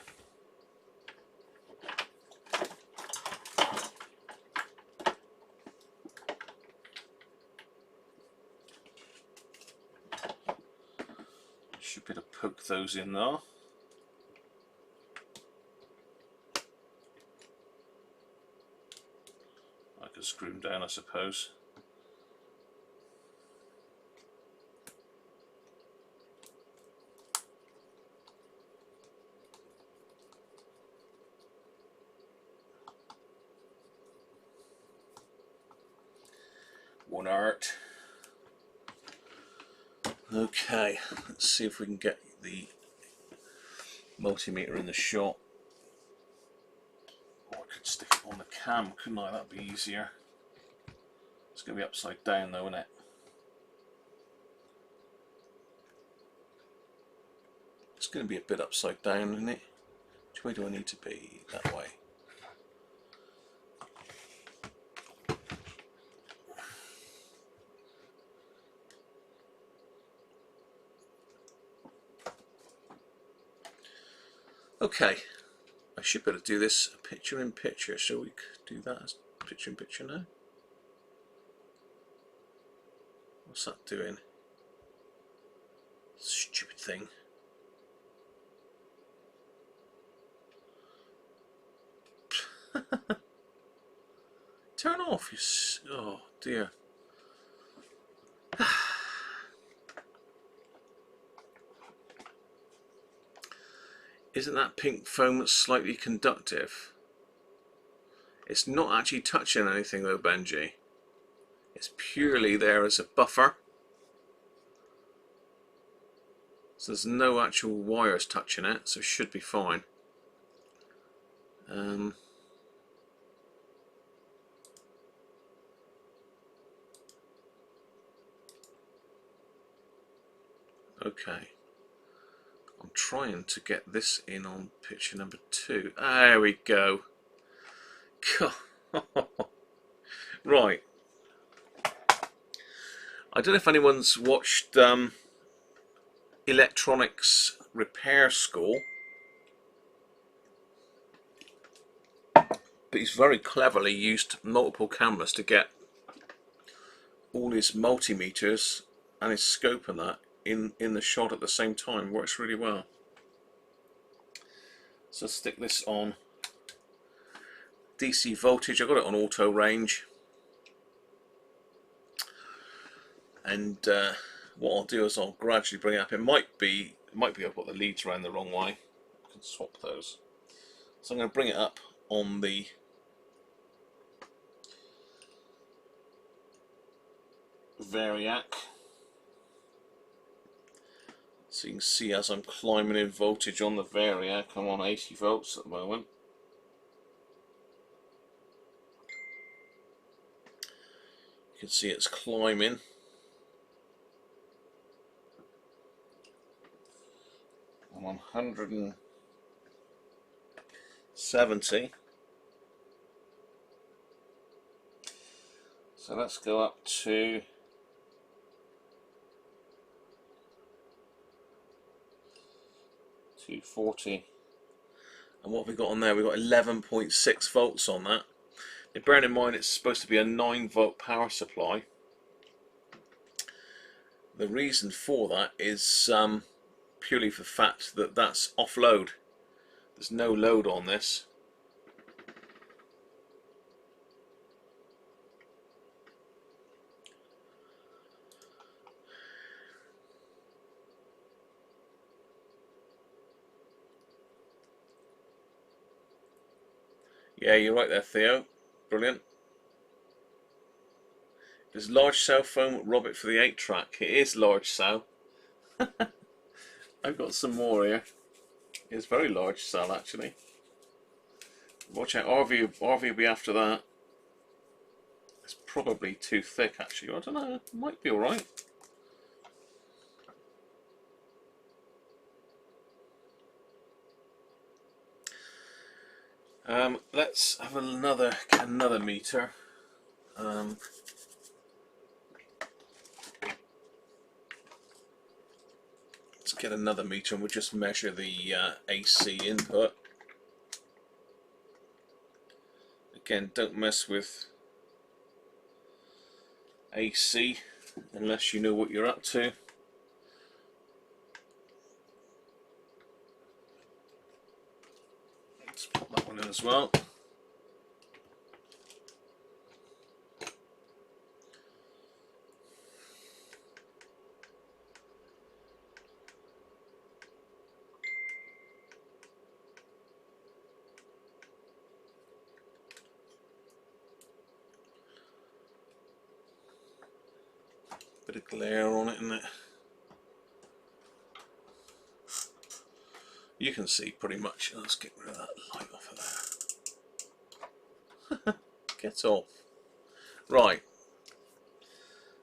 Should be able to poke those in there. I could screw them down, I suppose. One art. Okay, let's see if we can get the multimeter in the shot. Or I could stick it on the cam, couldn't I? That'd be easier. It's going to be upside down though, isn't it? It's going to be a bit upside down, isn't it? Which way do I need to be? That way. Okay, I should better do this picture in picture. Shall we do that as picture in picture now? What's that doing? Stupid thing. Turn off, you oh dear. Isn't that pink foam slightly conductive? It's not actually touching anything though, Benji. It's purely there as a buffer. So there's no actual wires touching it, so it should be fine. Okay. I'm trying to get this in on picture number 2. There we go. Right. I don't know if anyone's watched Electronics Repair School, but he's very cleverly used multiple cameras to get all his multimeters and his scope and that in the shot at the same time. Works really well. So stick this on DC voltage. I've got it on auto range, and what I'll do is I'll gradually bring it up. It might be I've got the leads around the wrong way. I can swap those. So I'm going to bring it up on the variac. So you can see as I'm climbing in voltage on the variac, I'm on 80 volts at the moment. You can see it's climbing. I'm on 170. So let's go up to 240. And what have we got on there? We've got 11.6 volts on that. Now, bearing in mind it's supposed to be a 9-volt power supply. The reason for that is purely for the fact that that's off load. There's no load on this. Yeah, you're right there, Theo. Brilliant. Does large cell phone rob it for the 8-track? It is large cell. I've got some more here. It's very large cell actually. Watch out, RV will be after that. It's probably too thick actually. I don't know, it might be alright. Let's have another meter. Let's get another meter and we'll just measure the AC input. Again, don't mess with AC unless you know what you're up to. Let's pop that one in as well. Bit of glare on it, isn't it? You can see pretty much. Let's get rid of that light off of there. Get off. Right.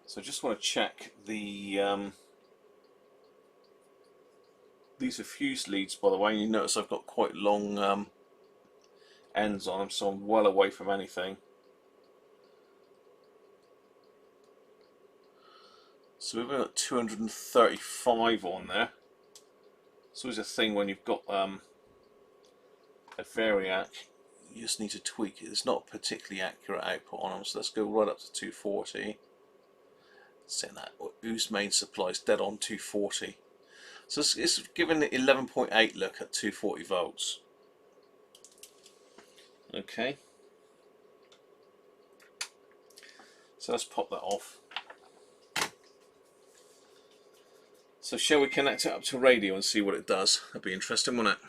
So I just want to check the. These are fuse leads, by the way. You notice I've got quite long ends on them, so I'm well away from anything. So we've got 235 on there. It's always a thing when you've got a variac, you just need to tweak it. It's not a particularly accurate output on them, so let's go right up to 240. Saying that, whose main supply is dead on 240. So it's giving it 11.8 look at 240 volts. Okay. So let's pop that off. So shall we connect it up to radio and see what it does? That'd be interesting, wouldn't it?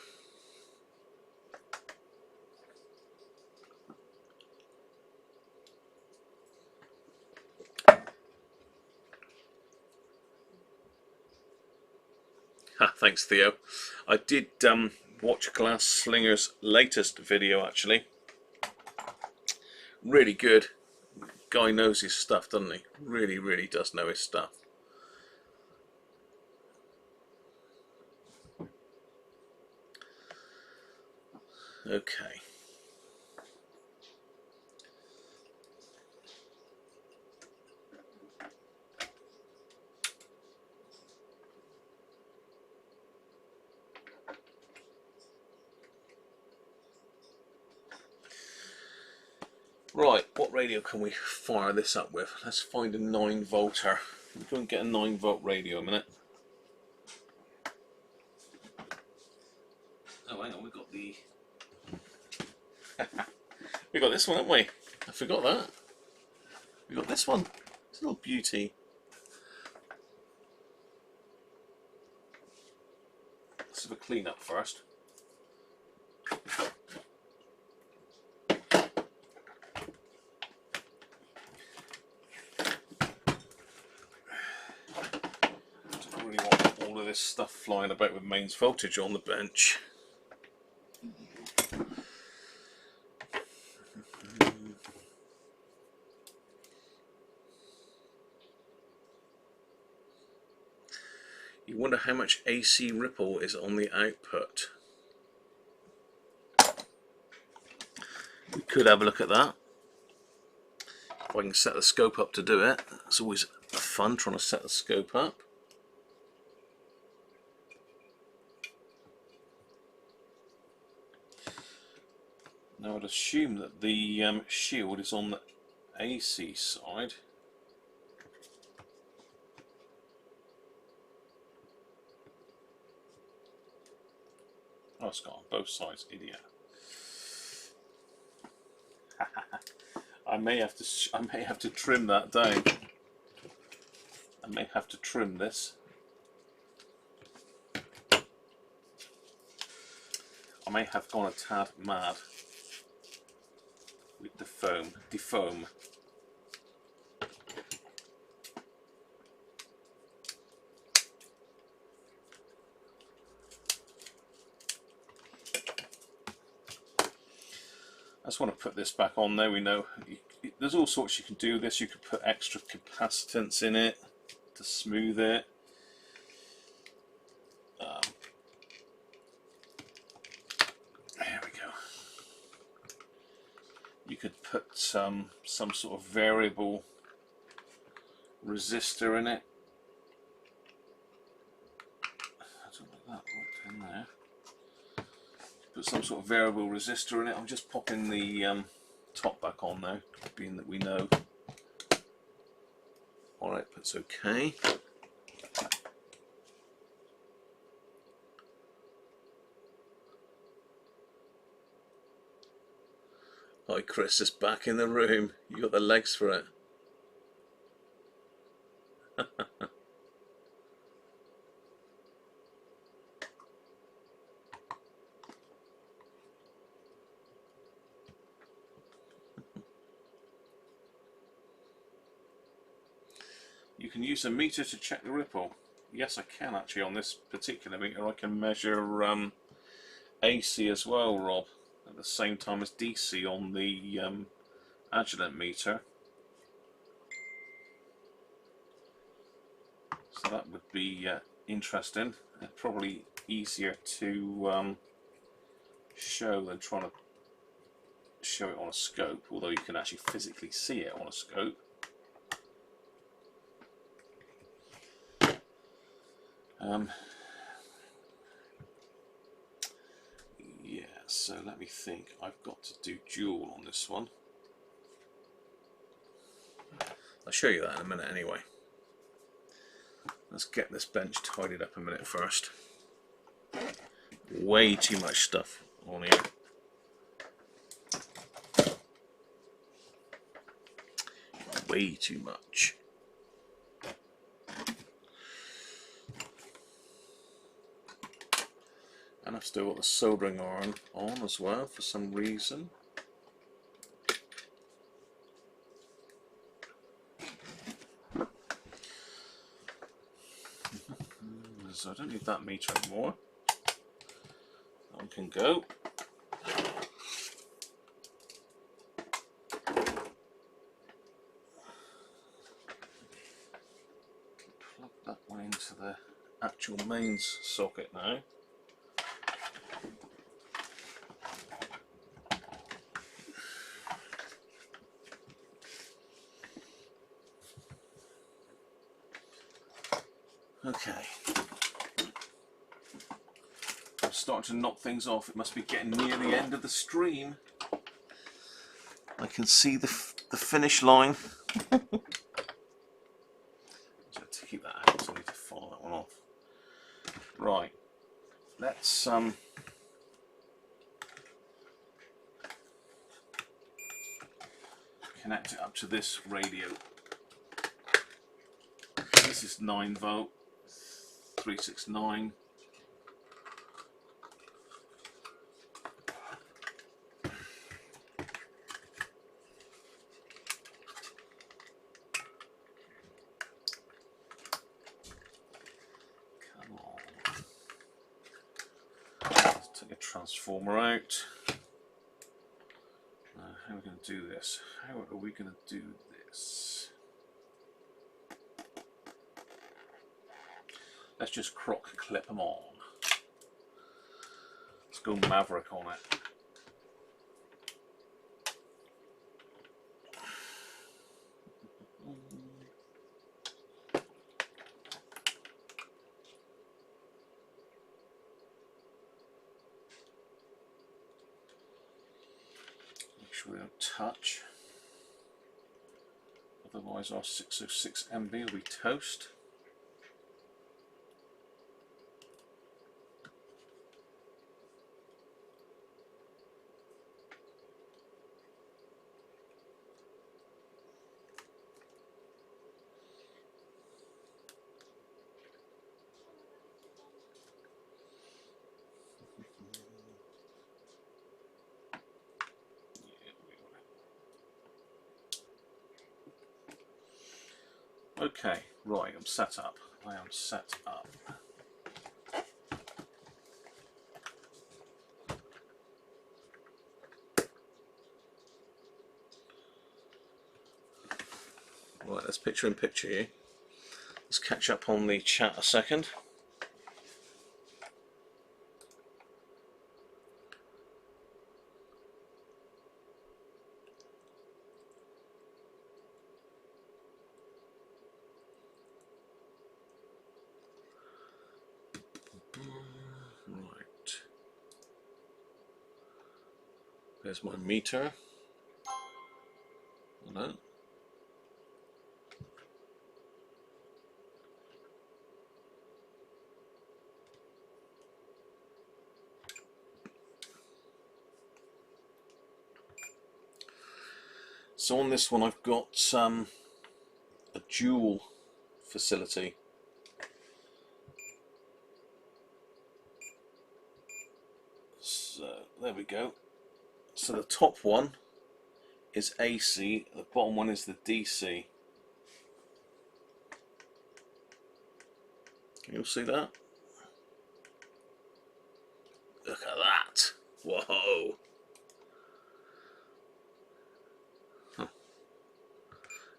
Thanks, Theo. I did watch Glass Slinger's latest video actually. Really good. Guy knows his stuff, doesn't he? Really, really does know his stuff. Okay. Right, what radio can we fire this up with? Let's find a 9-volter. We'll go and get a 9-volt radio a minute. Oh, hang on, we've got the... we got this one, haven't we? I forgot that. We got this one. It's a little beauty. Let's have a clean up first. Don't really want all of this stuff flying about with mains voltage on the bench. You wonder how much AC ripple is on the output. We could have a look at that. If I can set the scope up to do it. It's always fun trying to set the scope up. Now I'd assume that the shield is on the AC side. Oh, it's got on both sides, idiot. I may have to trim that down. I may have to trim this. I may have gone a tad mad with the defoam. I just want to put this back on there. We know there's all sorts you can do with this. You could put extra capacitance in it to smooth it. There we go. You could put some sort of variable resistor in it. I don't like that right in there. Put some sort of variable resistor in it. I'm just popping the top back on now, being that we know. Alright, that's okay. Hi Chris is back in the room. You got the legs for it. You can use a meter to check the ripple. Yes, I can actually on this particular meter. I can measure AC as well, Rob, at the same time as DC on the Agilent meter. So that would be interesting. Probably easier to show than trying to show it on a scope, although you can actually physically see it on a scope. Yeah, so let me think. I've got to do dual on this one. I'll show you that in a minute anyway. Let's get this bench tidied up a minute first. Way too much stuff on here. Way too much. And I've still got the soldering iron on as well for some reason. So I don't need that meter anymore. That one can go. Plug that one into the actual mains socket now. Okay. I'm starting to knock things off. It must be getting near the end of the stream. I can see the finish line. To keep that out, so I need to file that one off. Right. Let's connect it up to this radio. This is 9 volt, 369. Come on. Let's take a transformer out. How are we going to do this? How are we going to do this? Let's just croc clip them on. Let's go Maverick on it. sure we don't touch. Otherwise our 606 MB will be toast. Okay, right, I'm set up. I am set up. Right, let's picture in picture here. Let's catch up on the chat a second. Right. There's my meter. Hello. So on this one I've got a dual facility. So there we go. So the top one is AC, the bottom one is the DC. Can you all see that? Look at that! Whoa! Huh.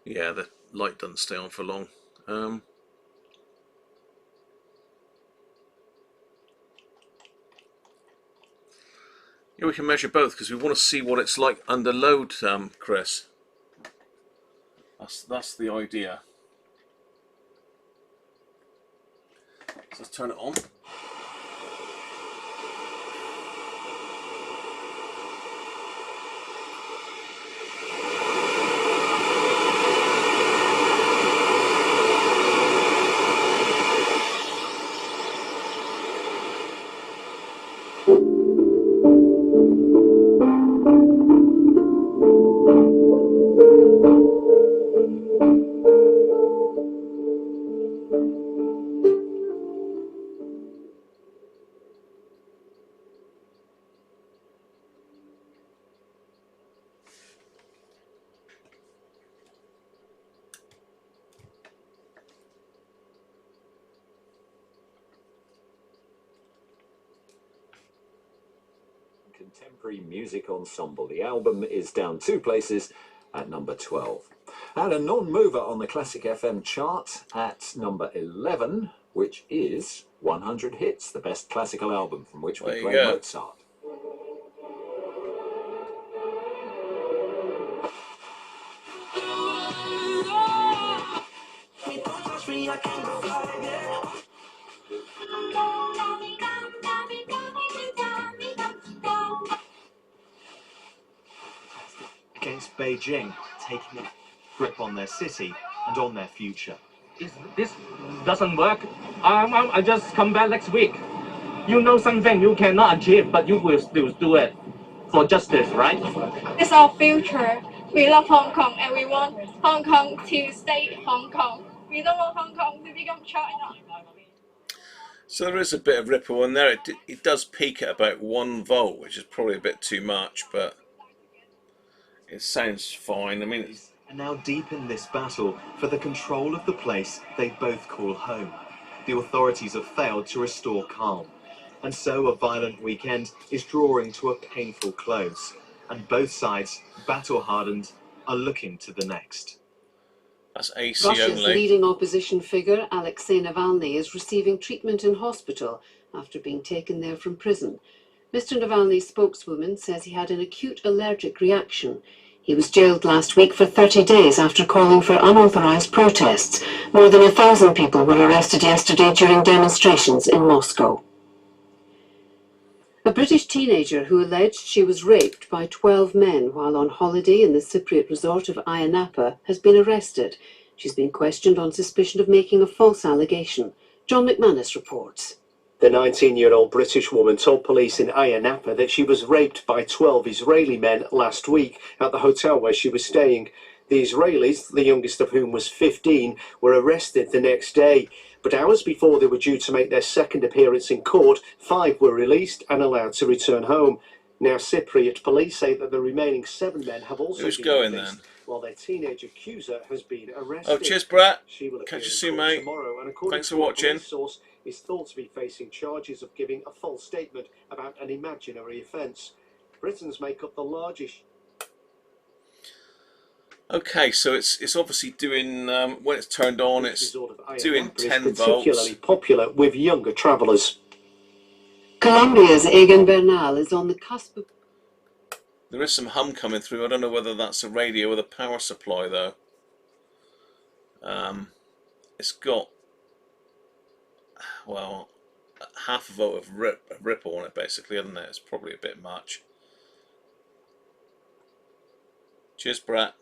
Yeah, the light doesn't stay on for long. Yeah, we can measure both because we want to see what it's like under load, Chris. That's the idea. So let's turn it on. Contemporary music ensemble. The album is down 2 places at number 12. And a non-mover on the Classic FM chart at number 11, which is 100 Hits, the best classical album from which we play Mozart. Against Beijing, taking a grip on their city and on their future. If this doesn't work, I just come back next week. You know something you cannot achieve, but you will still do it for justice, right? It's our future. We love Hong Kong and we want Hong Kong to stay Hong Kong. We don't want Hong Kong to become China. So there is a bit of ripple in there. It does peak at about 1 volt, which is probably a bit too much, but it sounds fine. I mean, are now deep in this battle for the control of the place they both call home. The authorities have failed to restore calm, and so a violent weekend is drawing to a painful close, and both sides, battle-hardened, are looking to the next. That's AC Russia's only. leading opposition figure, Alexei Navalny, is receiving treatment in hospital after being taken there from prison. Mr. Navalny's spokeswoman says he had an acute allergic reaction. He was jailed last week for 30 days after calling for unauthorized protests. More than 1,000 people were arrested yesterday during demonstrations in Moscow. A British teenager who alleged she was raped by 12 men while on holiday in the Cypriot resort of Ayia Napa has been arrested. She's been questioned on suspicion of making a false allegation. John McManus reports. The 19-year-old British woman told police in Ayia Napa that she was raped by 12 Israeli men last week at the hotel where she was staying. The Israelis, the youngest of whom was 15, were arrested the next day. But hours before they were due to make their second appearance in court, 5 were released and allowed to return home. Now Cypriot police say that the remaining 7 men have also Who's been going released, then? while their teenage accuser has been arrested. Oh, cheers, Brett. She will Catch appear you in soon, court mate. tomorrow, and according Thanks for to a watching. police source, is thought to be facing charges of giving a false statement about an imaginary offence. Britons make up the largest. Okay, so it's obviously doing, when it's turned on, it's doing 10 particularly volts. popular with younger travellers. Colombia's Egan Bernal is on the cusp of... There is some hum coming through. I don't know whether that's a radio or the power supply, though. It's got, well, half a volt of ripple on it, basically, hasn't it? It's probably a bit much. Cheers, Brett.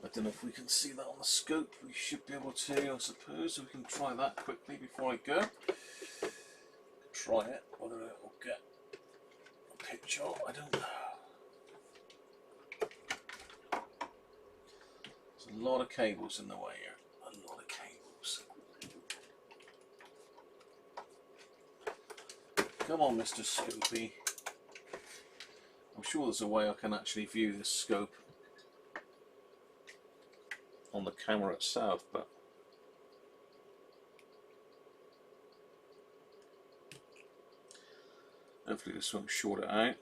I don't know if we can see that on the scope. We should be able to, I suppose. We can try that quickly before I go. Try it. Whether it will get a picture, I don't know. There's a lot of cables in the way here. A lot of cables. Come on, Mr. Scoopy. I'm sure there's a way I can actually view this scope on the camera itself, but hopefully this won't short it out.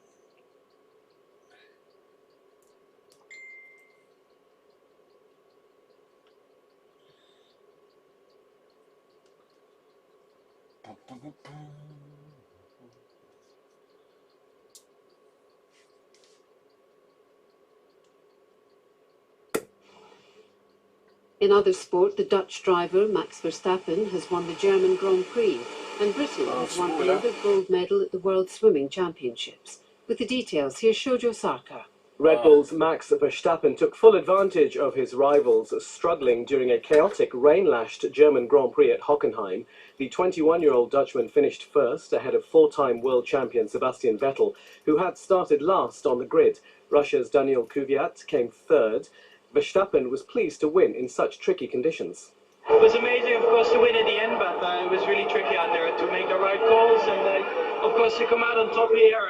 In other sport, the Dutch driver Max Verstappen has won the German Grand Prix, and Britain has won another gold medal at the World Swimming Championships. With the details, here's Shoujo Sarkar. Red Bull's Max Verstappen took full advantage of his rivals struggling during a chaotic, rain-lashed German Grand Prix at Hockenheim. The 21-year-old Dutchman finished first, ahead of 4-time world champion Sebastian Vettel, who had started last on the grid. Russia's Daniil Kvyat came third. Verstappen was pleased to win in such tricky conditions. It was amazing, of course, to win at the end, but it was really tricky out there to make the right calls, and of course to come out on top here.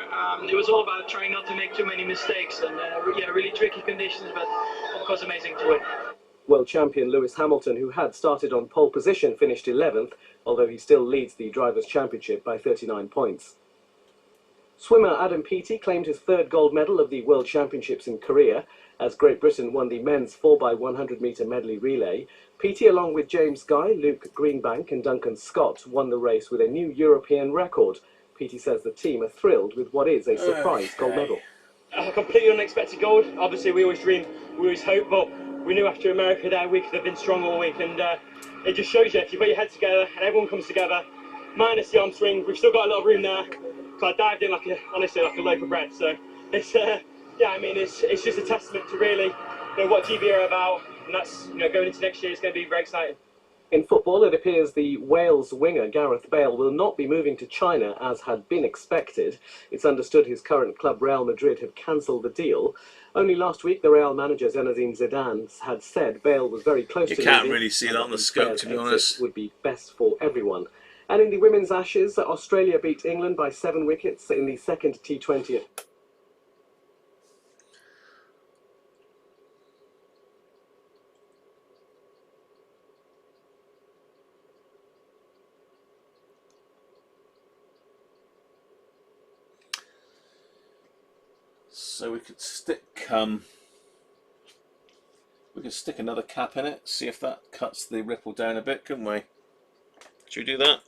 It was all about trying not to make too many mistakes, and yeah, really tricky conditions, but of course amazing to win. World champion Lewis Hamilton, who had started on pole position, finished 11th, although he still leads the Drivers' Championship by 39 points. Swimmer Adam Peaty claimed his third gold medal of the World Championships in Korea, as Great Britain won the men's 4x100 metre medley relay. Peaty, along with James Guy, Luke Greenbank and Duncan Scott, won the race with a new European record. Peaty says the team are thrilled with what is a surprise gold medal. A completely unexpected gold. Obviously we always dream, we always hope, but we knew after America that we could have been strong all week, and it just shows you, if you put your head together and everyone comes together, minus the arm swing, we've still got a lot of room there. So I dived in honestly like a loaf of bread. So it's yeah, I mean it's just a testament to really what TV are about, and that's going into next year is going to be very exciting. In football, it appears the Wales winger Gareth Bale will not be moving to China as had been expected. It's understood his current club Real Madrid have cancelled the deal. Only last week, the Real manager Zinedine Zidane had said Bale was very close to You can't leaving, really see and that on the scope, to be honest. would be best for everyone. And in the women's Ashes, Australia beat England by 7 wickets in the second T20. So we could stick another cap in it, see if that cuts the ripple down a bit, couldn't we? Should we do that?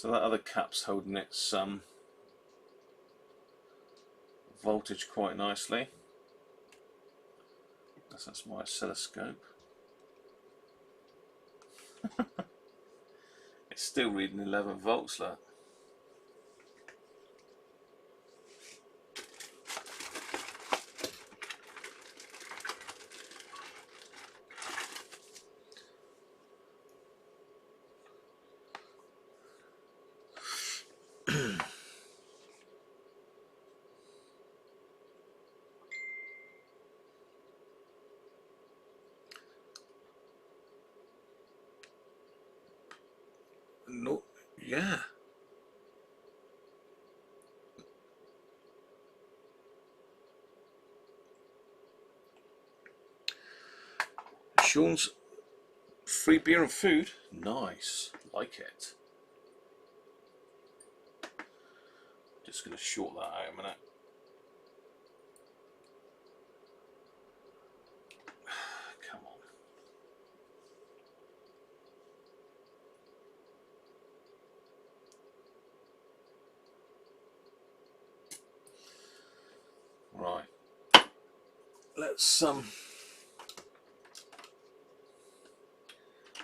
So that other cap's holding its voltage quite nicely. That's my oscilloscope. It's still reading 11 volts, look. No, yeah. Sean's free beer and food. Nice. Like it. Just going to short that out a minute. Come on. Right. Let's hold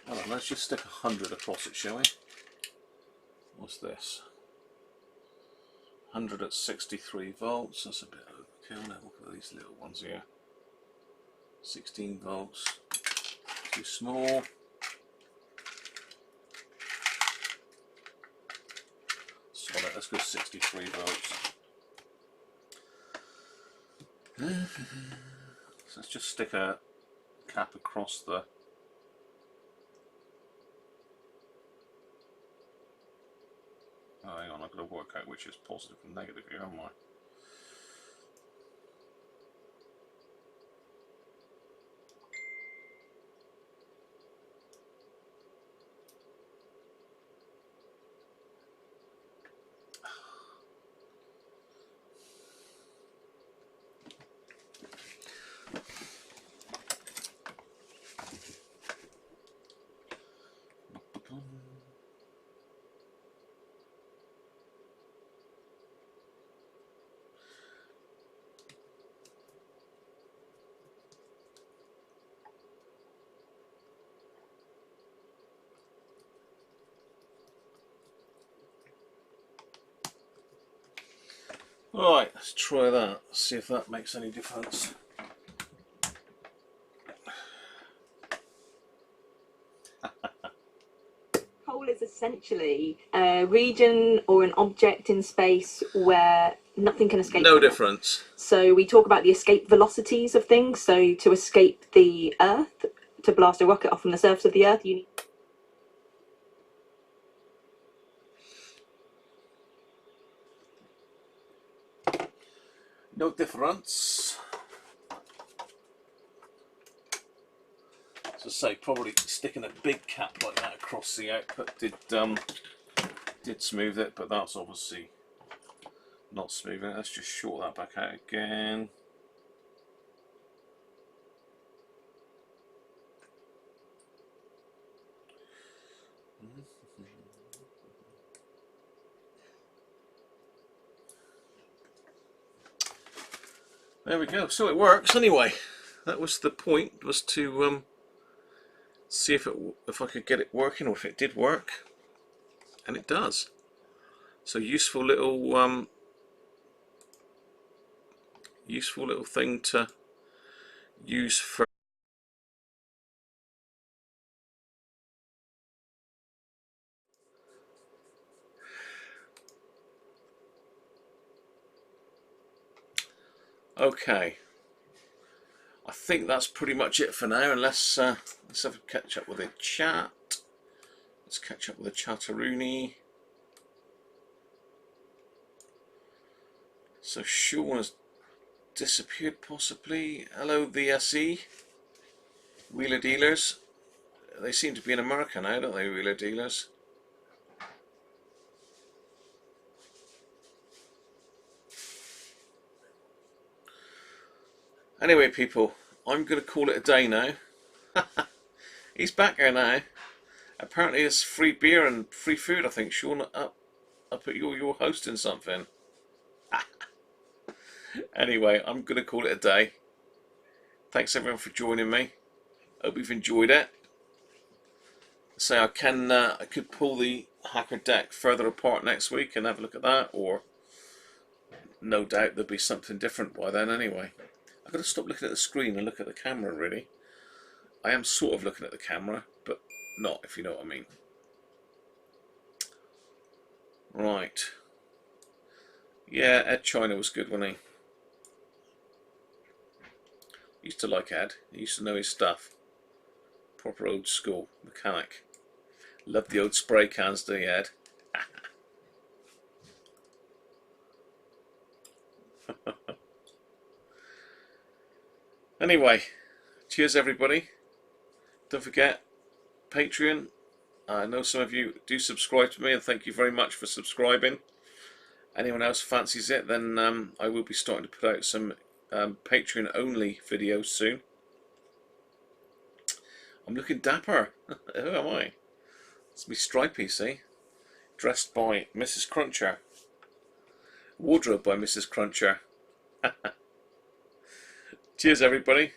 on, let's just stick 100 across it, shall we? What's this? 100 at 63 volts. That's a bit overkill. Now look at these little ones here. 16 volts. Too small. Solid. Let's go 63 volts. So let's just stick a cap across the hang on, I've got to work out which is positive and negative here, haven't I? Right, let's try that, see if that makes any difference. Hole is essentially a region or an object in space where nothing can escape. No difference. So we talk about the escape velocities of things. So to escape the Earth, to blast a rocket off from the surface of the Earth, you need... No difference. As I say, probably sticking a big cap like that across the output did smooth it, but that's obviously not smoothing it. Let's just short that back out again. There we go. So it works anyway. That was the point, was to see if I could get it working, or if it did work, and it does. So useful little thing to use for. Okay, I think that's pretty much it for now, unless let's have a catch up with the chat. Let's catch up with the chatteroony. So Sean has disappeared possibly. Hello VSE, Wheeler Dealers. They seem to be in America now, don't they, Wheeler Dealers? Anyway, people, I'm going to call it a day now. He's back here now. Apparently it's free beer and free food, I think. Sean, up at you're hosting something. Anyway, I'm going to call it a day. Thanks everyone for joining me. Hope you've enjoyed it. So I could pull the hacker deck further apart next week and have a look at that, or no doubt there'll be something different by then anyway. I've got to stop looking at the screen and look at the camera, really. I am sort of looking at the camera, but not, if you know what I mean. Right. Yeah, Ed China was good, wasn't he? Used to like Ed. He used to know his stuff. Proper old school mechanic. Loved the old spray cans, didn't he, Ed? Anyway, cheers everybody. Don't forget, Patreon. I know some of you do subscribe to me, and thank you very much for subscribing. Anyone else fancies it, then I will be starting to put out some Patreon only videos soon. I'm looking dapper. Who am I? It's me Stripey, see? Dressed by Mrs. Cruncher. Wardrobe by Mrs. Cruncher. Cheers everybody.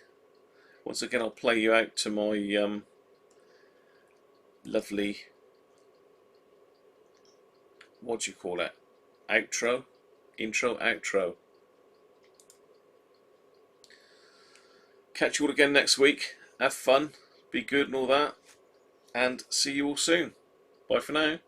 Once again I'll play you out to my lovely, what do you call it? Outro? Intro, outro. Catch you all again next week. Have fun, be good and all that, and see you all soon. Bye for now.